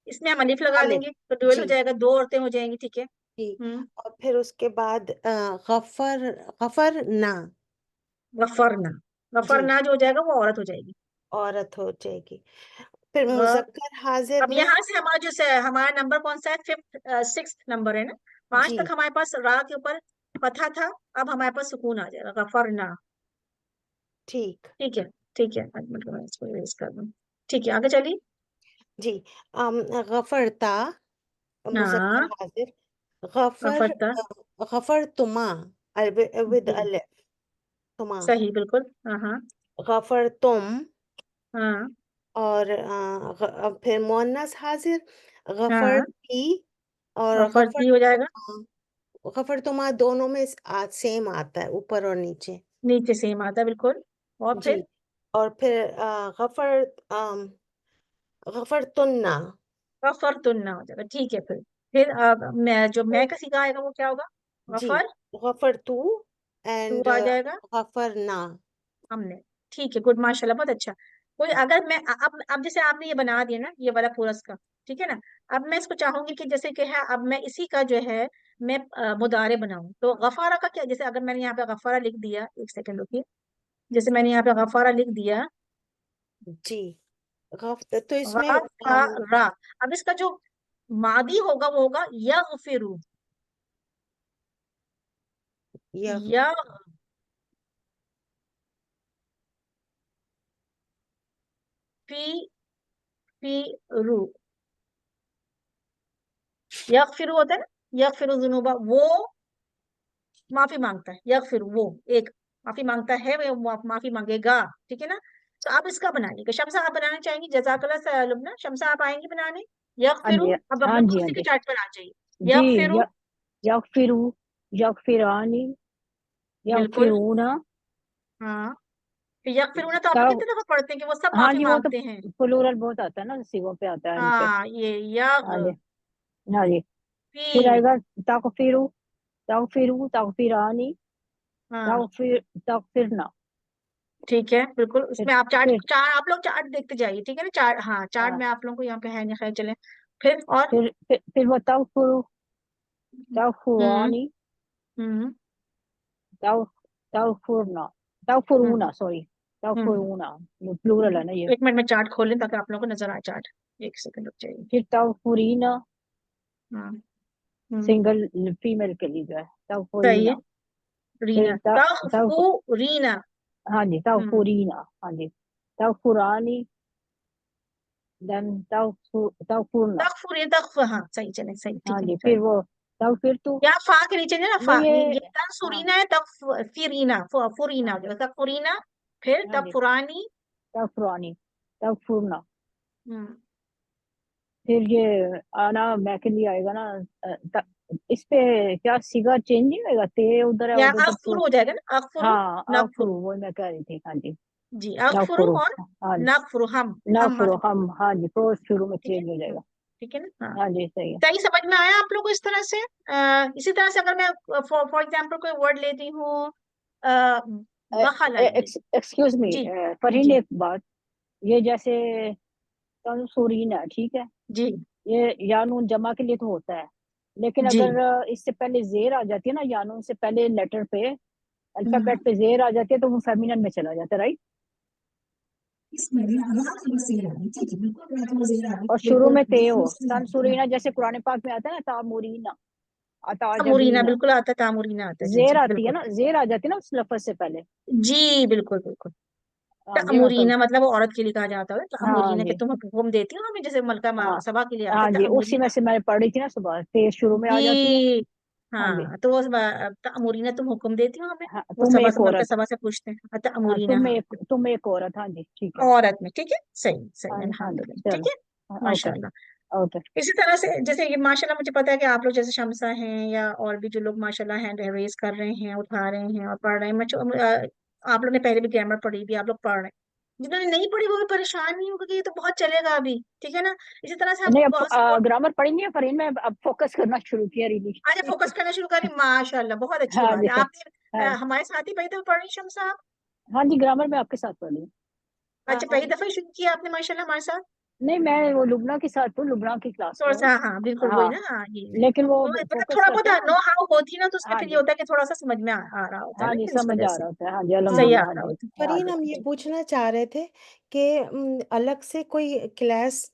इसमें हम अलिफ लगा الف देंगे तो डुअल हो جی जाएगा दो औरतें हो जाएंगी ठीक है جی اور پھر اس کے بعد غفرنا गफरना جی गफरना जो हो जाएगा वो औरत हो जाएगी عورت ہو جائے گی پھر ग- مذکر حاضر अब میں यहाँ سے हमारा हमारा नंबर कौन सा है फिफ्थ सिक्स्थ नंबर है ना 5 جی तक हमारे पास रा के ऊपर फथा था अब हमारे पास सुकून आ जाएगा गफरना ٹھیک ठीक है ठीक है एक मिनट मैं इसको erase कर दूं ठीक है आगे चलिए جی غفرتا مذکر हाँ حاضر غفر गफरता غفرتما with जी alif تما सही बिल्कुल हाँ غفرتم हाँ اور پھر مؤنث حاضر हाँ غفرتی اور गफरती हो जाएगा غفرتما دونوں میں سیم آتا ہے اوپر اور نیچے नीचे सेम आता है बिल्कुल और جی फिर اور پھر غفرتنا गफरतुन्ना हो जाएगा ठीक है फिर मैं जो मैं का सीखा आएगा वो क्या होगा جی गफर غفرتو तू اینڈ आ जाएगा غفرنا हमने ठीक है गुड माशाल्लाह बहुत अच्छा कोई अगर मैं अब जैसे आपने ये बना दिया ना ये वाला पूरा इसका ठीक है ना अब मैं इसको चाहूंगी कि जैसे कि है अब मैं इसी का जो है मैं मुदारे बनाऊं तो गफारा का क्या जैसे अगर मैंने यहाँ पे गफारा लिख दिया एक सेकंड रुकिए जैसे मैंने यहाँ पे गफारा लिख दिया جی تو اس میں गफारा अब इसका जो मादी होगा वो होगा यगफिरु یغ यगफिरु यगफिरु होता है ना यगफिरु जुनूबा वो माफी मांगता है यगफिरु वो एक माफी मांगता है वो माफी मांगेगा ठीक है ना तो आप इसका बनाइएगा शम्सा आप बनाना चाहेंगी जजाकल्ला लुबना शम्सा आप आएंगी बनाने हाँ यगफिरु जी अब हम हाँ लोग जी हाँ उसी के जी चार्ट पर आ जाइए जी यगफिरु यगफिरू यगफिरानी बिल्कुल यगफिरूना हाँ फिर यगफिरूना तो आप लोग तब कितने दफा पढ़ते हैं कि वो सब हाँ माफी जी वो तो मांगते हैं प्लूरल बहुत आता है ना सिगों पे आता है इनपे हाँ ये हाँ जी यग हाँ जी फिर फी आएगा तगफिरू तगफिरू तगफिरानी हाँ तगफिर तगफिरना ठीक है बिल्कुल फिर उसमें आप चार्ट फिर चार आप लोग चार्ट देखते जाइए ठीक है ना चार्ट हाँ चार्ट हाँ, में आप लोगों को यहाँ पे है नहीं खैर चले फिर और फिर वो तगफुरू हम्म तगफुरानी हम्म तग तगफुरना हम्म तगफुरूना सॉरी हम्म तगफुरूना प्लूरल है ना ये एक मिनट में चार्ट खोल लें ताकि आप लोगों को नजर आए चार्ट एक सेकंड रुक जाइए फिर तगफुरीना हाँ सिंगल फीमेल के लिए जो है सही है तगफुरीना रीना फिर तग तगफू रीना हाँ जी तगफुरीना हाँ जी तगफुरानी देन तगफुरना तगफुर ये तगफ हाँ सही चले सही हाँ ठीक है जी फिर चलो वो तगफिर तू यहाँ फा के नीचे ना फा नहीं ये हाँ तंसुरीना है तगफिरीना फुरीना हाँ हो जी जाएगा तगफुरीना फिर हाँ जी तगफुरानी तगफुरानी तगफुरना हम्म फिर ये आना मैं के लिए आएगा ना इस पे क्या सिगा चेंज नहीं होएगा ते उधर है या उधर अगफुर तो हो जाएगा ना अगफुरु हाँ नगफुरु अगफुरु वो मैं कह रही थी हाँ जी जी अगफुरु नगफुरु और हाँ जी नगफुरु हम नगफुरु माफी हम हाँ जी तो शुरू में ठीक है चेंज हो जाएगा ठीक है ना हाँ हाँ जी सही है सही समझ में आया आप लोग को इस तरह से इसी तरह से अगर मैं फॉर एग्जाम्पल कोई वर्ड लेती हूँ बखला एक्सक्यूज मी जी फरहीन जी एक बात ये जैसे तंसूरीन है ठीक है जी ये यानून जमा के लिए तो होता है लेकिन जी अगर इससे पहले जेर आ जाती है ना यानून से पहले लेटर पे हम्म, अल्फाबेट पे जेर आ जाती है तो वो फेमिनन में चला जाता है राइट और शुरू में ते हो तंसूरीना जैसे कुरान पाक में आता है ना तामुरीना तामुरीना अताजबीना बिल्कुल आता है तामुरीना आता है जी जेर जी आती है बिल्कुल ना जेर आ जाती है ना उस लफ्ज से पहले जी बिल्कुल बिल्कुल हाँ जी मैं तामुरीना मतलब वो औरत के लिए कहा जाता है हाँ तामुरीना कि जी तुम हुक्म देती हो हमें जैसे मलका हाँ सभा के लिए आता हाँ है जी उसी में तामुरीना से मैंने पढ़ी थी ना सुबह ते शुरू में आ जाती है जी हाँ जी। हाँ, तो वो तअमुरीना तुम हुक्म देती हो हमें, हाँ, वो तुम सबा एक से मलका औरत। सबा से पूछते हैं हाँ, तअमुरीना, हाँ तुम एक औरत। हाँ जी, ठीक है। औरत में, ठीक है, सही सही, हाँ हाँ जी, अल्हम्दुलिल्लाह, ठीक चलो। है, हाँ, ओके। माशाल्लाह। ओके। इसी तरह से जैसे ये माशाल्लाह मुझे पता है कि आप लोग जैसे शमसा हैं या और भी जो लोग माशाल्लाह हैंड रेज कर रहे हैं, उठा रहे हैं और पढ़ रहे हैं, आप लोग ने पहले भी ग्रामर पढ़ी भी, आप लोग पढ़ रहे हैं, जिन्होंने नहीं पढ़ी वो भी परेशान नहीं होगा कि ये तो बहुत चलेगा अभी, ठीक है ना। इसी तरह से नहीं, हम अब सपोर्ट, ग्रामर पढ़ी नहीं है, पर इनमें अब फोकस करना शुरू किया रियली। आज फोकस करना शुरू करें, माशाल्लाह बहुत अच्छी हाँ बात जी। है। आपने हाँ। हमारे साथी भाई तो पढ़ रही शमसा आप, हाँ जी, ग्रामर में आपके साथ पढ़ी। अच्छा पहली दफा ही शुरू किया आपने माशाल्लाह हमारे साथ, नहीं, मैं वो लुबना के साथ हूँ, लुबना की क्लास थोड़ा में सा, हूँ। हाँ बिल्कुल वही हाँ, ना, हाँ ये लेकिन वो तो मतलब फोकस थोड़ा बहुत करते हैं ना। नो हाउ होती है ना, तो उसमें हाँ फिर ये जी। होता है कि थोड़ा सा समझ में आ रहा होता है, हाँ जी, लेकिन इस समझ वजह आ से रहा होता है। हाँ जी, सही आ अल्हम्दुलिल्लाह। हाँ रहा जी। होता है। हाँ फरीन, जी। हम ये जी पूछना चाह रहे थे कि अलग से कोई क्लास,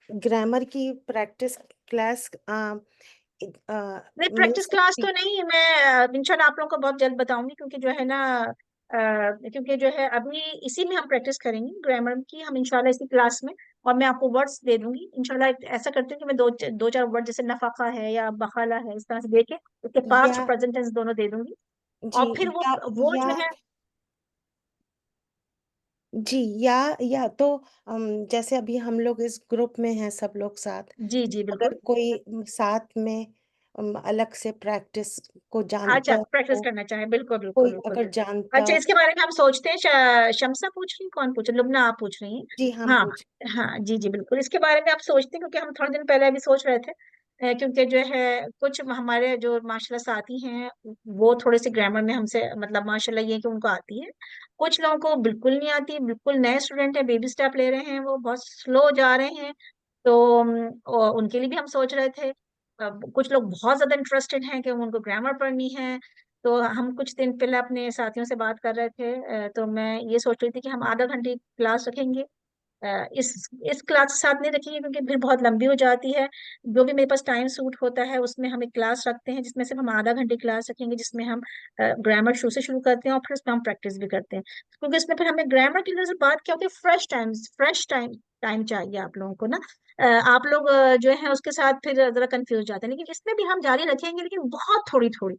ग्रामर की प्रैक्टिस क्लास नहीं, मिल प्रैक्टिस क्लास तो सकती? नहीं, मैं इंशाल्लाह आप लोगों को बहुत जल्द बताऊंगी, क्योंकि जो है ना क्योंकि जो है अभी इसी में हम प्रैक्टिस करेंगे ग्रामर की, हम इंशाल्लाह इसी क्लास में, और मैं आपको वर्ड्स दे दूंगी इंशाल्लाह। ऐसा करती हूँ कि मैं दो चार वर्ड जैसे नफाका है या बखाला है, इस तरह से देके उसके पास्ट या प्रेजेंट टेंस दोनों दे दूंगी, जी, और फिर या वो या जो है, जी, या तो जैसे अभी हम लोग इस ग्रुप में हैं सब लोग साथ, जी जी अगर बिल्कुल, कोई साथ में अलग से प्रैक्टिस को अच्छा जानता प्रैक्टिस हो, करना चाहे, बिल्कुल बिल्कुल कोई बिल्कुल। अगर जानता अच्छा, हो। इसके बारे में हम सोचते हैं, शमसा पूछ रही हैं, कौन पूछ रही, लुबना आप पूछ रही हैं? जी, हम हाँ पूछ। हाँ, जी जी बिल्कुल, इसके बारे में आप सोचते हैं, क्योंकि हम थोड़े दिन पहले अभी सोच रहे थे, क्योंकि जो है कुछ हमारे जो माशाल्लाह साथी हैं, वो थोड़े से ग्रामर में हमसे मतलब माशाल्लाह ये है कि उनको आती है, कुछ लोगों को बिल्कुल नहीं आती, बिल्कुल नए स्टूडेंट है, बेबी स्टेप ले रहे हैं, वो बहुत स्लो जा रहे हैं, तो और उनके लिए भी हम सोच रहे थे। कुछ लोग बहुत ज्यादा इंटरेस्टेड हैं कि उनको ग्रामर पढ़नी है, तो हम कुछ दिन पहले अपने साथियों से बात कर रहे थे, तो मैं ये सोच रही थी कि हम आधा घंटे की क्लास रखेंगे, इस क्लास के साथ नहीं रखेंगे क्योंकि फिर बहुत लंबी हो जाती है, जो भी मेरे पास टाइम सूट होता है उसमें हम एक क्लास रखते हैं, जिसमें सिर्फ हम आधा घंटे क्लास रखेंगे, जिसमें हम ग्रामर शुरू से शुरू करते हैं और फिर उसमें हम प्रैक्टिस भी करते हैं, क्योंकि इसमें फिर हमें ग्रामर की वजह से बात क्या होती है, फ्रेश टाइम टाइम चाहिए आप लोगों को ना। आप लोग जो है उसके साथ फिर जरा कंफ्यूज जाते हैं, लेकिन इसमें भी हम जारी रखेंगे, लेकिन बहुत थोड़ी थोड़ी,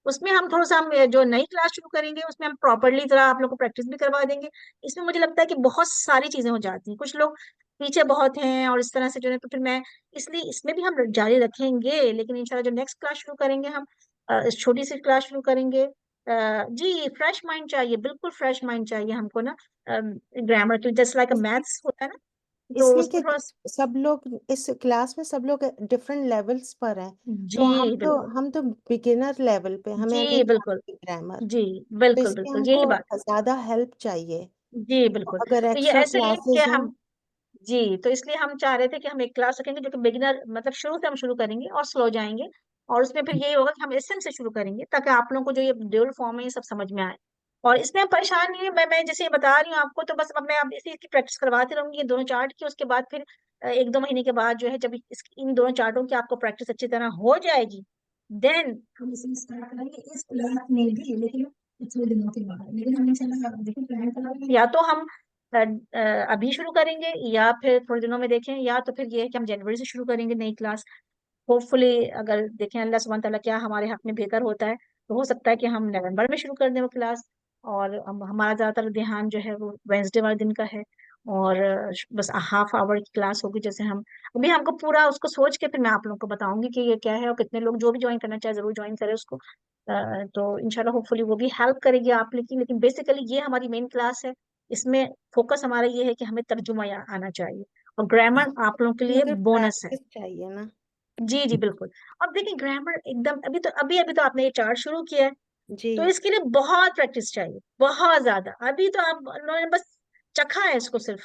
उसमें हम थोड़ा सा हम जो नई क्लास शुरू करेंगे उसमें हम प्रॉपरली तरह आप लोग को प्रैक्टिस भी करवा देंगे। इसमें मुझे लगता है कि बहुत सारी चीजें हो जाती हैं, कुछ लोग पीछे बहुत हैं और इस तरह से जो है, तो फिर मैं इसलिए इसमें भी हम जारी रखेंगे, लेकिन इंशाल्लाह जो नेक्स्ट क्लास शुरू करेंगे हम, इस छोटी सी क्लास शुरू करेंगे, जी फ्रेश माइंड चाहिए, बिल्कुल फ्रेश माइंड चाहिए हमको ना, ग्रामर की जस्ट लाइक इसलिए मैथ्स होता है ना, तो इसलिए उसमें थोड़ा सब लोग इस क्लास में सब लोग डिफरेंट लेवल्स पर हैं, जी तो बिल्कुल, हम तो बिगिनर लेवल पे, हमें जी नहीं बिल्कुल, आती ग्रामर, जी तो बिल्कुल इसलिए बिल्कुल, यही हमको बात, ज्यादा हेल्प चाहिए। जी तो बिल्कुल, अगर तो ये एक्स्ट्रा ऐसे ही है कि क्लासेस हों। हम, जी तो इसलिए हम चाह रहे थे कि हम एक क्लास रखेंगे जो कि बिगिनर मतलब शुरू से हम शुरू करेंगे और स्लो जाएंगे, और उसमें फिर यही होगा कि हम एसेंस से शुरू करेंगे, ताकि आप लोगों को जो ये ड्यूल फॉर्म है ये सब समझ में आए, और इसमें हम परेशान नहीं है, मैं जैसे ये बता रही हूँ आपको, तो बस अब मैं अब इसी की प्रैक्टिस करवाती रहूंगी, ये दोनों चार्ट की, उसके बाद फिर एक दो महीने के बाद जो है, जब इन दोनों चार्टों की आपको प्रैक्टिस अच्छी तरह हो जाएगी, देन हम इसे स्टार्ट करेंगे इस क्लास में भी, लेकिन थोड़े दिनों के बाद, लेकिन हम इंशाल्लाह देखिए प्लान कर रहे हैं, या तो हम अभी शुरू करेंगे, या फिर थोड़े दिनों में देखें, या तो फिर ये है कि हम जनवरी से शुरू करेंगे नई क्लास, होपफुली अगर देखें अल्लाह सुब्हान तआला क्या हमारे हक में बेहतर होता है, तो हो सकता है कि हम नवंबर में शुरू कर दें वो क्लास, और हमारा ज्यादातर ध्यान जो है वो वेंसडे वाले दिन का है, और बस हाफ आवर की क्लास होगी, जैसे हम अभी हमको पूरा उसको सोच के फिर मैं आप लोगों को बताऊंगी कि ये क्या है, और कितने लोग जो भी ज्वाइन करना चाहे जरूर ज्वाइन करें उसको, तो इंशाल्लाह होपफुली वो भी हेल्प करेगी आप लोग की, लेकिन बेसिकली ये हमारी मेन क्लास है, इसमें फोकस हमारा ये है कि हमें तर्जुमा आना चाहिए, और ग्रामर आप लोगों के लिए मगर बोनस है। प्रैक्टिस चाहिए ना। जी जी बिल्कुल। अब देखिए ग्रामर एकदम अभी अभी तो आपने ये चार्ट शुरू किया है, जी, तो इसके लिए बहुत प्रैक्टिस चाहिए, बहुत ज्यादा, अभी तो आप लोगों ने बस चखा है इसको सिर्फ,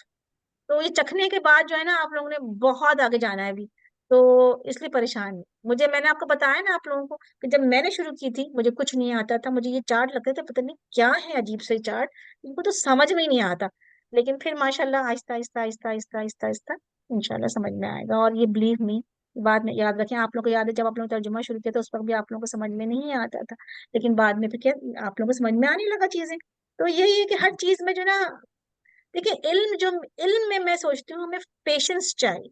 तो ये चखने के बाद जो है ना आप लोगों ने बहुत आगे जाना है अभी, तो इसलिए परेशान है मुझे, मैंने आपको बताया ना आप लोगों को कि जब मैंने शुरू की थी मुझे कुछ नहीं आता था, मुझे ये चार्ट लगते थे पता नहीं क्या है, अजीब से चार्ट, इनको तो समझ में ही नहीं आता, लेकिन फिर माशाल्लाह आहिस्ता आहिस्ता आहिस्ता आहिस्ता आहिस्ता आहिस्ता इंशाल्लाह समझ में आएगा, और ये बिलीव मी, बाद में याद रखें, आप लोग को याद है जब आप लोगों ने तर्जुमा शुरू किया था उस वक्त भी आप लोगों को समझ में नहीं आता था, लेकिन बाद में फिर क्या आप लोगों को समझ में आने लगा चीजें, तो यही है कि हर चीज में जो ना, देखिए इल्म में मैं सोचती हूँ हमें पेशेंस चाहिए,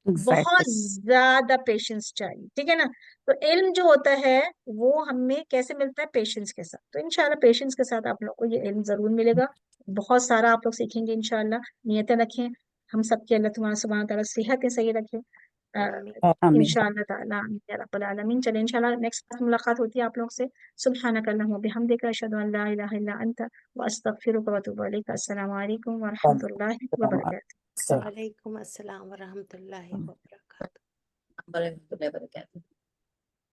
بہت زیادہ پیشنس چاہیے، ٹھیک ہے نا. تو علم جو ہوتا ہے وہ ہمیں کیسے ملتا ہے؟ پیشنس کے ساتھ. تو انشاءاللہ پیشنس کے ساتھ آپ لوگ کو یہ علم ضرور ملے گا، بہت سارا آپ لوگ سیکھیں گے انشاءاللہ. نیتیں رکھیں، ہم سب کے اللہ سبحانہ تعالیٰ صحت صحیح رکھے آمین انشاءاللہ تعالیٰ. آمین یا رب العالمین. چلیں انشاءاللہ نیکسٹ کلاس ملاقات ہوتی ہے آپ لوگ سے. سبحانک اللہم و بحمدک، اشہد ان لا الہ الا انت واستغفرک واتوب الیک. السلام علیکم ورحمۃ اللہ وبرکاتہ. وعلیکم السلام ورحمۃ اللہ وبرکاتہ. ورحمۃ اللہ وبرکاتہ.